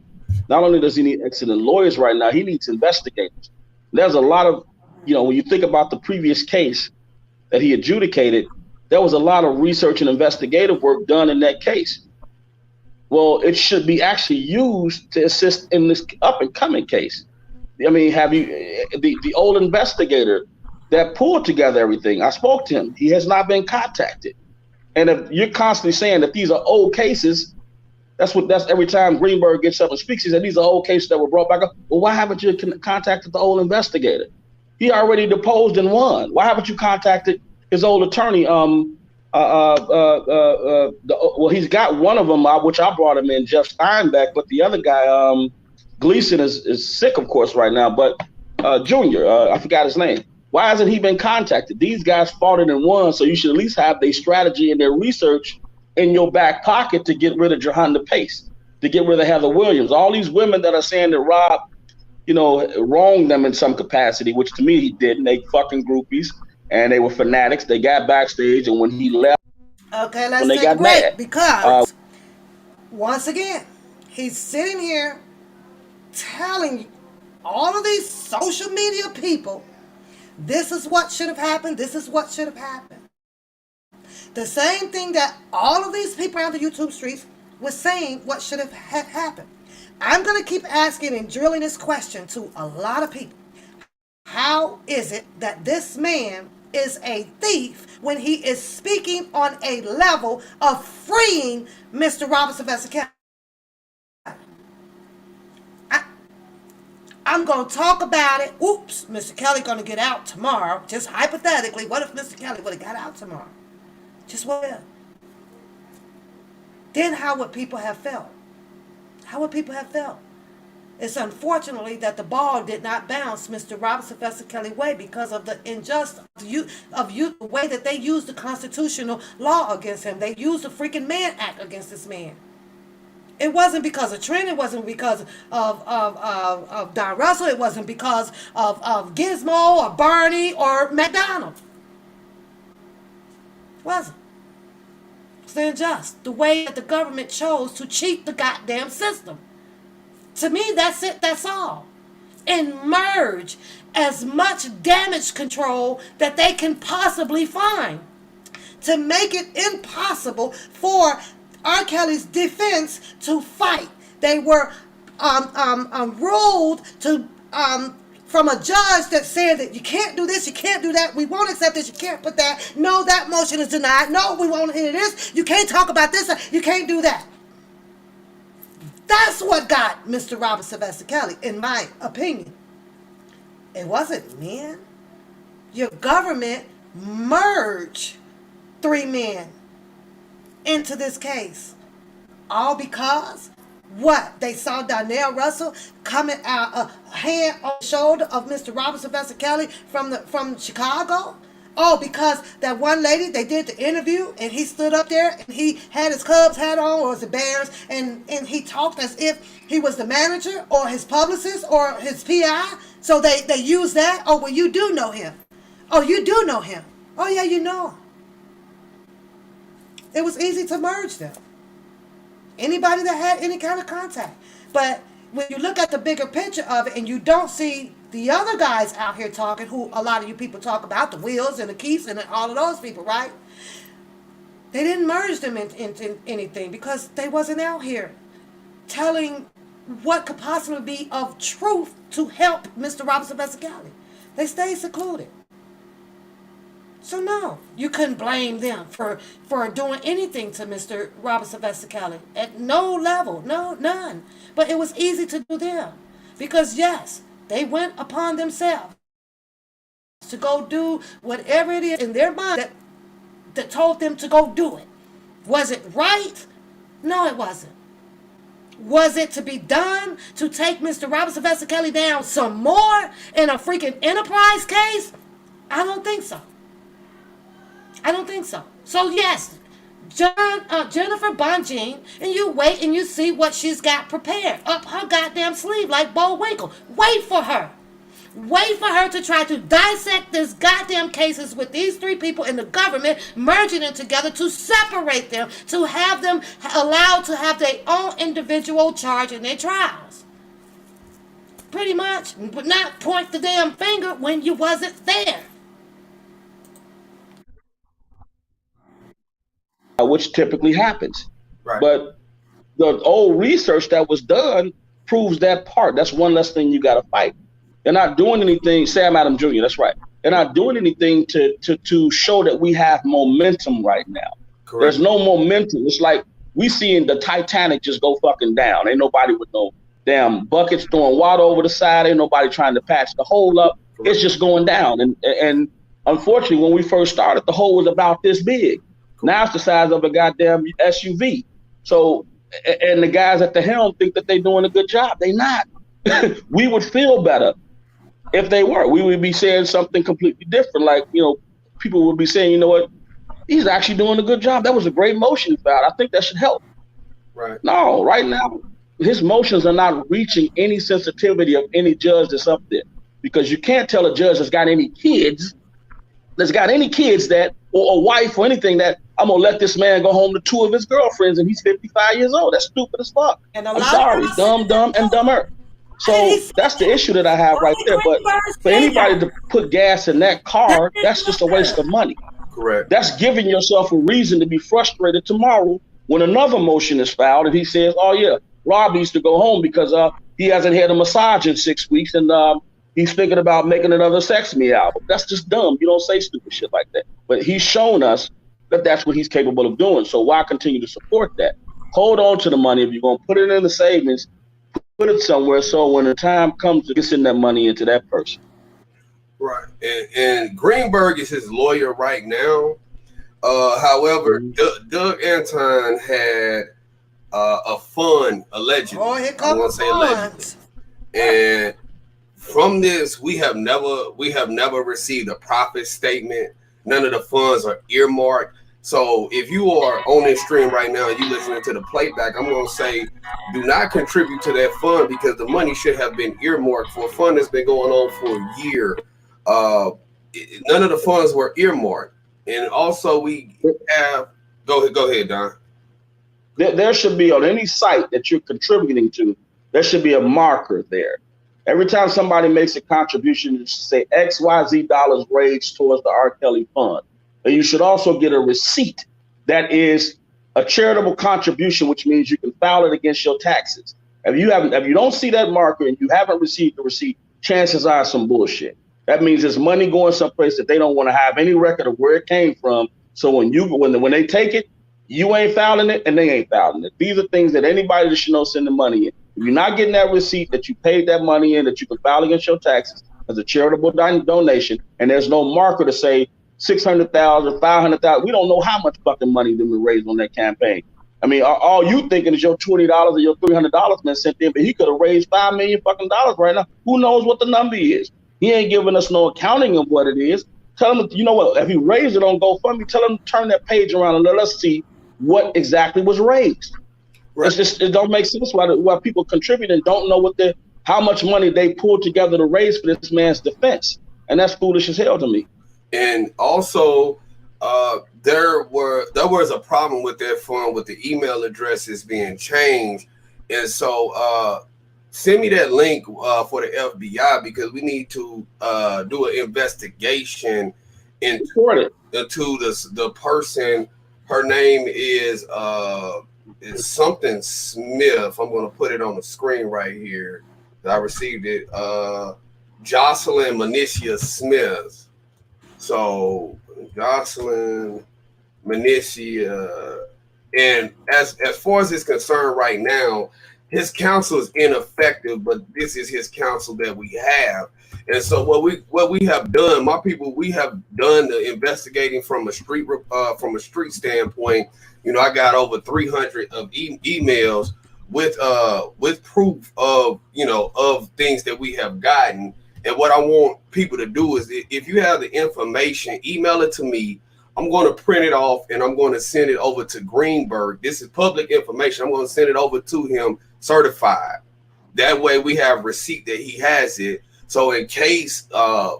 Not only does he need excellent lawyers right now, he needs investigators. There's a lot of, when you think about the previous case that he adjudicated, there was a lot of research and investigative work done in that case. Well, it should be actually used to assist in this up and coming case. I mean, have you, the old investigator that pulled together everything, I spoke to him. He has not been contacted. And if you're constantly saying that these are old cases, that's every time Greenberg gets up and speaks, he said these are old cases that were brought back up. Well, why haven't you contacted the old investigator? He already deposed and won. Why haven't you contacted his old attorney? He's got one of them, which I brought him in, Jeff Steinbeck, but the other guy, Gleason, is sick, of course, right now. But Junior, I forgot his name. Why hasn't he been contacted? These guys fought it and won, so you should at least have their strategy and their research in your back pocket to get rid of Johanna Pace, to get rid of Heather Williams. All these women that are saying that Rob, wronged them in some capacity, which to me he didn't. They fucking groupies and they were fanatics. They got backstage, and when he left, okay, let's take a break because once again, he's sitting here telling all of these social media people, this is what should have happened. This is what should have happened. The same thing that all of these people around the YouTube streets were saying what should have happened. I'm going to keep asking and drilling this question to a lot of people. How is it that this man is a thief when he is speaking on a level of freeing Mr. Robert Sylvester Kelly? I'm going to talk about it. Oops, Mr. Kelly going to get out tomorrow. Just hypothetically, what if Mr. Kelly would have got out tomorrow? Just what if? Then how would people have felt? How would people have felt? It's unfortunately that the ball did not bounce Mr. Robert Sylvester Kelly way because of the injustice the way that they used the constitutional law against him. They used the freaking Mann Act against this man. It wasn't because of Trent. It wasn't because of Don Russell. It wasn't because of Gizmo or Barney or McDonald. It wasn't. It's unjust. The way that the government chose to cheat the goddamn system. To me, that's it. That's all. And merge as much damage control that they can possibly find to make it impossible for R. Kelly's defense to fight. They were ruled to from a judge that said that you can't do this, you can't do that, we won't accept this, you can't put that, no, that motion is denied, no, we won't hear this, you can't talk about this, you can't do that. That's what got Mr. Robert Sylvester Kelly, in my opinion. It wasn't men. Your government merged 3 men into this case. All because what? They saw Donnell Russell coming out, a hand on the shoulder of Mr. Robert Sylvester Kelly from Chicago. Oh, because that one lady, they did the interview and he stood up there and he had his Cubs hat on, or was the Bears, and he talked as if he was the manager or his publicist or his PI. So they used that. Oh, well, you do know him. Oh, you do know him. Oh, yeah, you know him. It was easy to merge them. Anybody that had any kind of contact. But when you look at the bigger picture of it and you don't see the other guys out here talking, who a lot of you people talk about, the Wills and the Keiths and all of those people, right? They didn't merge them into anything because they wasn't out here telling what could possibly be of truth to help Mr. Robinson Vesicali. They stayed secluded. So no, you couldn't blame them for doing anything to Mr. Robinson Vesicali at no level, no, none. But it was easy to do them because yes, they went upon themselves to go do whatever it is in their mind that told them to go do it. Was it right? No, it wasn't. Was it to be done to take Mr. Robinson Vesicali down some more in a freaking enterprise case? I don't think so. I don't think so. So yes, Jennifer Bonjean, and you wait and you see what she's got prepared up her goddamn sleeve like Bo Winkle. Wait for her. Wait for her to try to dissect this goddamn cases with these three people in the government, merging them together to separate them, to have them allowed to have their own individual charge in their trials. Pretty much, but not point the damn finger when you wasn't there. Which typically happens. Right. But the old research that was done proves that part. That's one less thing you got to fight. They're not doing anything, Sam Adams Jr., that's right. They're not doing anything to show that we have momentum right now. Correct. There's no momentum. It's like we seeing the Titanic just go fucking down. Ain't nobody with no damn buckets throwing water over the side. Ain't nobody trying to patch the hole up. Correct. It's just going down. And unfortunately, when we first started, the hole was about this big. Now it's the size of a goddamn SUV. So, and the guys at the helm think that they're doing a good job. They not. We would feel better if they were. We would be saying something completely different. Like, people would be saying, you know what, he's actually doing a good job. That was a great motion foul. I think that should help. Right. No, right now, his motions are not reaching any sensitivity of any judge that's up there. Because you can't tell a judge that's got any kids that, or a wife or anything, that I'm going to let this man go home to two of his girlfriends and he's 55 years old. That's stupid as fuck. I'm sorry, dumb and dumber. So that's the issue that I have right there. But for anybody to put gas in that car, that's just a waste of money. Correct. That's giving yourself a reason to be frustrated tomorrow when another motion is filed and he says, oh yeah, Rob needs to go home because he hasn't had a massage in 6 weeks and he's thinking about making another Sex Me album. That's just dumb. You don't say stupid shit like that. But he's shown us that that's what he's capable of doing. So why continue to support that? Hold on to the money. If you're going to put it in the savings, put it somewhere so when the time comes to send that money into that person. Right. And Greenberg is his lawyer right now. However, Doug Anton had a fund, allegedly. Oh, here comes the funds. And from this, we have never received a profit statement. None of the funds are earmarked. So if you are on this stream right now and you listening to the playback, I'm going to say do not contribute to that fund because the money should have been earmarked for a fund that's been going on for a year. None of the funds were earmarked. And also we have, go ahead, Don. There should be on any site that you're contributing to, there should be a marker there. Every time somebody makes a contribution, it should say XYZ dollars raised towards the R. Kelly Fund. And you should also get a receipt that is a charitable contribution, which means you can file it against your taxes. If you don't see that marker and you haven't received the receipt, chances are some bullshit. That means there's money going someplace that they don't want to have any record of where it came from. So when they take it, you ain't filing it and they ain't filing it. These are things that anybody that should know send the money in. If you're not getting that receipt that you paid that money in, that you can file against your taxes as a charitable donation, and there's no marker to say 600,000, 500,000. We don't know how much fucking money they raised on that campaign. I mean, all you thinking is your $20 or your $300 been sent in, but he could have raised $5 million fucking dollars right now. Who knows what the number is? He ain't giving us no accounting of what it is. Tell him, you know what? If he raised it on GoFundMe, tell him to turn that page around and let us see what exactly was raised. Right. It don't make sense why people contribute and don't know how much money they pulled together to raise for this man's defense, and that's foolish as hell to me. And also, there was a problem with that fund with the email addresses being changed, and so send me that link for the FBI, because we need to do an investigation into the person. Her name is something Smith. I'm going to put it on the screen right here. I received it. Jocelyn Manicia Smith. So Jocelyn Manicia, and as far as it's concerned right now, his counsel is ineffective, but this is his counsel that we have. And so what we have done, my people, we have done the investigating from a street standpoint. You know, I got over 300 of emails with proof of, you know, of things that we have gotten. And what I want people to do is, if you have the information, email it to me. I'm going to print it off and I'm going to send it over to Greenberg. This is public information. I'm going to send it over to him certified. That way we have receipt that he has it. So in case the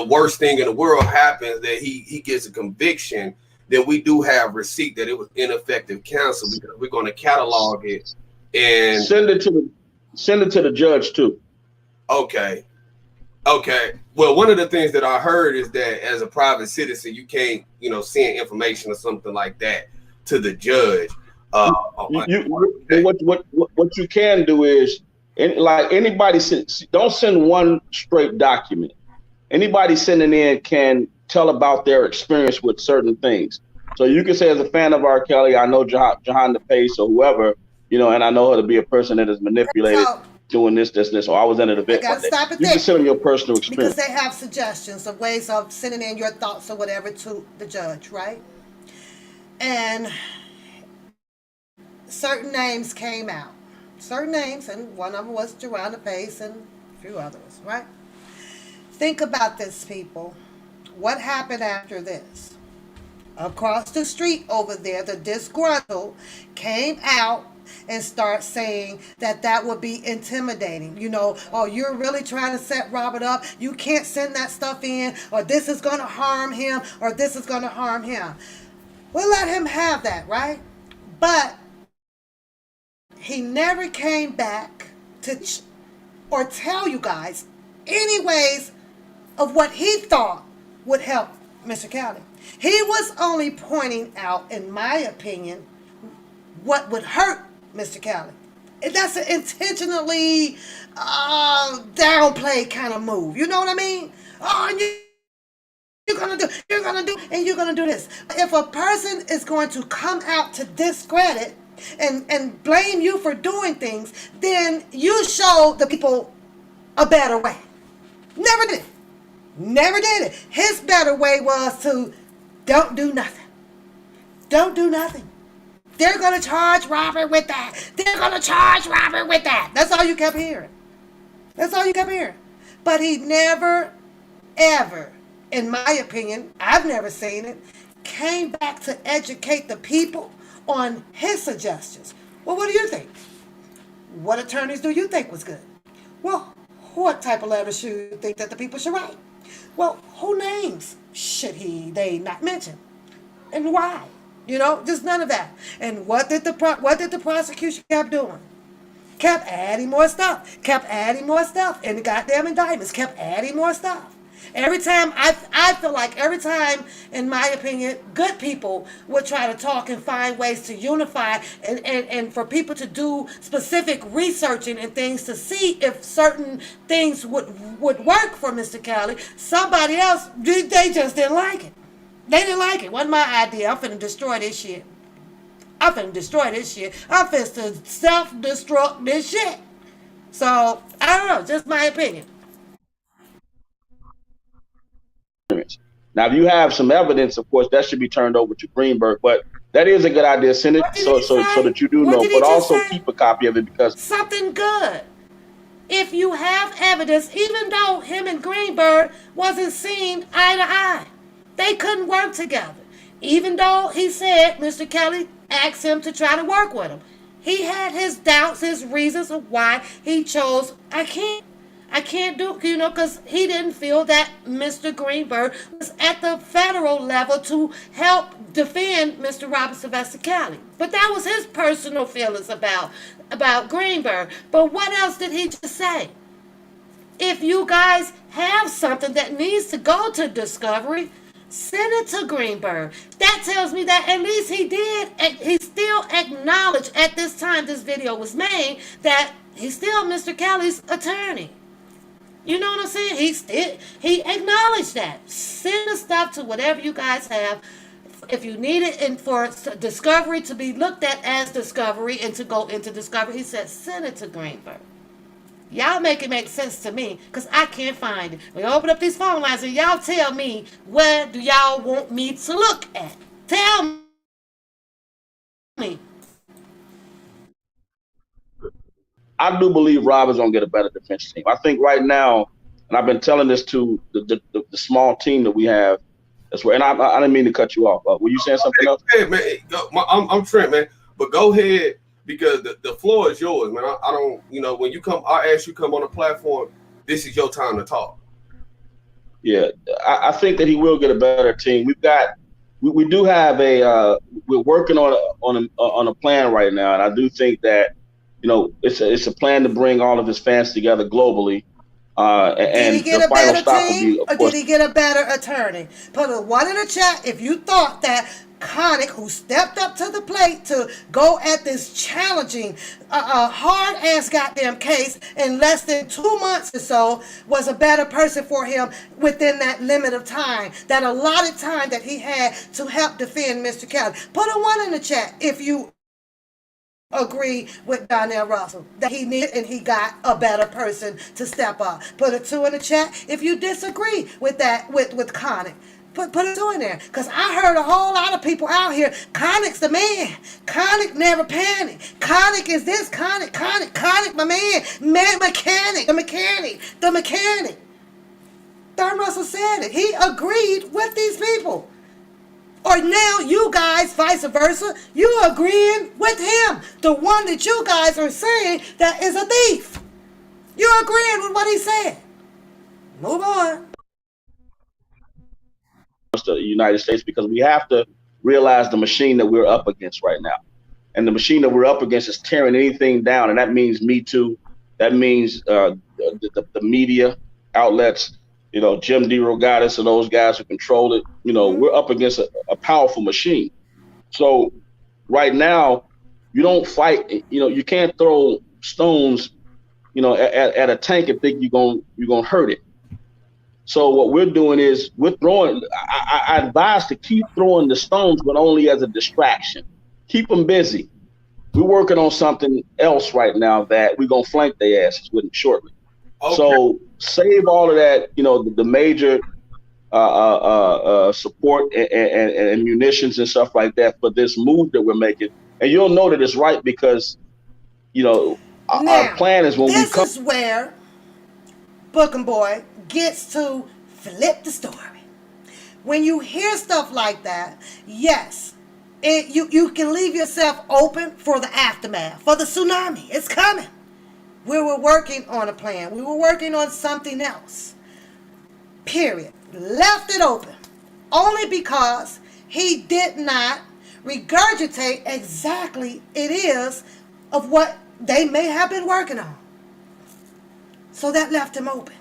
worst thing in the world happens, that he gets a conviction, then we do have receipt that it was ineffective counsel, because we're going to catalog it and send it to the judge too. Okay. Well, one of the things that I heard is that as a private citizen, you can't, you know, send information or something like that to the judge. What you can do is, like anybody, don't send one straight document. Anybody sending in can tell about their experience with certain things. So you can say, as a fan of R. Kelly, I know Jahan the Pace or whoever, you know, and I know her to be a person that is manipulated. Doing this, or I was in an event. I gotta stop it you there. can send them your personal experience. Because they have suggestions of ways of sending in your thoughts or whatever to the judge, right? And certain names came out. Certain names, and one of them was Joanna Pace and a few others, right? Think about this, people. What happened after this? Across the street over there, the disgruntled came out and start saying that would be intimidating. You know, oh, you're really trying to set Robert up. You can't send that stuff in, or this is going to harm him, or this is going to harm him. We'll let him have that, right? But he never came back to or tell you guys any ways of what he thought would help Mr. Kelly. He was only pointing out, in my opinion, what would hurt Mr. Kelly. That's an intentionally downplay kind of move. You know what I mean? Oh, and you're gonna do this. If a person is going to come out to discredit and blame you for doing things, then you show the people a better way. Never did it. His better way was to don't do nothing. They're going to charge Robert with that. That's all you kept hearing. But he never, ever, in my opinion, I've never seen it, came back to educate the people on his suggestions. Well, what do you think? What attorneys do you think was good? Well, what type of letters should you think that the people should write? Well, who names should they not mention? And why? You know, just none of that. And what did the prosecution kept doing? Kept adding more stuff. And the goddamn indictments kept adding more stuff. Every time, I feel like every time, in my opinion, good people would try to talk and find ways to unify and for people to do specific researching and things to see if certain things would work for Mr. Kelly. Somebody else, they just didn't like it. They didn't like it. Wasn't my idea. I'm finna destroy this shit. I'm finna self-destruct this shit. So, I don't know. Just my opinion. Now, if you have some evidence, of course, that should be turned over to Greenberg. But that is a good idea. Send it so that you do know. But also keep a copy of it, because something good. If you have evidence, even though him and Greenberg wasn't seen eye to eye, they couldn't work together. Even though he said Mr. Kelly asked him to try to work with him. He had his doubts, his reasons of why he chose, I can't. I can't do, because he didn't feel that Mr. Greenberg was at the federal level to help defend Mr. Robert Sylvester Kelly. But that was his personal feelings about Greenberg. But what else did he just say? If you guys have something that needs to go to Discovery, send it to Greenberg. That tells me that at least he did, and he still acknowledged at this time this video was made that he's still Mr. Kelly's attorney. You know what I'm saying? He acknowledged that. Send the stuff to whatever you guys have. If you need it and for Discovery to be looked at as Discovery and to go into Discovery, he said send it to Greenberg. Y'all make it make sense to me, because I can't find it. We open up these phone lines and y'all tell me, where do y'all want me to look at? Tell me. I do believe Rob is going to get a better defense team. I think right now, and I've been telling this to the small team that we have, that's where, and I didn't mean to cut you off. Were you saying something else? Hey, man, I'm Trent, man. But go ahead, because the floor is yours, man. I don't, when you come, I ask you come on the platform, this is your time to talk. Yeah, I think that he will get a better team. We do have we're working on a plan right now, and I do think that, it's a plan to bring all of his fans together globally. Did he get a better team, or did he get a better attorney? Put a 1 in the chat if you thought that Connick, who stepped up to the plate to go at this challenging, hard-ass goddamn case in less than 2 months or so, was a better person for him within that limit of time, that allotted time that he had to help defend Mr. Kelly. Put a 1 in the chat if you agree with Donnell Russell that he needed and he got a better person to step up. Put a 2 in the chat if you disagree with that with Connick. Put a 2 in there, because I heard a whole lot of people out here. Connick's the man. Connick never panic. Connick is this. Connick, my man. The mechanic. Don Russell said it. He agreed with these people. Or now you guys, vice versa, you agreeing with him. The one that you guys are saying that is a thief. You're agreeing with what he said. Move on. The United States, because we have to realize the machine that we're up against right now. And the machine that we're up against is tearing anything down. And that means Me Too. That means the media outlets, Jim DeRogatis and those guys who control it. We're up against a powerful machine. So right now, you don't fight. You can't throw stones, at a tank and think you're gonna hurt it. So what we're doing is we're throwing. I advise to keep throwing the stones, but only as a distraction. Keep them busy. We're working on something else right now that we're gonna flank their asses with shortly. Okay. So save all of that, the major support and munitions and stuff like that for this move that we're making. And you'll know that it's right because, our plan is when we come. This is where Booking Boy gets to flip the story. When you hear stuff like that, yes, you can leave yourself open for the aftermath, for the tsunami. It's coming. We were working on a plan. We were working on something else. Period. Left it open. Only because he did not regurgitate exactly it is of what they may have been working on. So that left him open.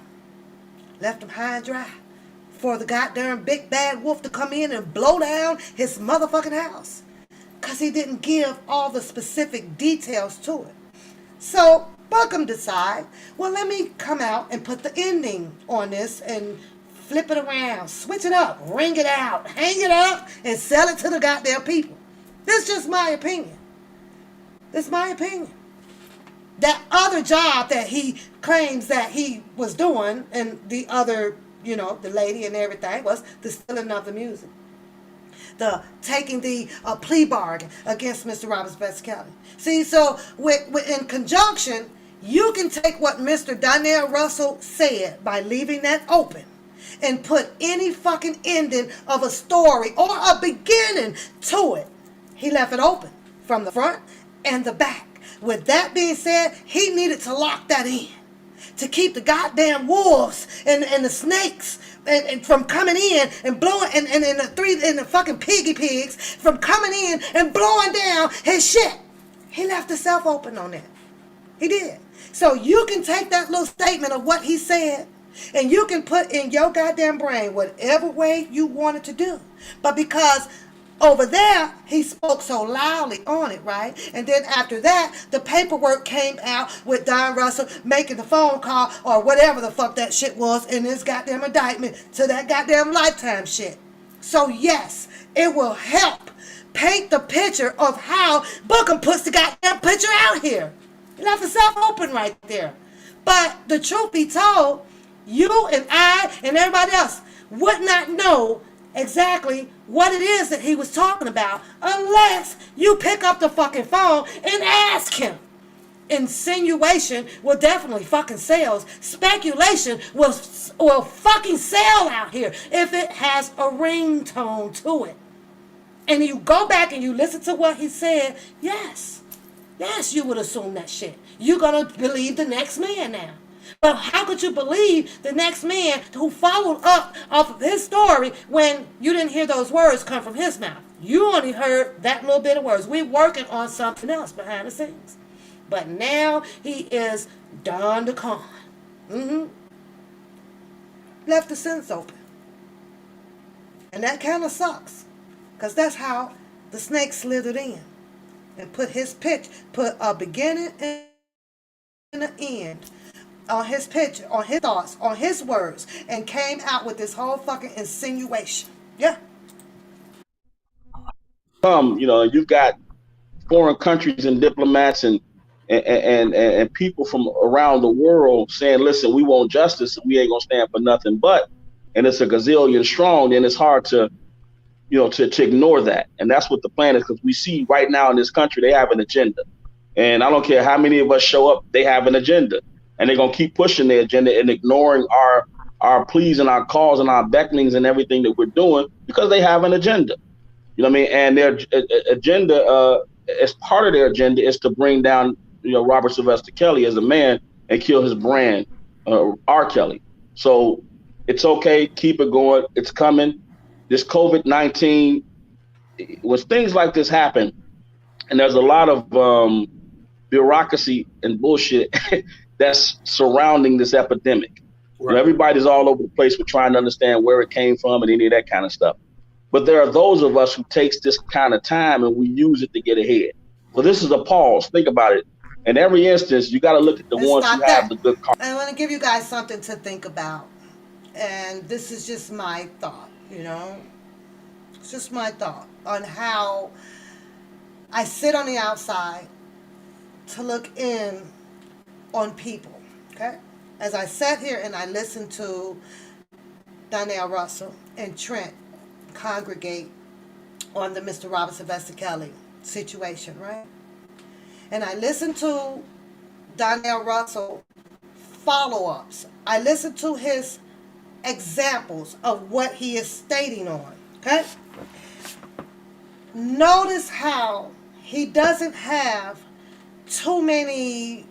Left him high and dry for the goddamn big bad wolf to come in and blow down his motherfucking house. Because he didn't give all the specific details to it. So Buckham decide, well, let me come out and put the ending on this and flip it around, switch it up, ring it out, hang it up, and sell it to the goddamn people. This is just my opinion. This is my opinion. That other job that he claims that he was doing, and the other, the lady and everything, was the stealing of the music. The taking the plea bargain against Mr. Robert Sylvester Kelly. See, so in conjunction, you can take what Mr. Donnell Russell said by leaving that open and put any fucking ending of a story or a beginning to it. He left it open from the front and the back. With that being said, he needed to lock that in. to keep the goddamn wolves and the snakes and from coming in and blowing and the fucking piggy pigs from coming in and blowing down his shit. He left himself open on that. He did. So you can take that little statement of what he said and you can put in your goddamn brain whatever way you want it to do. But because over there, he spoke so loudly on it, right? And then after that, the paperwork came out with Don Russell making the phone call or whatever the fuck that shit was in this goddamn indictment to that goddamn Lifetime shit. So yes, it will help paint the picture of how Bookham puts the goddamn picture out here. He left himself open right there. But the truth be told, you and I and everybody else would not know exactly what it is that he was talking about unless you pick up the fucking phone and ask him. Insinuation will definitely fucking sell. Speculation will fucking sell out here if it has a ringtone to it. And you go back and you listen to what he said, yes, you would assume that shit. You're going to believe the next man now. But how could you believe the next man who followed up off of his story when you didn't hear those words come from his mouth? You only heard that little bit of words. We're working on something else behind the scenes. But now he is Don the Con. Left the sentence open. And that kind of sucks. Because that's how the snake slithered in. And put a beginning and an end on his picture, on his thoughts, on his words, and came out with this whole fucking insinuation. Yeah. You've got foreign countries and diplomats and people from around the world saying, listen, we want justice and we ain't gonna stand for nothing but, and it's a gazillion strong, then it's hard to ignore that. And that's what the plan is, because we see right now in this country, they have an agenda. And I don't care how many of us show up, they have an agenda. And they're going to keep pushing their agenda and ignoring our pleas and our calls and our beckonings and everything that we're doing because they have an agenda. You know what I mean? And their agenda, as part of their agenda, is to bring down, Robert Sylvester Kelly as a man and kill his brand, R. Kelly. So it's okay. Keep it going. It's coming. This COVID-19, when things like this happen, and there's a lot of bureaucracy and bullshit that's surrounding this epidemic. Right. Everybody's all over the place with trying to understand where it came from and any of that kind of stuff. But there are those of us who takes this kind of time and we use it to get ahead. So this is a pause. Think about it. In every instance, you got to look at the ones who have the good cards. I want to give you guys something to think about. And this is just my thought, It's just my thought on how I sit on the outside to look in on people, okay? As I sat here and I listened to Donnell Russell and Trent congregate on the Mr. Robert Sylvester Kelly situation, right? And I listened to Donnell Russell follow-ups. I listened to his examples of what he is stating on, okay? Notice how he doesn't have too many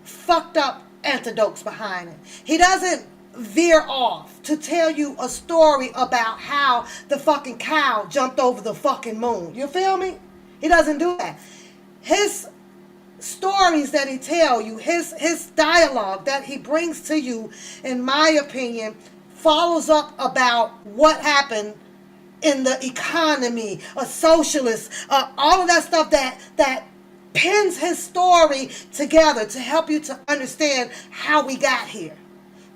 fucked up antidotes behind it. He doesn't veer off to tell you a story about how the fucking cow jumped over the fucking moon. You feel me? He doesn't do that. His stories that he tell you, his dialogue that he brings to you, in my opinion, follows up about what happened in the economy, a socialist, all of that stuff that pins his story together to help you to understand how we got here.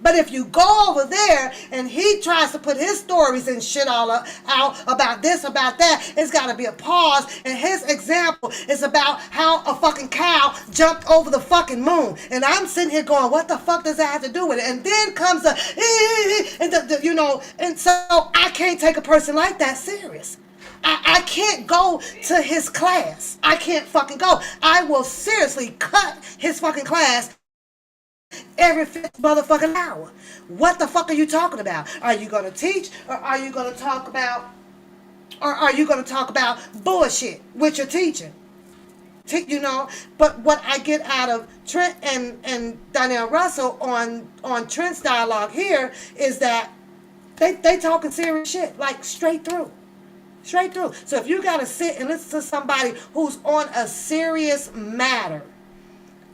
But if you go over there and he tries to put his stories and shit all out about this, about that, it's got to be a pause. And his example is about how a fucking cow jumped over the fucking moon. And I'm sitting here going, what the fuck does that have to do with it? And then comes and so I can't take a person like that serious. I can't go to his class. I can't fucking go. I will seriously cut his fucking class every 5th motherfucking hour. What the fuck are you talking about? Are you going to teach, or are you going to talk about bullshit with your teaching? You know, but what I get out of Trent and Donnell Russell on Trent's dialogue here is that they talking serious shit, like straight through. Straight through. So if you gotta sit and listen to somebody who's on a serious matter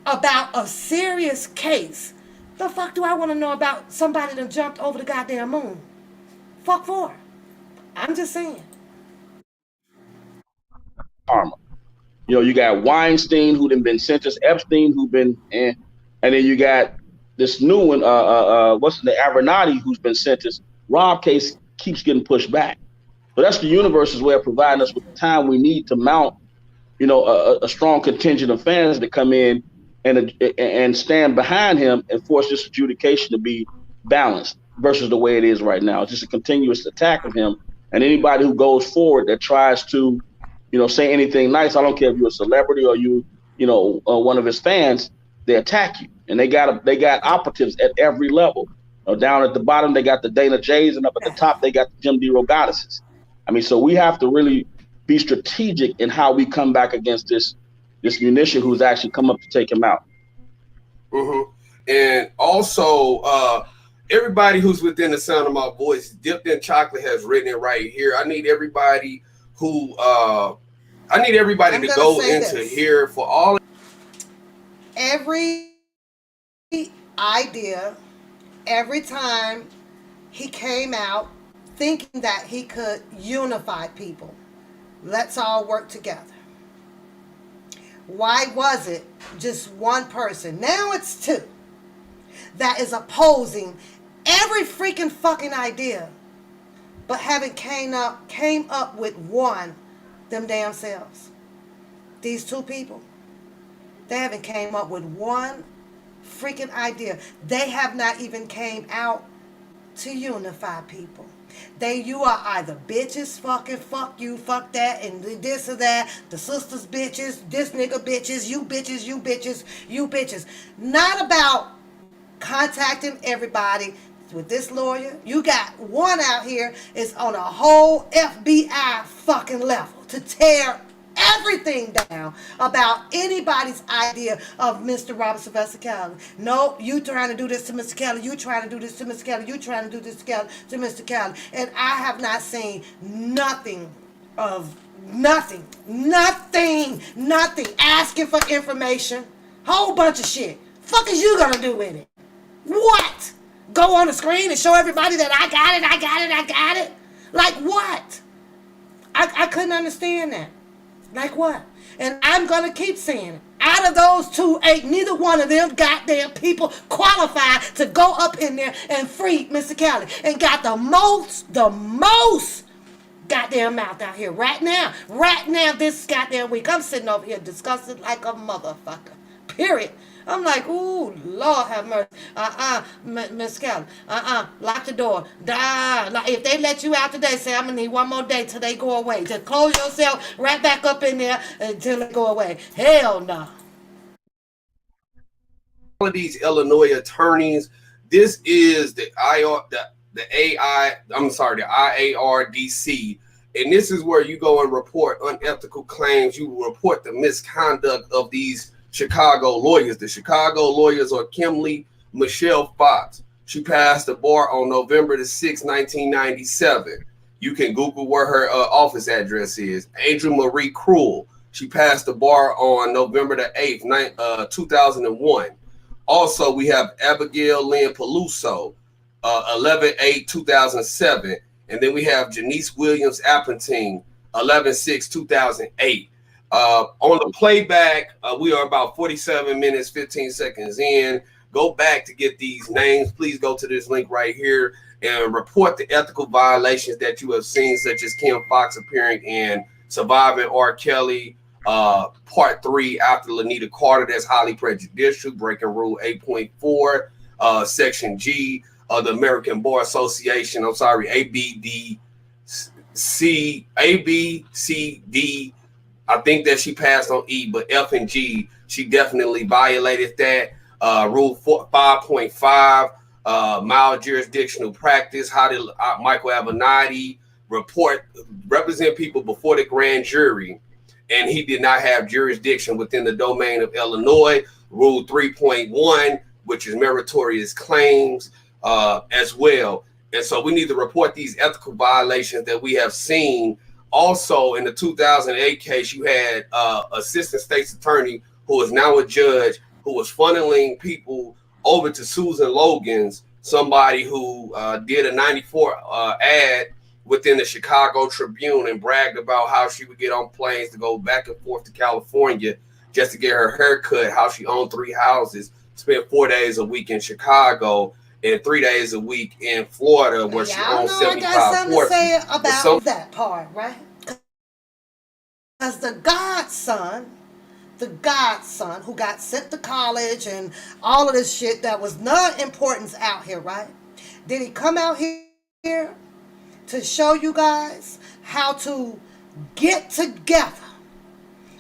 about a serious case, the fuck do I want to know about somebody that jumped over the goddamn moon? Fuck for. I'm just saying. Karma. You know, you got Weinstein who done been sentenced, Epstein who been, and then you got this new one, what's the Avenatti who's been sentenced. Rob case keeps getting pushed back. So that's the universe's way of providing us with the time we need to mount, you know, a strong contingent of fans to come in and stand behind him and force this adjudication to be balanced versus the way it is right now. It's just a continuous attack of him. And anybody who goes forward that tries to, you know, say anything nice, I don't care if you're a celebrity or you know, one of his fans, they attack you. And they got operatives at every level. Down at the bottom, they got the Dana Jays, and up at the top, they got the Jim DeRoe goddesses. I mean, so we have to really be strategic in how we come back against this munition who's actually come up to take him out. Mm-hmm. And also, everybody who's within the sound of my voice, Dipped in Chocolate has written it right here. I need everybody who to go into here for all. Every idea, every time he came out thinking that he could unify people. Let's all work together. Why was it just one person? Now it's two that is opposing every freaking fucking idea, but haven't came up with one them damn selves. These two people, they haven't came up with one freaking idea. They have not even came out to unify people. You are either bitches, fucking fuck you, fuck that, and this or that. The sisters bitches, this nigga bitches, you bitches, you bitches, you bitches. Not about contacting everybody with this lawyer. You got one out here is on a whole FBI fucking level to tear everything down about anybody's idea of Mr. Robert Sylvester Kelly. No, you trying to do this to Mr. Kelly. You trying to do this to Mr. Kelly. You trying to do this to Mr. Kelly. And I have not seen nothing asking for information. Whole bunch of shit. Fuck is you gonna do with it? What? Go on the screen and show everybody that I got it? Like what? I couldn't understand that. Like what? And I'm going to keep saying it. Out of those two, ain't neither one of them goddamn people qualified to go up in there and free Mr. Kelly. And got the most goddamn mouth out here right now this goddamn week. I'm sitting over here disgusted like a motherfucker. Period. I'm like, ooh, Lord have mercy. Miss Kelly. Lock the door. If they let you out today, say, I'm going to need one more day till they go away. Just close yourself right back up in there until they go away. Hell no. All of these Illinois attorneys, this is the IARDC. And this is where you go and report unethical claims. You report the misconduct of these Chicago lawyers. The Chicago lawyers are Kimberly Michelle Fox. She passed the bar on November the 6th, 1997. You can Google where her office address is. Adrian Marie Cruel. She passed the bar on November the 8th, 2001. Also, we have Abigail Lynn Peluso, 11/8/2007. And then we have Janice Williams Appleton, 11/6/2008. On the playback, we are about 47 minutes, 15 seconds in. Go back to get these names. Please go to this link right here and report the ethical violations that you have seen, such as Kim Fox appearing in Surviving R. Kelly, Part 3 after Lanita Carter. That's highly prejudicial, breaking Rule 8.4, Section G of the American Bar Association. I'm sorry, ABCD. I think that she passed on E, but F and G, she definitely violated that. Rule 5.5, mild jurisdictional practice. How did Michael Avenatti represent people before the grand jury and he did not have jurisdiction within the domain of Illinois. Rule 3.1, which is meritorious claims as well. And so we need to report these ethical violations that we have seen. Also, in the 2008 case, you had assistant state's attorney who is now a judge who was funneling people over to Susan Logan's, somebody who did a 94 ad within the Chicago Tribune and bragged about how she would get on planes to go back and forth to California just to get her hair cut, how she owned 3 houses, spent 4 days a week in Chicago and 3 days a week in Florida, where she owns 75 I got something to say about that part, right? Because the godson who got sent to college and all of this shit that was not importance out here, right? Did he come out here to show you guys how to get together?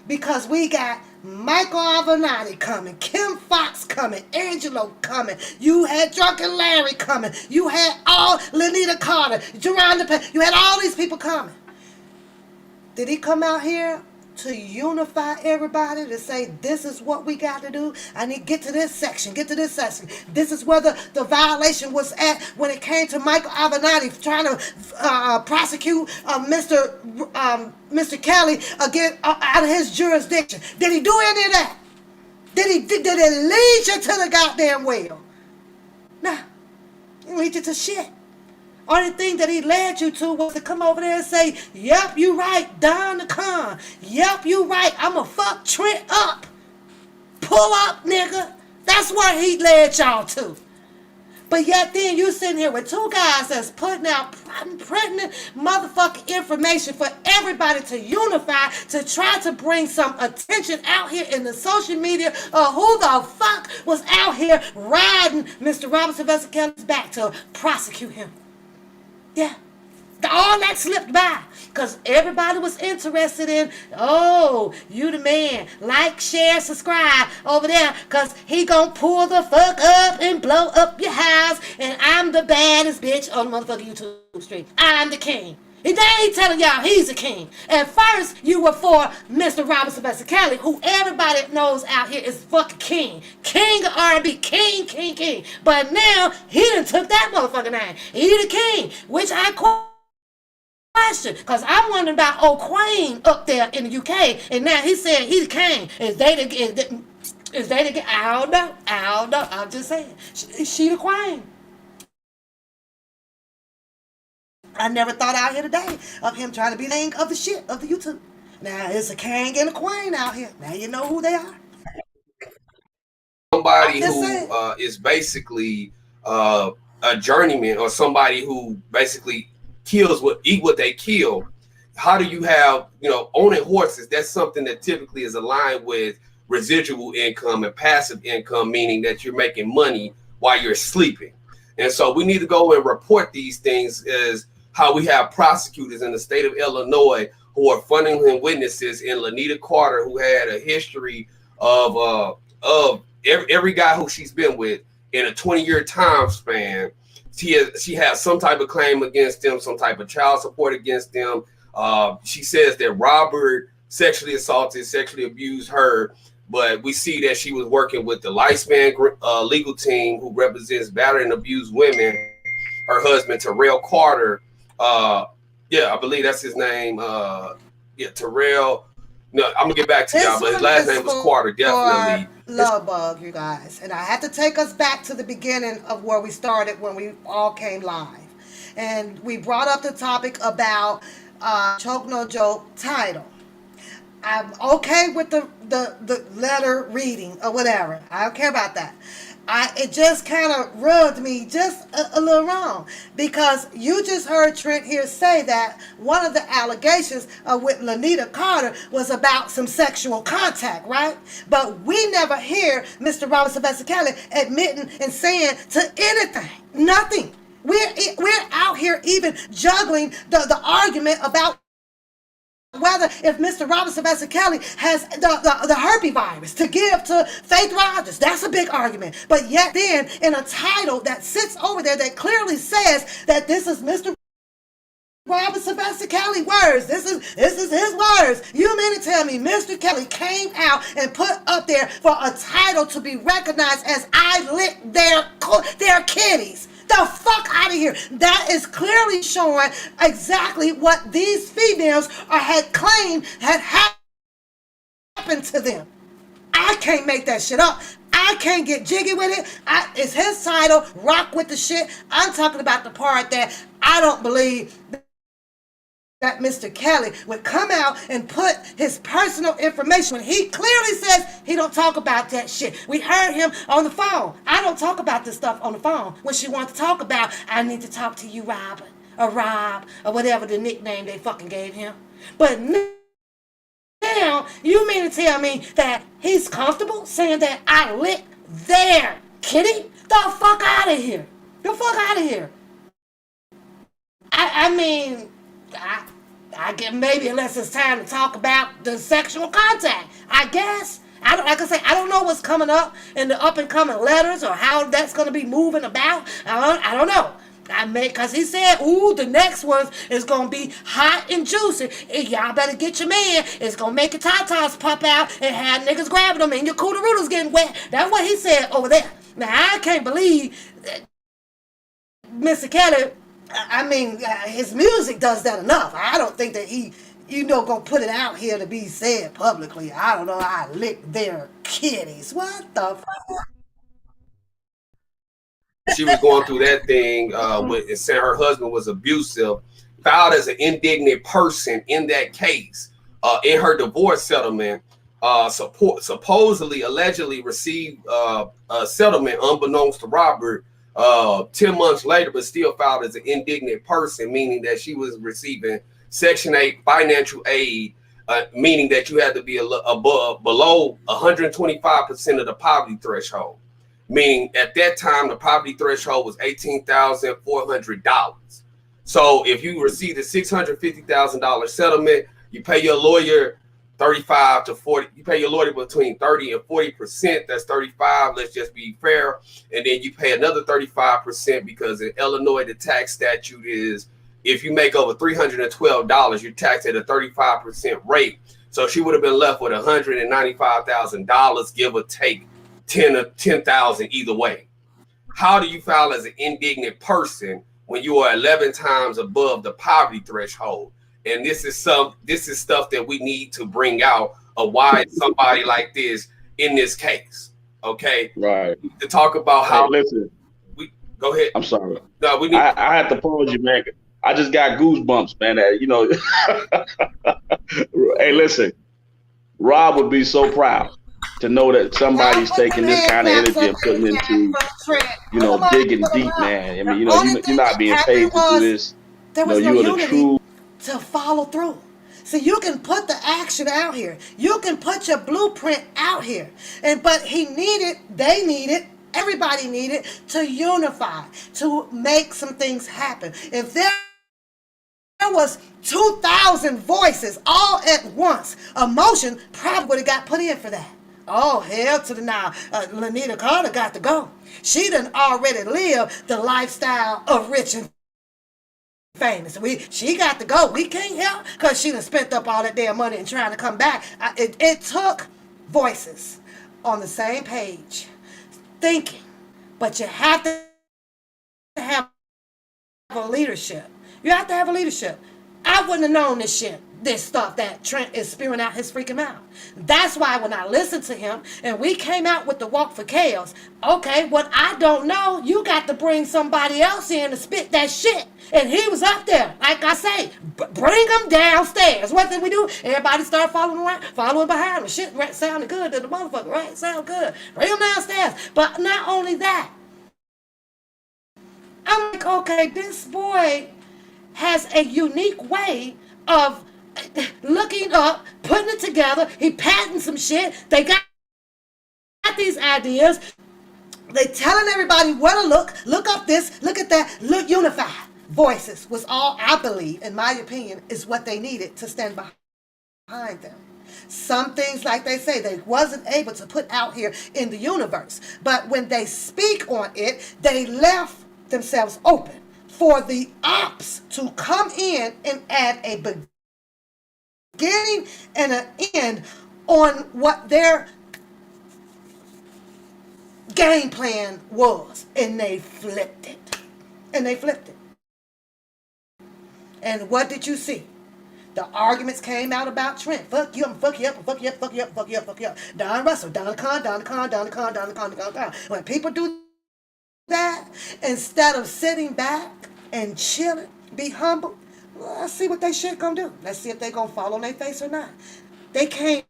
Because we got Michael Avenatti coming, Kim Fox coming, Angelo coming, you had Drunken Larry coming, you had all Lenita Carter, Jerron DePay, you had all these people coming. Did he come out here to unify everybody, to say this is what we got to do? I need to get to this section, get to this section. This is where the violation was at when it came to Michael Avenatti trying to prosecute Mr. Kelly again out of his jurisdiction. Did he do any of that? Did it lead you to the goddamn well? Nah, it lead you to shit. Only thing that he led you to was to come over there and say, yep, you right, Don the Con. Yep, you right, I'ma fuck Trent up. Pull up, nigga. That's where he led y'all to. But yet then you sitting here with 2 guys that's putting out pregnant motherfucking information for everybody to unify, to try to bring some attention out here in the social media of who the fuck was out here riding Mr. Robert Sylvester Kelly's back to prosecute him. Yeah, all that slipped by because everybody was interested in, oh, you the man, like, share, subscribe over there because he gonna pull the fuck up and blow up your house and I'm the baddest bitch on the motherfucking YouTube street. I'm the king. And then he telling y'all he's the king. At first, you were for Mr. Robert Sylvester Kelly, who everybody knows out here is fucking king. King of R&B. King. But now, he done took that motherfucking name. He the king, which I question. Because I'm wondering about old Queen up there in the UK, and now he said he the king. Is they the I don't know. I'm just saying. She the queen. I never thought out here today of him trying to be the king of the shit of the YouTube. Now it's a king and a queen out here. Now you know who they are. Somebody who is basically a journeyman, or somebody who basically eat what they kill. How do you have, owning horses? That's something that typically is aligned with residual income and passive income, meaning that you're making money while you're sleeping. And so we need to go and report these things, as how we have prosecutors in the state of Illinois who are funneling witnesses in Lenita Carter, who had a history of every guy who she's been with in a 20-year time span. She has some type of claim against them, some type of child support against them. She says that Robert sexually assaulted, sexually abused her, but we see that she was working with the Lifespan legal team who represents battered and abused women. Her husband, Terrell Carter, I believe that's his name. Terrell. No, I'm gonna get back to y'all, but his last name was Carter, definitely. Love bug, you guys. And I had to take us back to the beginning of where we started when we all came live. And we brought up the topic about Choke No Joke title. I'm okay with the letter reading or whatever. I don't care about that. It just kind of rubbed me just a little wrong, because you just heard Trent here say that one of the allegations with Lenita Carter was about some sexual contact, right? But we never hear Mr. Robert Sylvester Kelly admitting and saying to anything, nothing. We're out here even juggling the argument about whether if Mr. Robert Sylvester Kelly has the herpes virus to give to Faith Rogers. That's a big argument. But yet then, in a title that sits over there that clearly says that this is Mr. Robert Sylvester Kelly words. This is his words. You mean to tell me Mr. Kelly came out and put up there for a title to be recognized as I licked their kitties? The fuck out of here. That is clearly showing exactly what these females had claimed had happened to them. I can't make that shit up. I can't get jiggy with it. It's his title. Rock with the shit. I'm talking about the part that I don't believe that Mr. Kelly would come out and put his personal information when he clearly says he don't talk about that shit. We heard him on the phone. I don't talk about this stuff on the phone. When she wants to talk about, I need to talk to you, Robert, or Rob, or whatever the nickname they fucking gave him. But now, you mean to tell me that he's comfortable saying that I licked their kitty? The fuck out of here. The fuck out of here. I mean, I get maybe unless it's time to talk about the sexual contact. I guess. Like I say, I don't know what's coming up in the up and coming letters or how that's going to be moving about. I don't know. Because he said, ooh, the next one is going to be hot and juicy. And y'all better get your man. It's going to make your tatas pop out and have niggas grabbing them and your cooter-rooters getting wet. That's what he said over there. Now, I can't believe that Mr. Kelly, his music does that enough. I don't think that he, gonna put it out here to be said publicly. I don't know, I licked their kitties. What the fuck? She was going through that thing and saying her husband was abusive, filed as an indignant person in that case. In her divorce settlement, supposedly, allegedly received a settlement unbeknownst to Robert 10 months later, but still filed as an indignant person, meaning that she was receiving Section 8 financial aid, meaning that you had to be below 125% of the poverty threshold. Meaning at that time, the poverty threshold was $18,400. So if you receive a $650,000 settlement, you pay your lawyer 35 to 40. You pay your lawyer between 30 and 40%. That's 35. Let's just be fair. And then you pay another 35% because in Illinois, the tax statute is if you make over $312, you're taxed at a 35% rate. So she would have been left with $195,000, give or take 10,000 either way. How do you file as an indignant person when you are 11 times above the poverty threshold? And this is stuff that we need to bring out of why somebody like this in this case. Okay, right? To talk about how. Hey, listen, we go ahead. I'm sorry. No, we need. I had to pause you, man. I just got goosebumps, man. Hey, listen, Rob would be so proud to know that somebody's taking this kind of energy and putting into, digging deep, man. I mean, you're not being paid to do this. You are the true. To follow through. So you can put the action out here. You can put your blueprint out here. But they needed, everybody needed to unify, to make some things happen. If there was 2,000 voices all at once, emotion probably would have got put in for that. Oh, hell to the now. Lanita Carter got to go. She done already lived the lifestyle of rich and famous. She got to go. We can't help because she done spent up all that damn money and trying to come back. It took voices on the same page thinking, but you have to have a leadership. You have to have a leadership. I wouldn't have known this stuff that Trent is spewing out his freaking mouth. That's why when I listened to him and we came out with the Walk for Chaos, okay, what I don't know, you got to bring somebody else in to spit that shit. And he was up there, like I say, bring him downstairs. What did we do? Everybody started following behind him. Shit sounded good to the motherfucker, right? Sound good. Bring him downstairs. But not only that, I'm like, okay, this boy has a unique way of looking up, putting it together. He patented some shit. They got these ideas. They telling everybody where to look up this, look at that, look unified. Voices was all, I believe, in my opinion, is what they needed to stand behind them. Some things, like they say, they wasn't able to put out here in the universe. But when they speak on it, they left themselves open for the ops to come in and add a beginning and an end on what their game plan was, and they flipped it. And what did you see? The arguments came out about Trent. Fuck you, fuck you up, fuck you up, fuck you up, fuck you up, fuck you up. Don Russell, Don Con. When people do that, instead of sitting back and chilling, be humble, let's see what they shit gonna do. Let's see if they gonna fall on their face or not. They came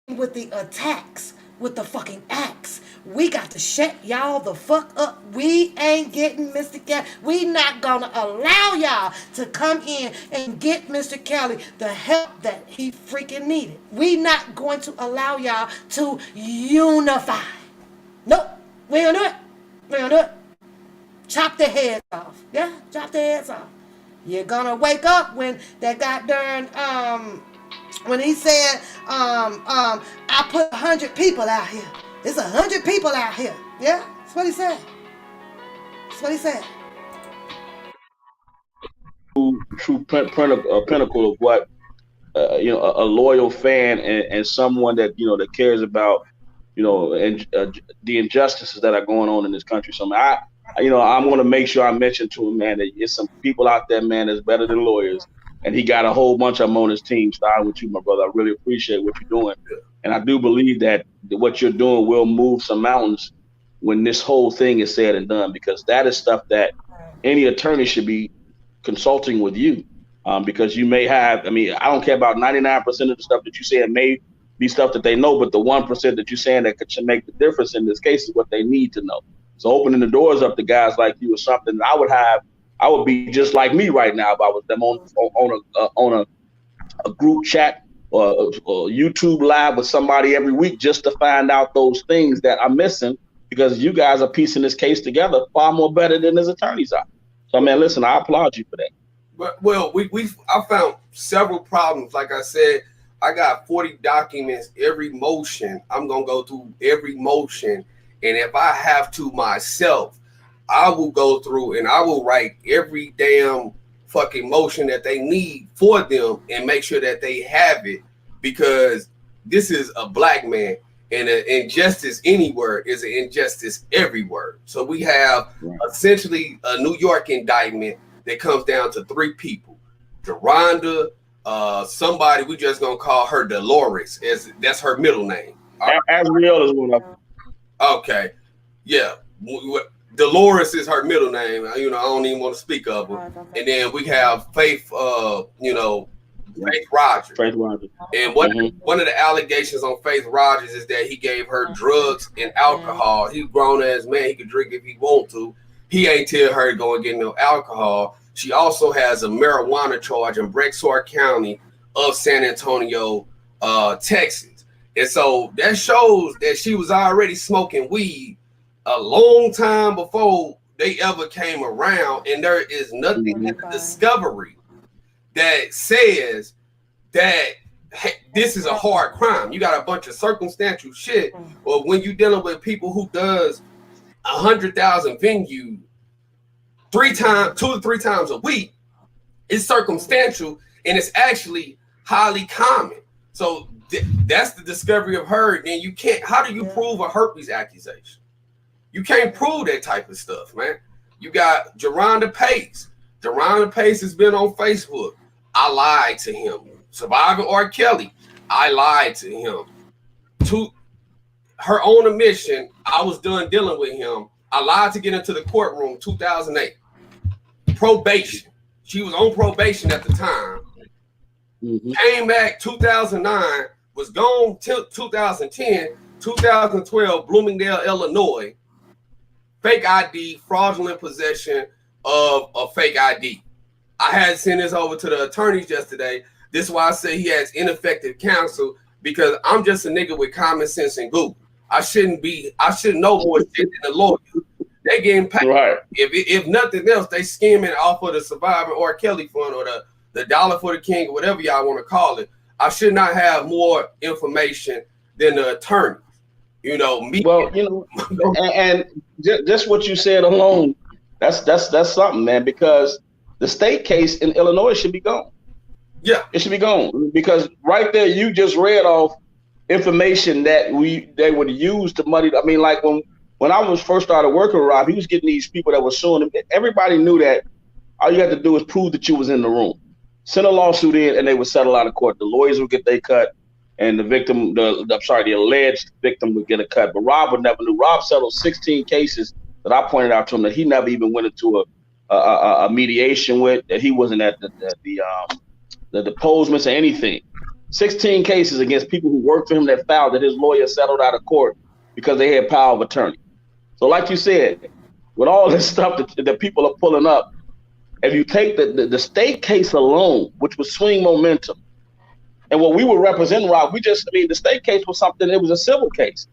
with the attacks, with the fucking axe. We got to shut y'all the fuck up. We ain't getting Mr. Kelly. We not gonna allow y'all to come in and get Mr. Kelly the help that he freaking needed. We not going to allow y'all to unify. Nope. We don't do it. Chop their heads off. Yeah, chop their heads off. You're gonna wake up when that goddamn when he said, I put 100 people out here. There's 100 people out here. Yeah, that's what he said. True pinnacle of what a loyal fan and someone that that cares about and the injustices that are going on in this country. So I'm going to make sure I mention to him, man, that there's some people out there, man, that's better than lawyers. And he got a whole bunch of them on his team, starting with you, my brother. I really appreciate what you're doing. And I do believe that what you're doing will move some mountains when this whole thing is said and done, because that is stuff that any attorney should be consulting with you. Because you may have, I don't care about 99% of the stuff that you say. It may be stuff that they know, but the 1% that you're saying that should make the difference in this case is what they need to know. So opening the doors up to guys like you is something that I would be just like me right now if I was them on a group chat or YouTube live with somebody every week just to find out those things that are missing, because you guys are piecing this case together far more better than his attorneys are. So, man, listen, I applaud you for that. Well, I found several problems. Like I said, I got 40 documents, every motion. I'm going to go through every motion. And if I have to myself, I will go through and I will write every damn fucking motion that they need for them and make sure that they have it, because this is a black man, and an injustice anywhere is an injustice everywhere. So we have essentially a New York indictment that comes down to 3 people. Deronda, somebody we just gonna call her Dolores, that's her middle name. Azriel is one of them. Okay, yeah. Dolores is her middle name. I don't even want to speak of her. And then we have Faith, Faith Rogers. And one of the allegations on Faith Rogers is that he gave her drugs and alcohol. He's a grown ass man. He can drink if he want to. He ain't tell her to go and get no alcohol. She also has a marijuana charge in Brexar County of San Antonio, Texas. And so that shows that she was already smoking weed a long time before they ever came around. And there is nothing in the discovery that says that this is a hard crime. You got a bunch of circumstantial shit. Or when you're dealing with people who does 100,000 venues 2 to 3 times a week, it's circumstantial and it's actually highly common. So that's the discovery of her. Then you can't. How do you prove a herpes accusation? You can't prove that type of stuff, man. You got Deronda Pace. Deronda Pace has been on Facebook. I lied to him. Surviving R. Kelly. I lied to him. To her own admission, I was done dealing with him. I lied to get into the courtroom 2008. Probation. She was on probation at the time. Came back 2009, was gone till 2010, 2012, Bloomingdale, Illinois. Fake ID, fraudulent possession of a fake ID. I had sent this over to the attorneys yesterday. This is why I say he has ineffective counsel, because I'm just a nigga with common sense and Google. I shouldn't know more shit than the lawyer. They getting paid. Right. If nothing else, they skimming off of the Surviving R. Kelly fund or the Dollar for the King or whatever y'all want to call it. I should not have more information than the attorney. Me. Well, and just what you said alone, That's something, man, because the state case in Illinois should be gone. Yeah. It should be gone, because right there you just read off information that they would use to muddy. I mean, like when I was first started working with Rob, he was getting these people that were suing him. Everybody knew that all you had to do was prove that you was in the room. Send a lawsuit in, and they would settle out of court. The lawyers would get their cut, and the alleged victim would get a cut. But Rob would never knew. Rob settled 16 cases that I pointed out to him that he never even went into a mediation with. That he wasn't at the deposements or anything. 16 cases against people who worked for him that filed that his lawyer settled out of court because they had power of attorney. So like you said, with all this stuff that people are pulling up, if you take the state case alone, which was swing momentum, and what we were representing, Rob, the state case was something, it was a civil case.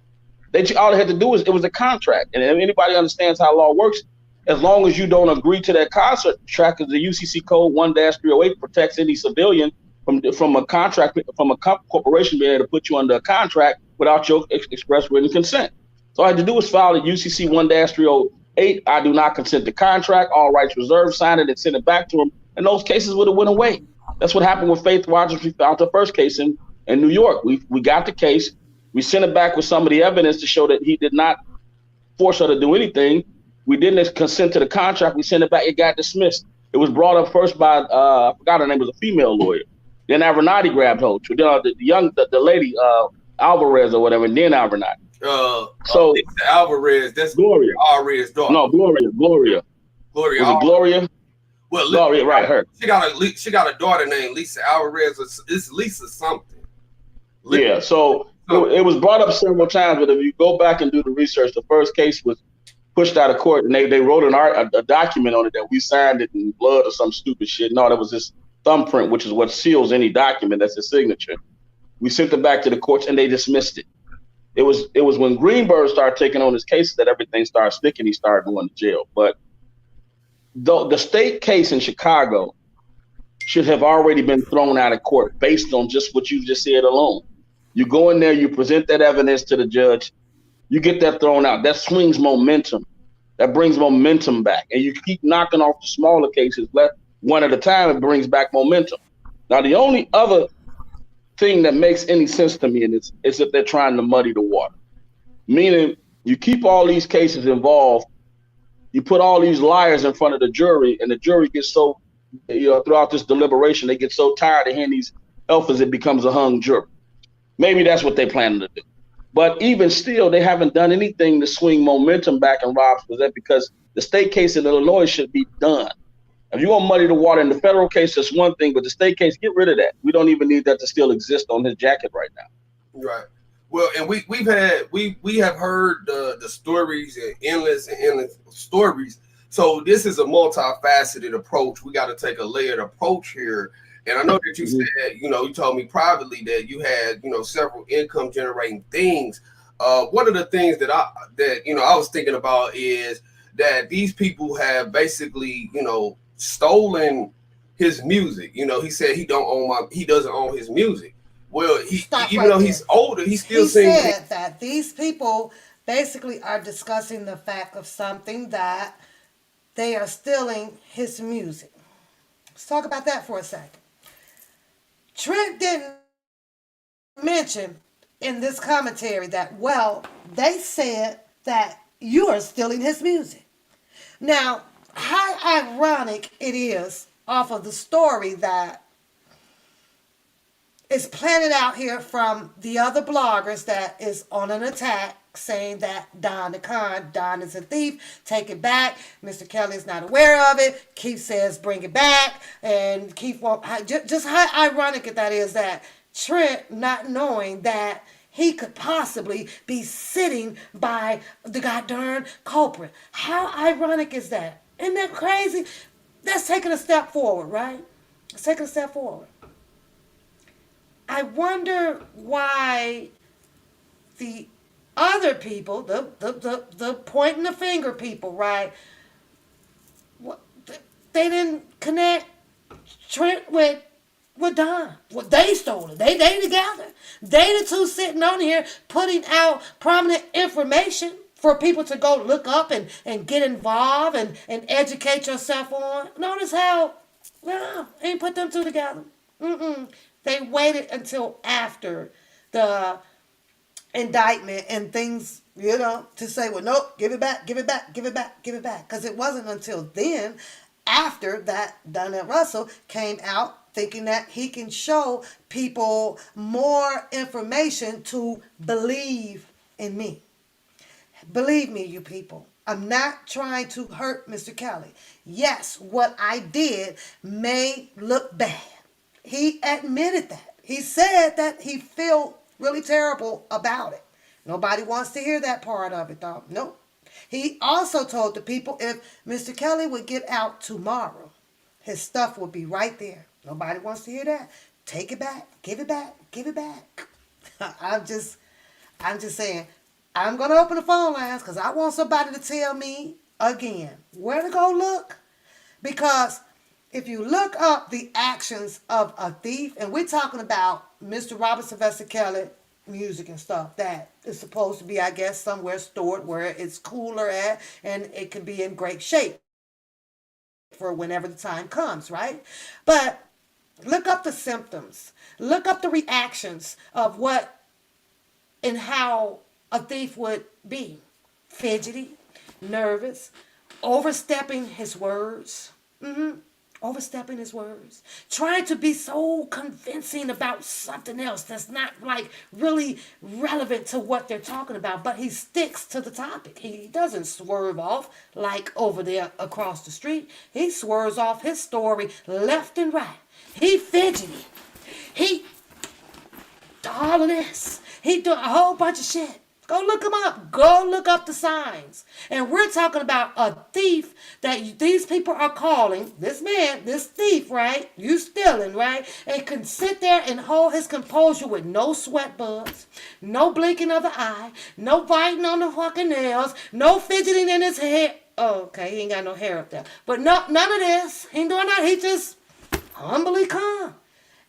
All they had to do was, it was a contract. And if anybody understands how law works, as long as you don't agree to that contract, because the UCC code 1-308 protects any civilian from a contract, from a corporation being able to put you under a contract without your express written consent. So all I had to do was file the UCC 1-308. I do not consent to contract, all rights reserved, sign it and send it back to them. And those cases would have went away. That's what happened with Faith Rogers. We found the first case in New York. We got the case. We sent it back with some of the evidence to show that he did not force her to do anything. We didn't consent to the contract. We sent it back. It got dismissed. It was brought up first by, I forgot her name, was a female lawyer. Then Avenatti grabbed hold. The lady, Alvarez or whatever, and then Avenatti. Alvarez, that's Gloria. Alvarez's daughter. No, Gloria. Gloria. Was it Gloria? Well, Gloria, right, her. She got a daughter named Lisa Alvarez. It's Lisa something. Yeah, so it was brought up several times, but if you go back and do the research, the first case was pushed out of court, and they wrote a document on it that we signed it in blood or some stupid shit. No, that was this thumbprint, which is what seals any document. That's a signature. We sent it back to the courts, and they dismissed it. It was when Greenberg started taking on his cases that everything started sticking. He started going to jail. But the state case in Chicago should have already been thrown out of court based on just what you just said alone. You go in there, you present that evidence to the judge, you get that thrown out. That swings momentum. That brings momentum back. And you keep knocking off the smaller cases left one at a time, it brings back momentum. Now, the only other thing that makes any sense to me in this is if they're trying to muddy the water. Meaning, you keep all these cases involved, you put all these liars in front of the jury, and the jury gets so, throughout this deliberation, they get so tired of hearing these alphas, it becomes a hung jury. Maybe that's what they're planning to do. But even still, they haven't done anything to swing momentum back in Rob's possession, because the state case in Illinois should be done. If you want to muddy the water in the federal case, that's one thing, but the state case, get rid of that. We don't even need that to still exist on his jacket right now. Right. Well, and we have heard the stories and endless stories. So this is a multifaceted approach. We got to take a layered approach here. And I know that you said, you told me privately that you had, several income generating things. One of the things that I was thinking about is that these people have basically, stolen his music. He said he doesn't own his music. Well, even though he's older, he still sings. He said that these people basically are discussing the fact of something that they are stealing his music. Let's talk about that for a second. Trent didn't mention in this commentary that, they said that you are stealing his music. Now, how ironic it is off of the story that is planted out here from the other bloggers that is on an attack saying that Don is a thief, take it back. Mr. Kelly is not aware of it. Keith says bring it back. And Keith won't. Just how ironic that is that Trent not knowing that he could possibly be sitting by the goddamn culprit. How ironic is that? Isn't that crazy? That's taking a step forward, right? It's taking a step forward. I wonder why the other people, the pointing the finger people, right? They didn't connect Trent with Don. Well, they stole it. They together. They the two sitting on here putting out prominent information for people to go look up and get involved and educate yourself on. Notice how, no, ain't put them two together. Mm-mm. They waited until after the indictment and things, to say, well, nope, give it back, give it back, give it back, give it back. Because it wasn't until then, after that, Donnell Russell came out thinking that he can show people more information to believe in me. Believe me, you people. I'm not trying to hurt Mr. Kelly. Yes, what I did may look bad. He admitted that. He said that he felt really terrible about it. Nobody wants to hear that part of it, though. Nope. He also told the people if Mr. Kelly would get out tomorrow, his stuff would be right there. Nobody wants to hear that. Take it back. Give it back. Give it back. I'm just saying, I'm going to open the phone lines because I want somebody to tell me again where to go look. Because if you look up the actions of a thief, and we're talking about Mr. Robert Sylvester Kelly music and stuff that is supposed to be, I guess, somewhere stored where it's cooler at and it can be in great shape for whenever the time comes, right? But look up the symptoms. Look up the reactions of what and how a thief would be. Fidgety, nervous, overstepping his words. Overstepping his words. Trying to be so convincing about something else that's not like really relevant to what they're talking about, but he sticks to the topic. He doesn't swerve off like over there across the street. He swerves off his story left and right. He fidgety. He all of this. He do a whole bunch of shit. Go look him up. Go look up the signs. And we're talking about a thief that these people are calling, this man, this thief, right? You stealing, right? And can sit there and hold his composure with no sweat bugs, no blinking of the eye, no biting on the fucking nails, no fidgeting in his hair. Oh, okay, he ain't got no hair up there. But no, none of this. He ain't doing that. He just humbly calm.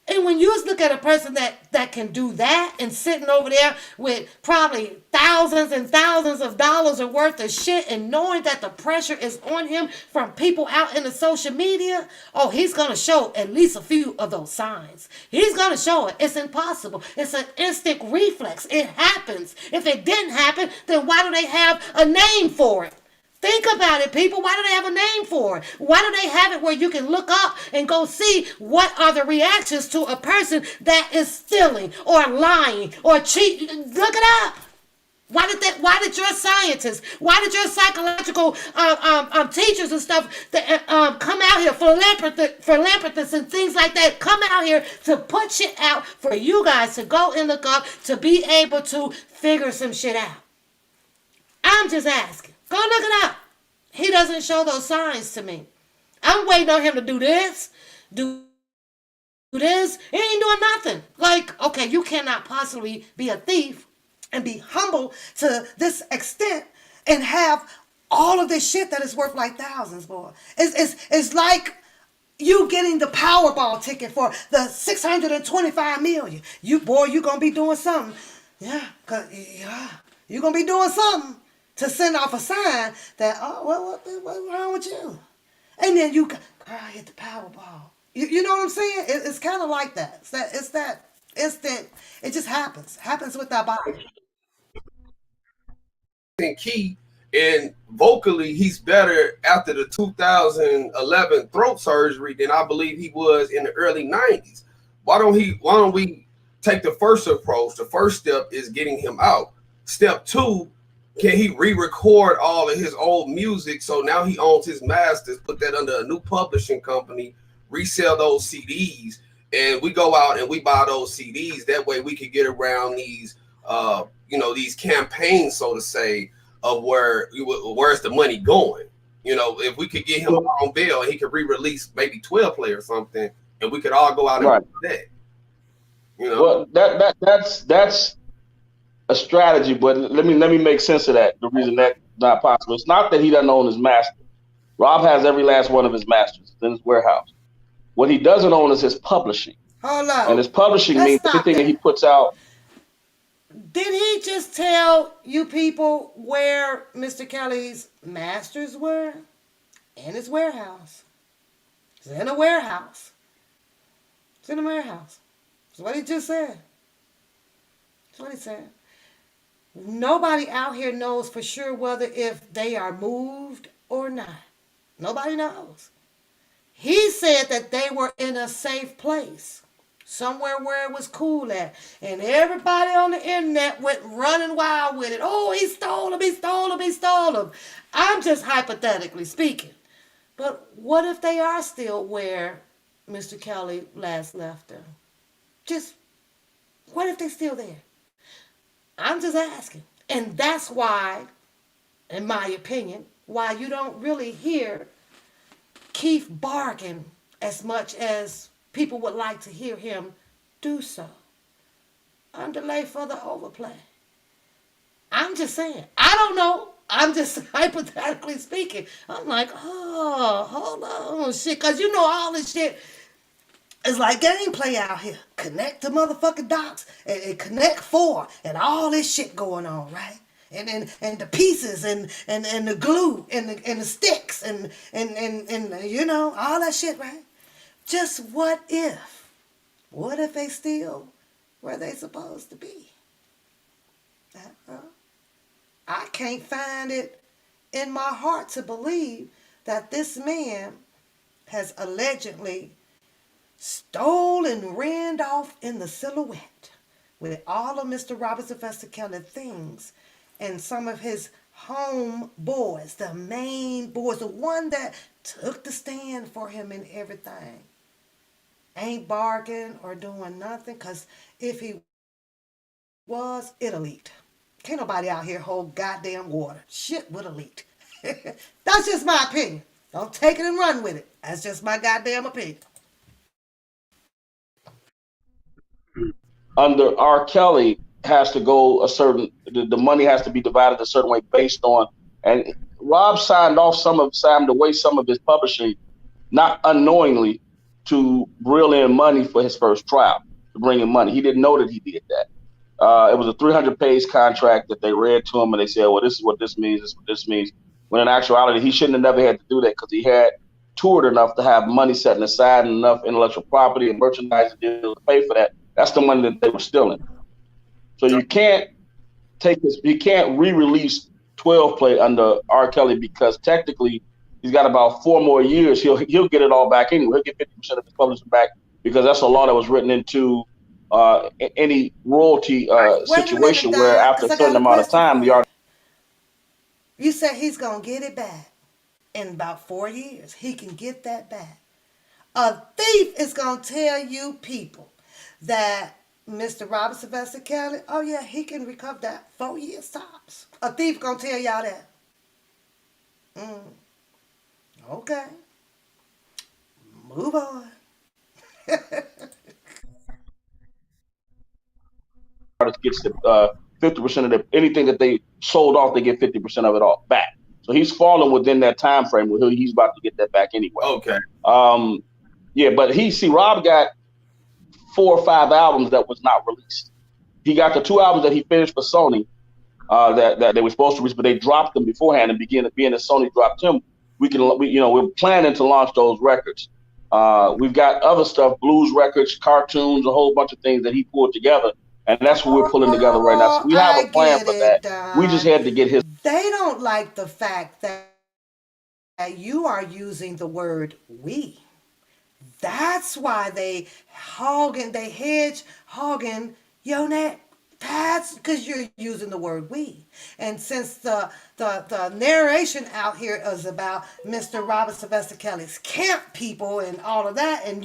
And when you look at a person that can do that and sitting over there with probably thousands and thousands of dollars worth of shit and knowing that the pressure is on him from people out in the social media, oh, he's going to show at least a few of those signs. He's going to show it. It's impossible. It's an instant reflex. It happens. If it didn't happen, then why do they have a name for it? Think about it, people. Why do they have a name for it? Why do they have it where you can look up and go see what are the reactions to a person that is stealing or lying or cheating? Look it up. Why did your scientists, why did your psychological teachers and stuff that come out here, philanthropists and things like that, come out here to put shit out for you guys to go and look up to be able to figure some shit out? I'm just asking. Go look it up. He doesn't show those signs to me. I'm waiting on him to do this, do this. He ain't doing nothing. Like, okay, you cannot possibly be a thief and be humble to this extent and have all of this shit that is worth like thousands, boy. It's like you getting the Powerball ticket for the 625 million. You gonna be doing something. Yeah, you gonna be doing something to send off a sign that, oh, what's wrong with you? And then you, girl, hit the Powerball. You know what I'm saying? It's kind of like that. It's that instant. It just happens. Happens with our body. And key, and vocally, he's better after the 2011 throat surgery than I believe he was in the early 90s. Why don't we take the first approach? The first step is getting him out. Step two, can he re-record all of his old music so now he owns his masters, put that under a new publishing company, resell those CDs, and we go out and we buy those CDs. That way we could get around these these campaigns, so to say, of where's the money going. If we could get him on bail and he could re-release maybe 12 play or something, and we could all go out and do that. Well, that's a strategy, but let me make sense of that. The reason that's not possible. It's not that he doesn't own his master. Rob has every last one of his masters in his warehouse. What he doesn't own is his publishing. Hold on. And his publishing means everything that he puts out. Did he just tell you people where Mr. Kelly's masters were? In his warehouse. It's in a warehouse. It's in a warehouse. That's what he just said. That's what he said. Nobody out here knows for sure whether if they are moved or not. Nobody knows. He said that they were in a safe place, somewhere where it was cool at. And everybody on the internet went running wild with it. Oh, he stole him, he stole him, he stole him. I'm just hypothetically speaking. But what if they are still where Mr. Kelly last left them? Just, what if they're still there? I'm just asking. And that's why, in my opinion, why you don't really hear Keith bargain as much as people would like to hear him do so. Underlay for the overplay. I'm just saying. I don't know. I'm just hypothetically speaking. I'm like, oh, hold on, shit. Because you know all this shit is like gameplay out here. Connect the motherfucking dots and connect four and all this shit going on, right? And the pieces and the glue and the sticks and you know, all that shit, right? Just what if? What if they still where they supposed to be? I can't find it in my heart to believe that this man has allegedly stole and ran off in the silhouette with all of Mr. Robert Sylvester Kelly things and some of his home boys, the main boys, the one that took the stand for him and everything, ain't barking or doing nothing, because if he was, it'll leak. Can't nobody out here hold goddamn water. Shit would have leaked. That's just my opinion. Don't take it and run with it. That's just my goddamn opinion. Under R. Kelly has to go a certain the money has to be divided a certain way based on and Rob signed away some of his publishing not unknowingly to reel in money for his first trial to bring in money. He didn't know that he did that. It was a 300-page contract that they read to him, and they said, "Well, this is what this means. This is what this means." When in actuality, he shouldn't have never had to do that because he had toured enough to have money set aside and enough intellectual property and merchandise deals to pay for that. That's the money that they were stealing. So you can't take this. You can't re-release 12 play under R. Kelly because technically he's got about 4 more years. He'll get it all back anyway. He'll get 50% of his publishing back because that's a law that was written into any royalty Wait a minute, situation where Don, after because a I certain got a amount of question time for the you. artist. You said he's going to get it back in about 4 years. He can get that back. A thief is going to tell you people that Mr. Robert Sylvester Kelly, oh yeah, he can recover that 4 years tops. A thief going to tell y'all that. Okay. Move on. Gets the 50% of anything that they sold off, they get 50% of it all back. So he's falling within that time frame where he's about to get that back anyway. Okay. Um, yeah, but Rob got 4 or 5 albums that was not released. He got the 2 albums that he finished for Sony that they were supposed to release, but they dropped them beforehand. And being that Sony dropped him, we're planning to launch those records. We've got other stuff, blues records, cartoons, a whole bunch of things that he pulled together, and that's what we're pulling together right now. So Oh, we have a I plan get for it, that. We just Don. had to get his. They don't like the fact that you are using the word we. That's why they hedge hogging your neck. That's because you're using the word we. And since the narration out here is about Mr. Robert Sylvester Kelly's camp people and all of that, and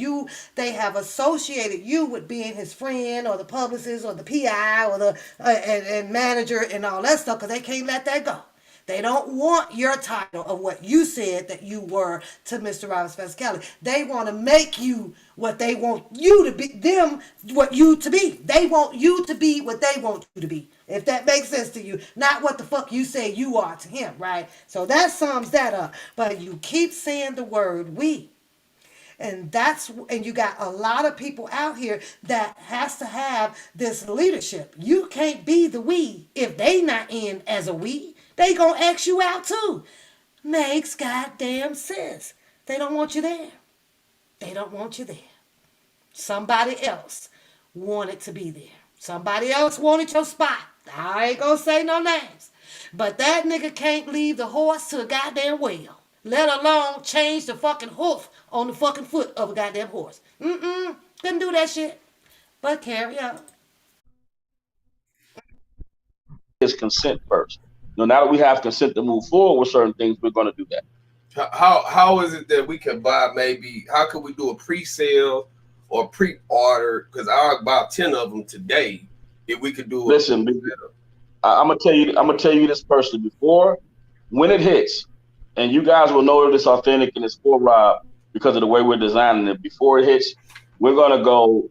they have associated you with being his friend or the publicist or the PI or the and manager and all that stuff, because they can't let that go. They don't want your title of what you said that you were to Mr. Robert Spencer Kelly. They want to make you what they want you to be, them what you to be. They want you to be what they want you to be. If that makes sense to you. Not what the fuck you say you are to him, right? So that sums that up. But you keep saying the word we. And you got a lot of people out here that has to have this leadership. You can't be the we if they not in as a we. They gonna X you out too. Makes goddamn sense. They don't want you there. They don't want you there. Somebody else wanted to be there. Somebody else wanted your spot. I ain't gonna say no names. But that nigga can't leave the horse to a goddamn well. Let alone change the fucking hoof on the fucking foot of a goddamn horse. Couldn't do that shit. But carry on. Is consent first. Now that we have consent to move forward with certain things, we're going to do that. How is it that we can buy maybe? How can we do a pre-sale or pre-order? Because I bought 10 of them today. If we could do it. Listen, I'm gonna tell you this personally. Before, when it hits, and you guys will know that it's authentic and it's for Rob because of the way we're designing it. Before it hits, we're gonna go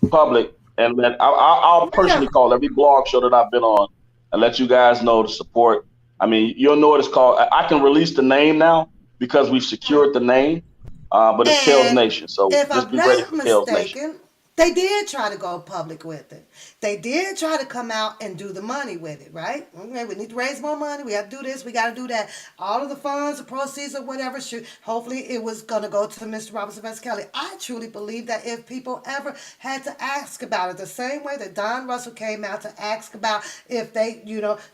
public and I'll personally call every blog show that I've been on and let you guys know the support. I mean, you'll know what it's called. I can release the name now because we've secured the name, but it's Kale's Nation. So just be ready for Kale's Nation. They did try to go public with it. They did try to come out and do the money with it, right? Okay, we need to raise more money. We have to do this. We got to do that. All of the funds, the proceeds, or whatever, hopefully it was going to go to Mr. Robert Sylvester Kelly. I truly believe that if people ever had to ask about it, the same way that Don Russell came out to ask about if they,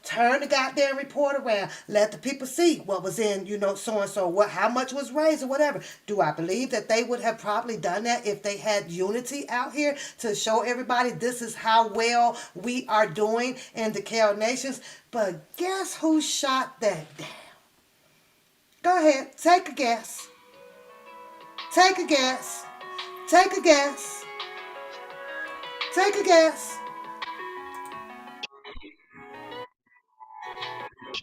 turn the goddamn report around, let the people see what was in, so-and-so, how much was raised or whatever. Do I believe that they would have probably done that if they had unity out here to show everybody this is how well we are doing in the Kale Nations? But guess who shot that down? Go ahead, take a guess. Take a guess. Take a guess. Take a guess.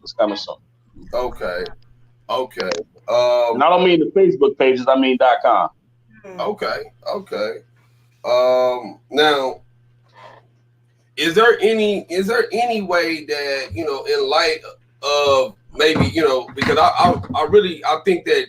It's coming soon. Okay. And I don't mean the Facebook pages. I mean .com. Okay. Now, is there any way that, in light of maybe, because I think that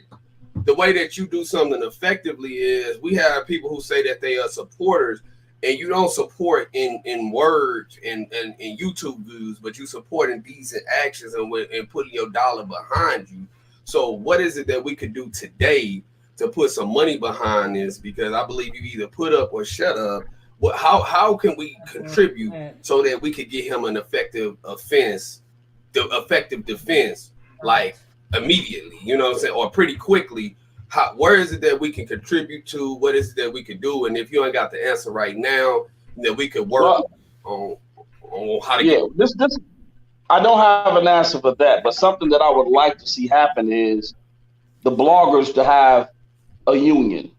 the way that you do something effectively is we have people who say that they are supporters, and you don't support in words and YouTube views, but you support in decent actions and putting your dollar behind you. So what is it that we could do today to put some money behind this? Because I believe you either put up or shut up. How can we contribute so that we could get him an effective defense, like immediately, you know what I'm saying, or pretty quickly? Where is it that we can contribute to? What is it that we could do? And if you ain't got the answer right now, then we could work on how to get this. I don't have an answer for that, but something that I would like to see happen is the bloggers to have a union.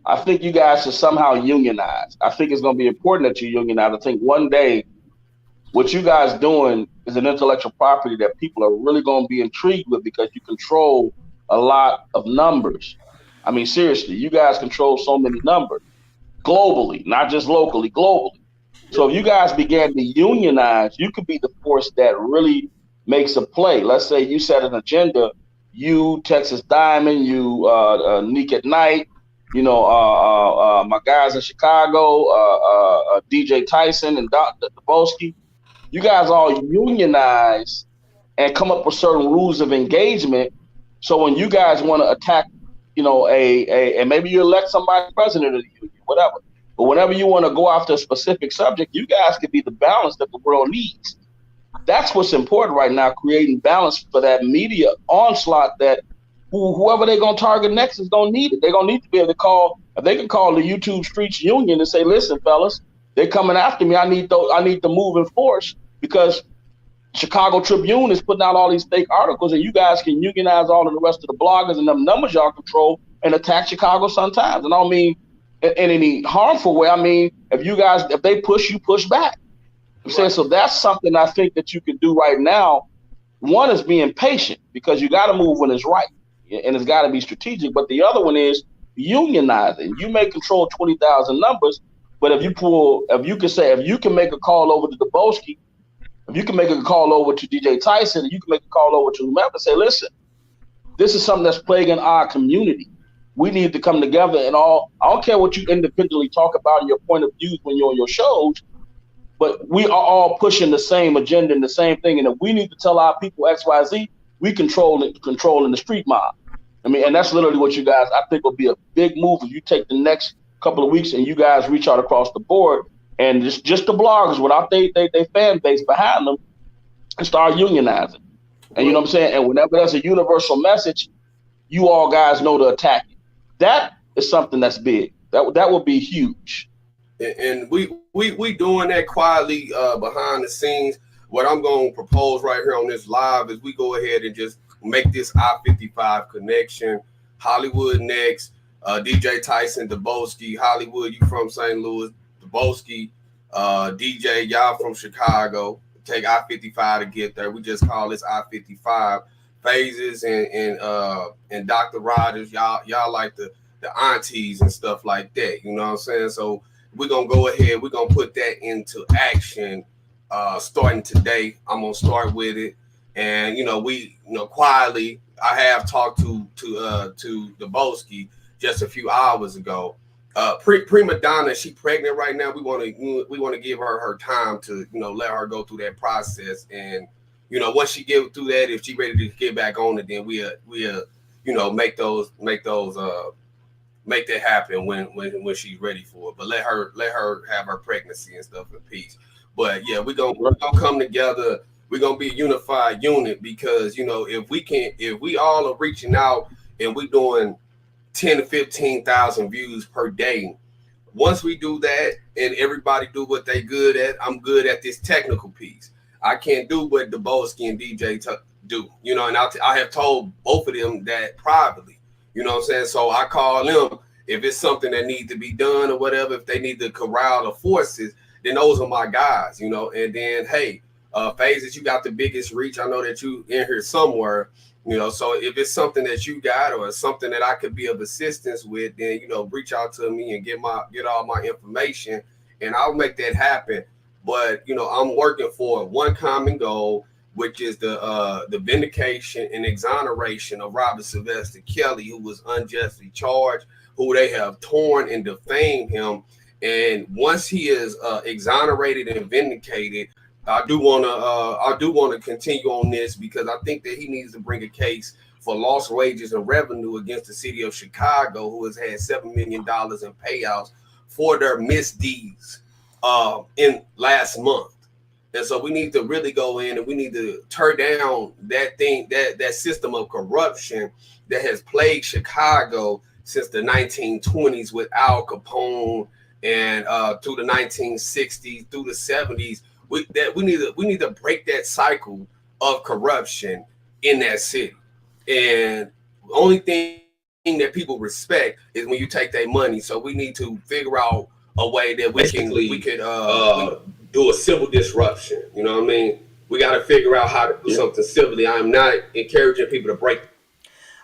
I think you guys should somehow unionize. I think it's going to be important that you unionize. I think one day what you guys doing is an intellectual property that people are really going to be intrigued with because you control a lot of numbers. I mean, seriously, you guys control so many numbers globally, not just locally, globally. So if you guys began to unionize, you could be the force that really makes a play. Let's say you set an agenda, you, Texas Diamond, you, Nick at Night, my guys in Chicago, DJ Tyson and Dr. Daboski, you guys all unionize and come up with certain rules of engagement. So when you guys want to attack, and maybe you elect somebody president of the union, whatever. But whenever you want to go after a specific subject, you guys could be the balance that the world needs. That's what's important right now, creating balance for that media onslaught that whoever they're going to target next is going to need it. They're going to need to be able to call, if they can call the YouTube Streets Union and say, listen, fellas, they're coming after me. I need to move in force because Chicago Tribune is putting out all these fake articles, and you guys can unionize all of the rest of the bloggers and them numbers y'all control and attack Chicago Sun-Times. And I don't mean in any harmful way. I mean, if they push, you push back. I'm saying, so that's something I think that you can do right now. One is being patient because you got to move when it's right and it's got to be strategic. But the other one is unionizing. You may control 20,000 numbers, but if you can make a call over to Daboski, if you can make a call over to DJ Tyson, and you can make a call over to whomever and say, listen, this is something that's plaguing our community. we need to come together and all. I don't care what you individually talk about in your point of views when you're on your shows, but we are all pushing the same agenda and the same thing. And if we need to tell our people X, Y, Z, we controlling the street mob. I mean, and that's literally what you guys, I think, will be a big move if you take the next couple of weeks and you guys reach out across the board and just the bloggers without they fan base behind them and start unionizing. And you know what I'm saying? And whenever there's a universal message, you all guys know to attack it. That is something that's big. That would be huge. And we doing that quietly behind the scenes. What I'm going to propose right here on this live is we go ahead and just make this I-55 connection. Hollywood next, DJ Tyson, Deboski. Hollywood, you from St. Louis. Deboski, DJ, y'all from Chicago. Take I-55 to get there. We just call this I-55. Phases and Dr. Rogers, y'all like the aunties and stuff like that. You know what I'm saying? So we're gonna go ahead, we're gonna put that into action starting today. I'm gonna start with it. And we quietly, I have talked to Deboski just a few hours ago. Prima Donna, she pregnant right now. We want to give her time to let her go through that process. And once she get through that, if she ready to get back on it, then we'll make that happen when she's ready for it. But let her have her pregnancy and stuff in peace. But yeah, we're gonna come together. We're gonna be a unified unit because if we all are reaching out and we doing 10 to 15,000 views per day. Once we do that and everybody do what they good at, I'm good at this technical piece. I can't do what Deboski and DJ do, and I have told both of them that privately, you know what I'm saying? So I call them if it's something that needs to be done or whatever, if they need to corral the forces, then those are my guys, and then, hey, Phases, you got the biggest reach. I know that you in here somewhere, so if it's something that you got or something that I could be of assistance with, then, reach out to me and get all my information and I'll make that happen. But, I'm working for one common goal, which is the vindication and exoneration of Robert Sylvester Kelly, who was unjustly charged, who they have torn and defamed him. And once he is exonerated and vindicated, I do want to continue on this because I think that he needs to bring a case for lost wages and revenue against the city of Chicago, who has had $7 million in payouts for their misdeeds in last month. And so we need to really go in and we need to tear down that system of corruption that has plagued Chicago since the 1920s with Al Capone and through the 1960s, through the 70s. We need to break that cycle of corruption in that city. And the only thing that people respect is when you take their money. So we need to figure out a way that we could do a civil disruption. You know what I mean? We got to figure out how to do something civilly. I'm not encouraging people to break.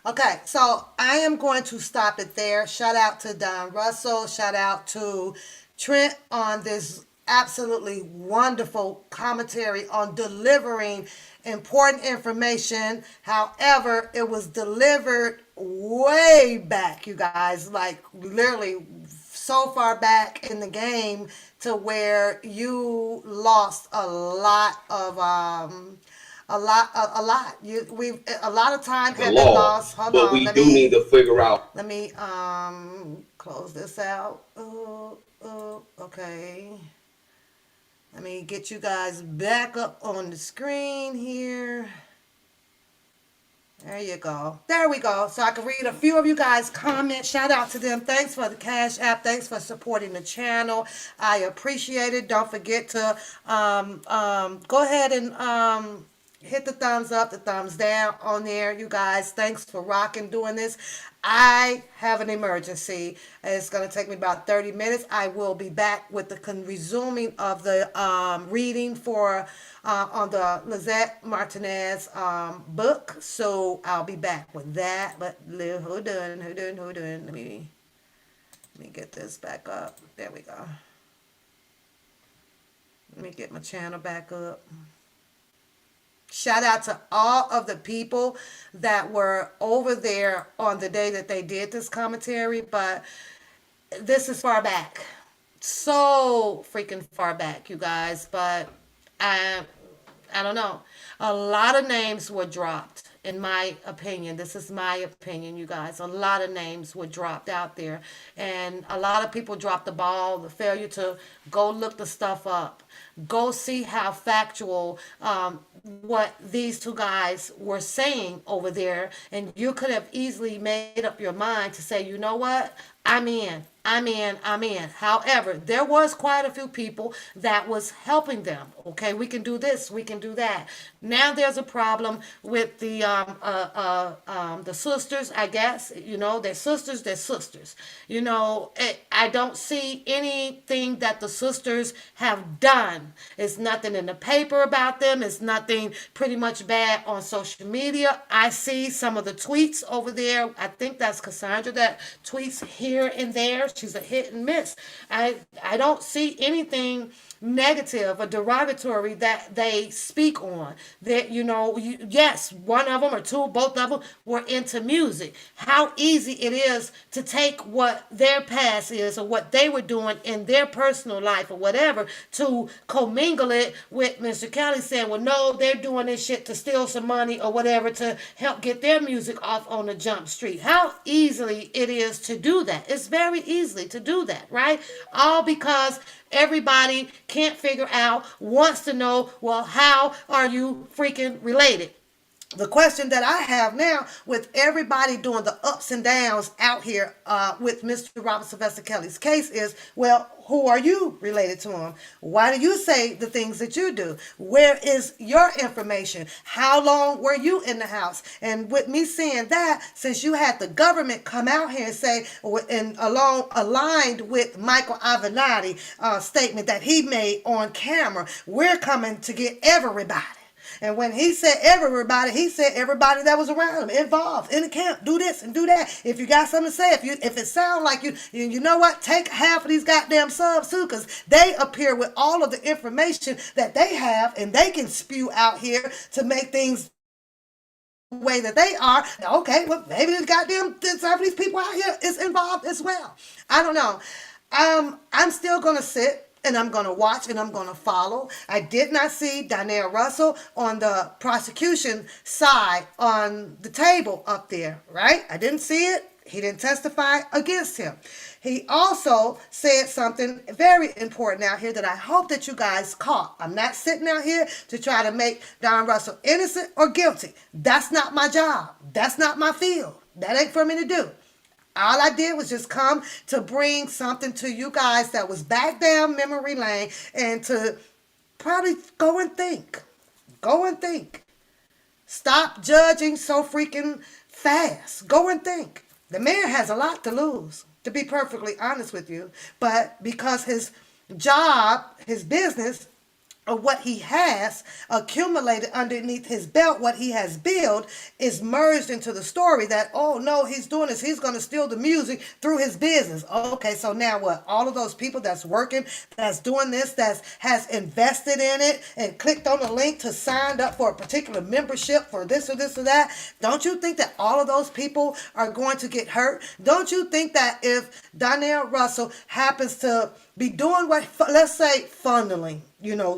Okay, so I am going to stop it there. Shout out to Don Russell. Shout out to Trent on this absolutely wonderful commentary on delivering important information. However, it was delivered way back, you guys, like literally so far back in the game to where you lost a lot. We've a lot of time had been lost. Hold but on, we do need to figure out. Let me close this out. Okay. Let me get you guys back up on the screen here. There you go. There we go. So I can read a few of you guys' comments. Shout out to them. Thanks for the Cash App. Thanks for supporting the channel. I appreciate it. Don't forget to go ahead and hit the thumbs up, the thumbs down on there, you guys. Thanks for rocking doing this. I have an emergency. It's going to take me about 30 minutes. I will be back with the resuming of the reading for on the Lizette Martinez book. So I'll be back with that. But hold on. Let me get this back up. There we go. Let me get my channel back up. Shout out to all of the people that were over there on the day that they did this commentary, but this is far back. So freaking far back, you guys. But I I don't know. A lot of names were dropped, in my opinion. This is my opinion, you guys. A lot of names were dropped out there. And a lot of people dropped the ball, the failure to go look the stuff up, go see how factual what these two guys were saying over there. And you could have easily made up your mind to say, you know what? I'm in. I'm in. I'm in. However, there was quite a few people that was helping them. Okay, we can do this. We can do that. Now there's a problem with the sisters. I guess you know they're sisters. They're sisters. I don't see anything that the sisters have done. It's nothing in the paper about them. It's nothing pretty much bad on social media. I see some of the tweets over there. I think that's Cassandra that tweets here and there. She's a hit and miss. I don't see anything negative or derogatory that they speak on. That yes, one of them or two, both of them were into music. How easy it is to take what their past is or what they were doing in their personal life or whatever to commingle it with Mr. Kelly saying, well, no, they're doing this shit to steal some money or whatever to help get their music off on the jump street. How easily it is to do that. It's very easily to do that, right? All because everybody can't figure out, wants to know, well, how are you freaking related? The question that I have now with everybody doing the ups and downs out here with Mr. Robert Sylvester Kelly's case is, well, who are you related to him? Why do you say the things that you do? Where is your information? How long were you in the house? And with me saying that, since you had the government come out here and say, and aligned with Michael Avenatti statement that he made on camera, we're coming to get everybody. And when he said everybody, he said everybody that was around him, involved in the camp. Do this and do that. If you got something to say, if it sounds like you know what? Take half of these goddamn subs too, because they appear with all of the information that they have, and they can spew out here to make things the way that they are. Okay, well maybe some of these people out here is involved as well. I don't know. I'm still gonna sit and I'm going to watch and I'm going to follow. I did not see Donnell Russell on the prosecution side on the table up there, right? I didn't see it. He didn't testify against him. He also said something very important out here that I hope that you guys caught. I'm not sitting out here to try to make Don Russell innocent or guilty. That's not my job. That's not my field. That ain't for me to do. All I did was just come to bring something to you guys that was back down memory lane and to probably go and think. Go and think. Stop judging so freaking fast. Go and think. The man has a lot to lose, to be perfectly honest with you. But because his job, his business, or what he has accumulated underneath his belt, what he has built, is merged into the story that, oh no, he's doing this, he's going to steal the music through his business. Okay, so now what? All of those people that's working, that's doing this, that has invested in it and clicked on the link to sign up for a particular membership for this or this or that, don't you think that all of those people are going to get hurt? Don't you think that if Donnell Russell happens to be doing what, let's say, funneling,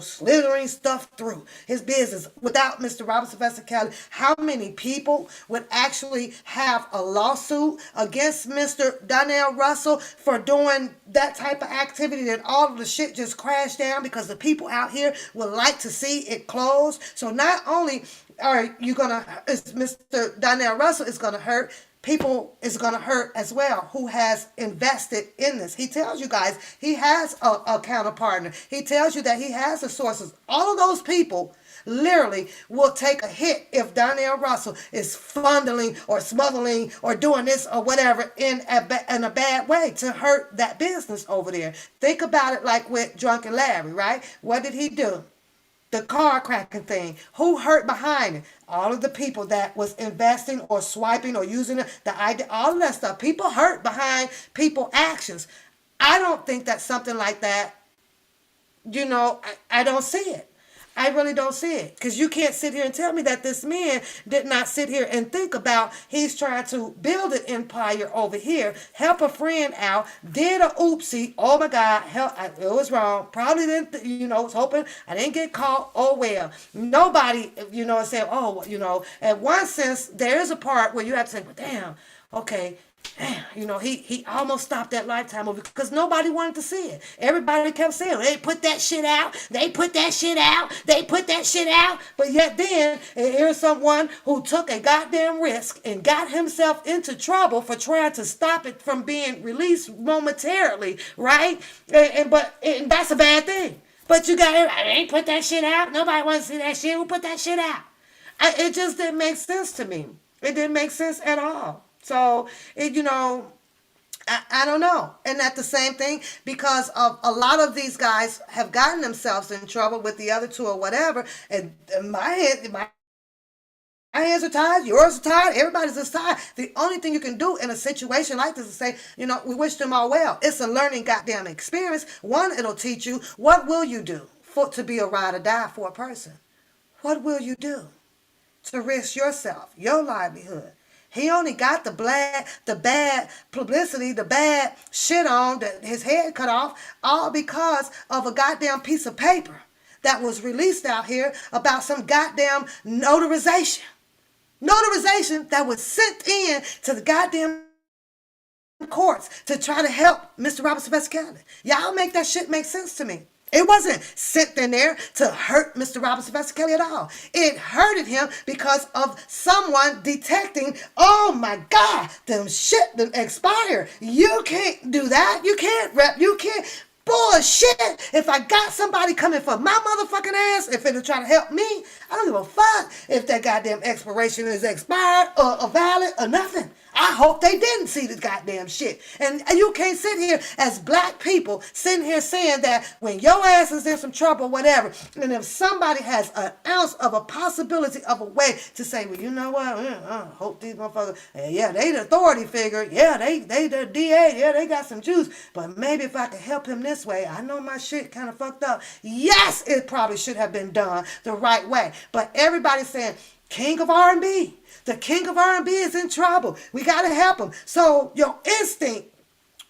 slithering stuff through his business without Mr. Robert Sylvester Kelly, how many people would actually have a lawsuit against Mr. Donnell Russell for doing that type of activity, and all of the shit just crashed down because the people out here would like to see it closed? So not only are you Mr. Donnell Russell is gonna hurt, people is going to hurt as well who has invested in this. He tells you guys he has a counterpartner. He tells you that he has the sources. All of those people literally will take a hit if Donnell Russell is funneling or smuggling or doing this or whatever in a bad way to hurt that business over there. Think about it like with Drunken Larry, right? What did he do? The car cracking thing. Who hurt behind it? All of the people that was investing or swiping or using the idea, all of that stuff. People hurt behind people actions. I don't think that something like that, I don't see it. I really don't see it, because you can't sit here and tell me that this man did not sit here and think about he's trying to build an empire over here, help a friend out, did a oopsie. Oh my God, it was wrong. Probably didn't, was hoping I didn't get caught. Oh well. Nobody, said, oh, in one sense, there is a part where you have to say, well, damn, okay, he almost stopped that Lifetime movie because nobody wanted to see it. Everybody kept saying, they put that shit out, they put that shit out, they put that shit out. But yet then, here's someone who took a goddamn risk and got himself into trouble for trying to stop it from being released momentarily, right? But that's a bad thing. But you got everybody, ain't put that shit out. Nobody wants to see that shit. Who put that shit out? It just didn't make sense to me. It didn't make sense at all. So, I don't know. And that's the same thing, because of a lot of these guys have gotten themselves in trouble with the other two or whatever. And my hands are tied, yours are tied, everybody's is tied. The only thing you can do in a situation like this is say, we wish them all well. It's a learning goddamn experience. One, it'll teach you, what will you do to be a ride or die for a person? What will you do to risk yourself, your livelihood? He only got the bad publicity, the bad shit on, his head cut off, all because of a goddamn piece of paper that was released out here about some goddamn notarization. Notarization that was sent in to the goddamn courts to try to help Mr. Robert Sylvester Kelly. Y'all make that shit make sense to me. It wasn't sent in there to hurt Mr. Robert Sylvester Kelly at all. It hurted him because of someone detecting, oh my God, them shit them expire. You can't do that. You can't rep. You can't. Bullshit. If I got somebody coming for my motherfucking ass, if it'll try to help me, I don't give a fuck if that goddamn expiration is expired or valid or nothing. I hope they didn't see the goddamn shit. And you can't sit here as black people sitting here saying that when your ass is in some trouble or whatever, and if somebody has an ounce of a possibility of a way to say, well, you know what, I hope these motherfuckers, yeah, they the authority figure, yeah, they the DA, yeah, they got some juice, but maybe if I could help him this way, I know my shit kind of fucked up. Yes, it probably should have been done the right way. But everybody's saying, King of R&B. The king of R&B is in trouble. We got to help him. So your instinct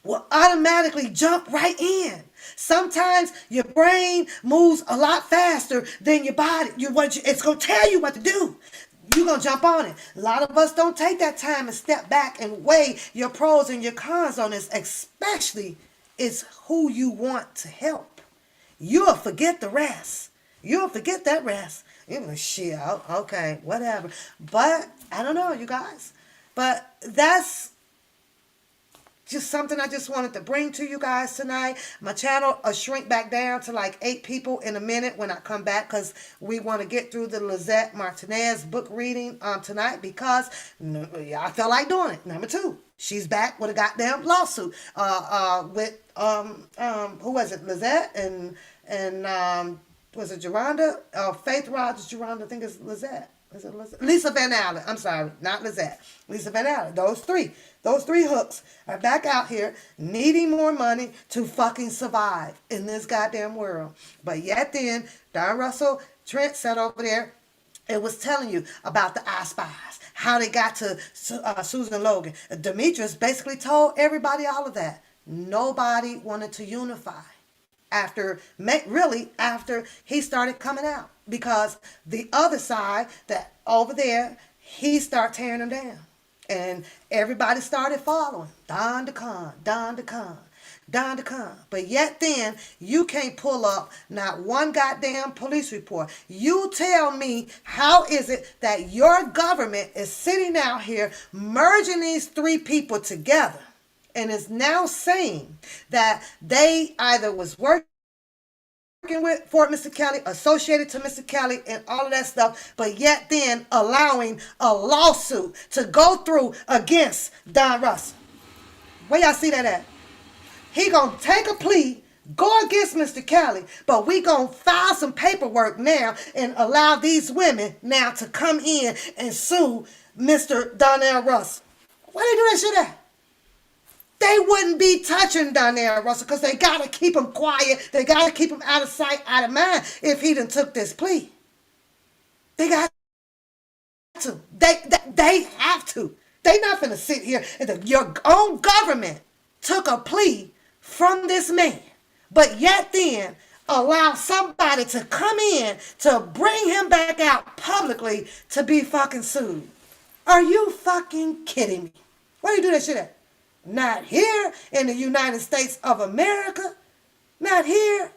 will automatically jump right in. Sometimes your brain moves a lot faster than your body. It's going to tell you what to do. You're going to jump on it. A lot of us don't take that time and step back and weigh your pros and your cons on this, especially it's who you want to help. You'll forget the rest. You'll forget that rest. Shit, okay, whatever. But I don't know, you guys. But that's just something I just wanted to bring to you guys tonight. My channel will shrink back down to like 8 people in a minute when I come back, because we want to get through the Lizette Martinez book reading tonight, because I felt like doing it. Number 2, she's back with a goddamn lawsuit with who was it, Lizette and was it Geronda? Faith Rogers, Geronda, I think it's Lizette. Is it Lizette? Lisa Van Allen. I'm sorry, not Lizette. Lisa Van Allen. Those three hooks are back out here needing more money to fucking survive in this goddamn world. But yet then, Don Russell Trent sat over there and was telling you about the I Spies, how they got to Susan Logan. Demetrius basically told everybody all of that. Nobody wanted to unify after he started coming out, because the other side, that over there, he started tearing them down, and everybody started following Don DeCon. But yet then, you can't pull up not one goddamn police report. You tell me, how is it that your government is sitting out here merging these 3 people together and is now saying that they either was working with for Mr. Kelly, associated to Mr. Kelly, and all of that stuff, but yet then allowing a lawsuit to go through against Don Russell? Where y'all see that at? He gonna take a plea, go against Mr. Kelly, but we gonna file some paperwork now and allow these women now to come in and sue Mr. Donnell Russell. Where they do that shit at? they wouldn't be touching Donnell Russell because they got to keep him quiet. They got to keep him out of sight, out of mind if he done took this plea. They got to. They have to. They not finna sit here and your own government took a plea from this man, but yet then allow somebody to come in to bring him back out publicly to be fucking sued. Are you fucking kidding me? Where do you do that shit at? Not here in the United States of America. Not here.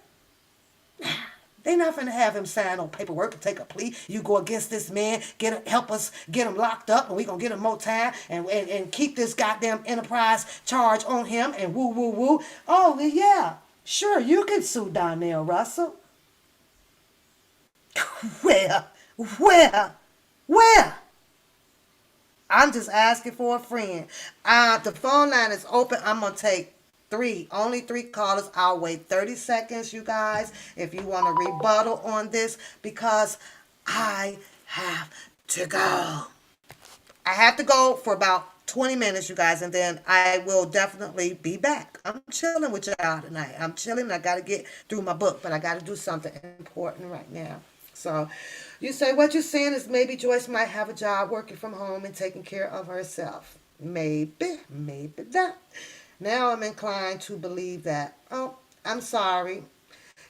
They not finna have him sign on paperwork and take a plea. You go against this man, help us get him locked up, and we gonna get him more time and keep this goddamn enterprise charge on him and woo woo woo. Oh yeah, sure you can sue Donnell Russell. Where? I'm just asking for a friend. The phone line is open. I'm gonna take only three callers. I'll wait 30 seconds, you guys, if you want to rebuttal on this, because I have to go. I have to go for about 20 minutes, you guys, and then I will definitely be back. I'm chilling with y'all tonight. I'm chilling. I got to get through my book, but I got to do something important right now. So you say what you're saying is maybe Joyce might have a job working from home and taking care of herself. Maybe not. Now I'm inclined to believe that. Oh, I'm sorry.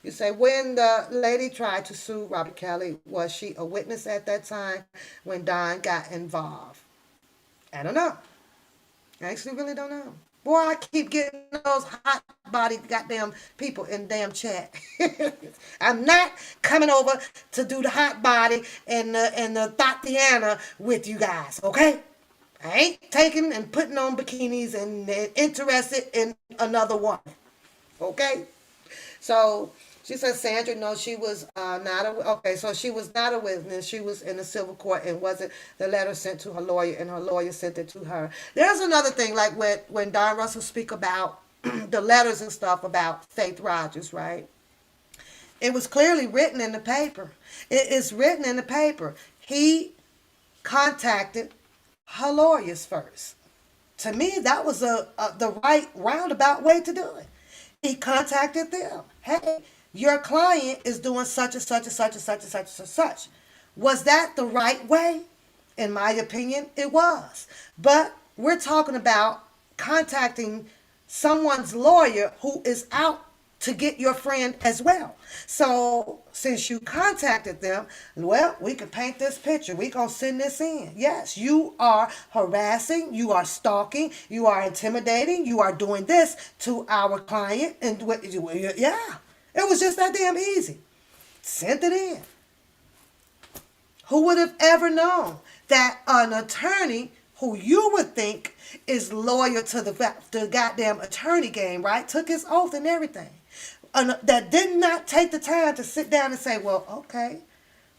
You say, when the lady tried to sue Robert Kelly, was she a witness at that time when Don got involved? I don't know. I actually really don't know. Boy, I keep getting those hot body goddamn people in damn chat. I'm not coming over to do the hot body and the Tatiana with you guys, okay? I ain't taking and putting on bikinis and interested in another woman. Okay? So she said Sandra, no, she was so she was not a witness. She was in the civil court and wasn't the letter sent to her lawyer and her lawyer sent it to her. There's another thing, like when Don Russell speak about the letters and stuff about Faith Rogers, right? It was clearly written in the paper. It is written in the paper. He contacted her lawyers first. To me, that was the right roundabout way to do it. He contacted them. Hey, your client is doing such and such and such and such and such and such. Was that the right way? In my opinion, it was. But we're talking about contacting someone's lawyer who is out to get your friend as well. So since you contacted them, well, we can paint this picture. We're going to send this in. Yes, you are harassing, you are stalking, you are intimidating, you are doing this to our client. And yeah, it was just that damn easy. Sent it in. Who would have ever known that an attorney who you would think is loyal to the goddamn attorney game, right? Took his oath and everything. That did not take the time to sit down and say, well, okay,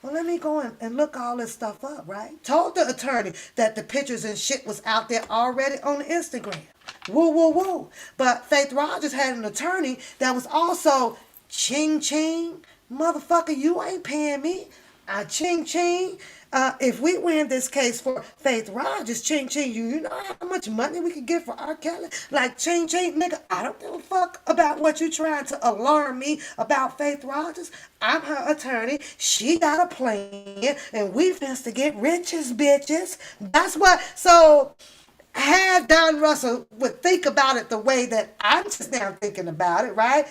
well, let me go and look all this stuff up, right? Told the attorney that the pictures and shit was out there already on Instagram. Woo, woo, woo. But Faith Rogers had an attorney that was also ching, ching. Motherfucker, you ain't paying me. Ching, ching. If we win this case for Faith Rogers, ching, ching, you know how much money we could get for R. Kelly? Like, ching, ching, nigga, I don't give a fuck about what you trying to alarm me about Faith Rogers. I'm her attorney. She got a plan, and we finna to get rich as bitches. That's what, so had Don Russell would think about it the way that I'm just now thinking about it, right?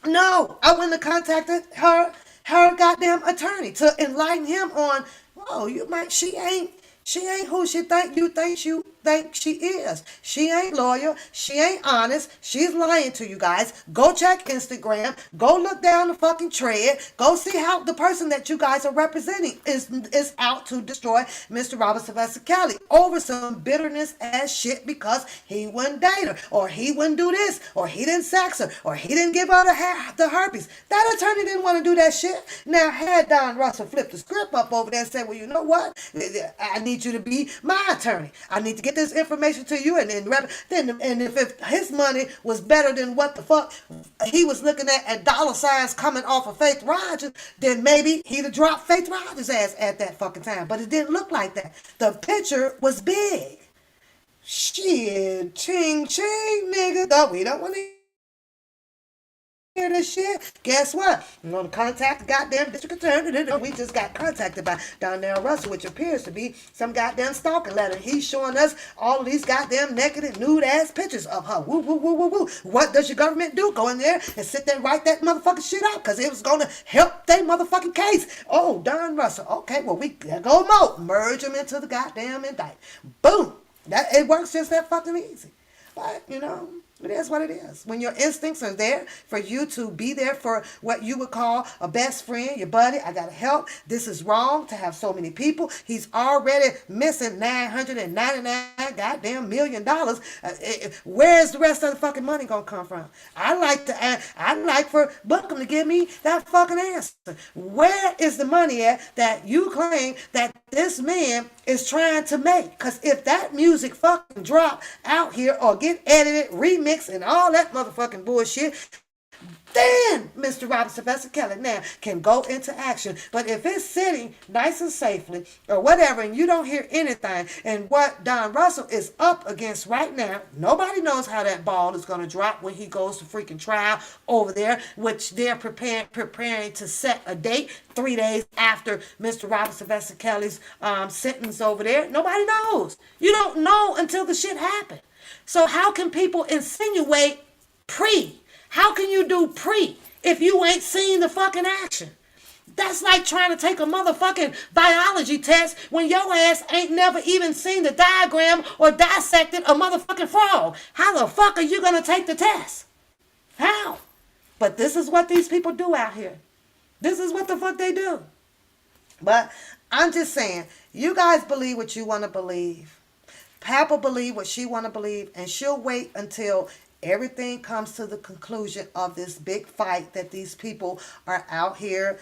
No, I wouldn't have contacted her goddamn attorney to enlighten him on, oh, she ain't who she think you think she is. She ain't loyal. She ain't honest. She's lying to you guys. Go check Instagram. Go look down the fucking tread. Go see how the person that you guys are representing is out to destroy Mr. Robert Sylvester Kelly over some bitterness ass shit because he wouldn't date her, or he wouldn't do this, or he didn't sex her, or he didn't give her the herpes. That attorney didn't want to do that shit. Now, had Don Russell flipped the script up over there and said, well, you know what? I need you to be my attorney. I need to get this information to you, and if his money was better than what the fuck he was looking at dollar signs coming off of Faith Rogers, then maybe he'd have dropped Faith Rogers' ass at that fucking time. But it didn't look like that. The picture was big. Shit, ching ching, nigga. No, we don't want to hear this shit. Guess what? I'm gonna contact the goddamn district attorney. We just got contacted by Donnell Russell, which appears to be some goddamn stalking letter. He's showing us all of these goddamn naked and nude ass pictures of her. Woo, woo, woo, woo, woo. What does your government do? Go in there and sit there and write that motherfucking shit out because it was gonna help their motherfucking case. Oh, Don Russell. Okay, well, we go more. Merge them into the goddamn indictment. Boom. That it works just that fucking easy. But, it is what it is. When your instincts are there for you to be there for what you would call a best friend, your buddy, I gotta help. This is wrong to have so many people. He's already missing $999 goddamn $1,000,000. Where's the rest of the fucking money gonna come from? I'd like for Buncombe to give me that fucking answer. Where is the money at that you claim that this man is trying to make? Because if that music fucking drop out here or get edited, remixed, and all that motherfucking bullshit, then Mr. Robert Sylvester Kelly now can go into action. But if it's sitting nice and safely or whatever and you don't hear anything, and what Don Russell is up against right now, nobody knows how that ball is going to drop when he goes to freaking trial over there, which they're preparing to set a date 3 days after Mr. Robert Sylvester Kelly's sentence over there. Nobody knows. You don't know until the shit happens. So how can people insinuate pre? How can you do pre if you ain't seen the fucking action? That's like trying to take a motherfucking biology test when your ass ain't never even seen the diagram or dissected a motherfucking frog. How the fuck are you going to take the test? How? But this is what these people do out here. This is what the fuck they do. But I'm just saying, you guys believe what you want to believe. Papa believe what she want to believe, and she'll wait until everything comes to the conclusion of this big fight that these people are out here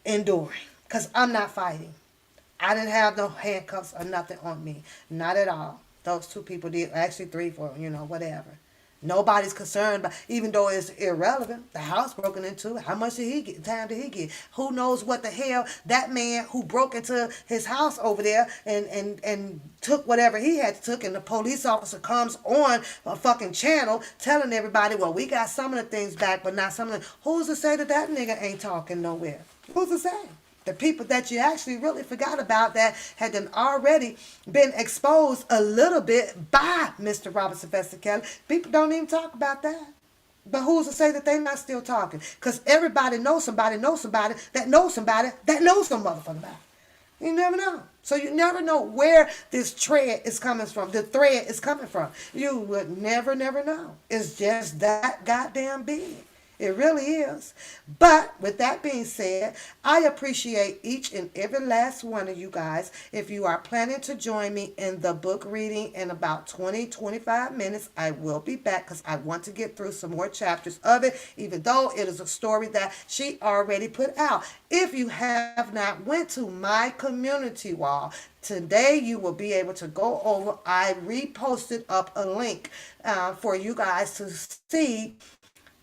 enduring. Because I'm not fighting. I didn't have no handcuffs or nothing on me. Not at all. Those two people did. Actually, 3, 4, whatever. Nobody's concerned, but even though it's irrelevant, the house broken into, how much did he get? Time did he get? Who knows what the hell that man who broke into his house over there and took whatever he had to took, and the police officer comes on a fucking channel telling everybody, well, we got some of the things back, but not some of them. Who's to say that nigga ain't talking nowhere? Who's to say? The people that you actually really forgot about that had already been exposed a little bit by Mr. Robert Sylvester Kelly. People don't even talk about that. But who's to say that they're not still talking? Because everybody knows somebody that knows somebody that knows some motherfucking about. You never know. So you never know where this thread is coming from. The thread is coming from. You would never know. It's just that goddamn big. It really is. But with that being said, I appreciate each and every last one of you guys. If you are planning to join me in the book reading in about 20-25 minutes, I will be back because I want to get through some more chapters of it, even though it is a story that she already put out. If you have not went to my community wall, today you will be able to go over. I reposted up a link for you guys to see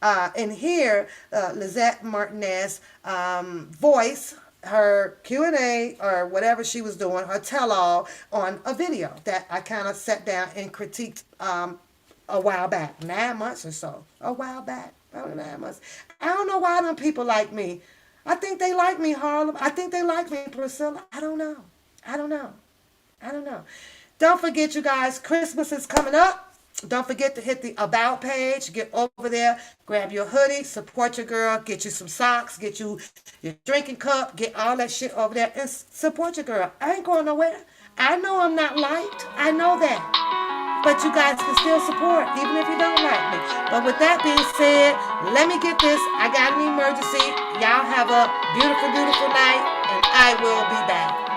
and hear Lizette Martinez voice her Q&A or whatever she was doing, her tell-all on a video that I kind of sat down and critiqued a while back, 9 months or so, a while back, probably 9 months. I don't know why them people like me. I think they like me, Harlem. I think they like me, Priscilla. I don't know. Don't forget, you guys, Christmas is coming up. Don't forget to hit the About page. Get over there, grab your hoodie, support your girl, get you some socks, get you your drinking cup, get all that shit over there, and support your girl. I ain't going nowhere. I know I'm not liked. I know that. But you guys can still support, even if you don't like me. But with that being said, let me get this. I got an emergency. Y'all have a beautiful, beautiful night, and I will be back.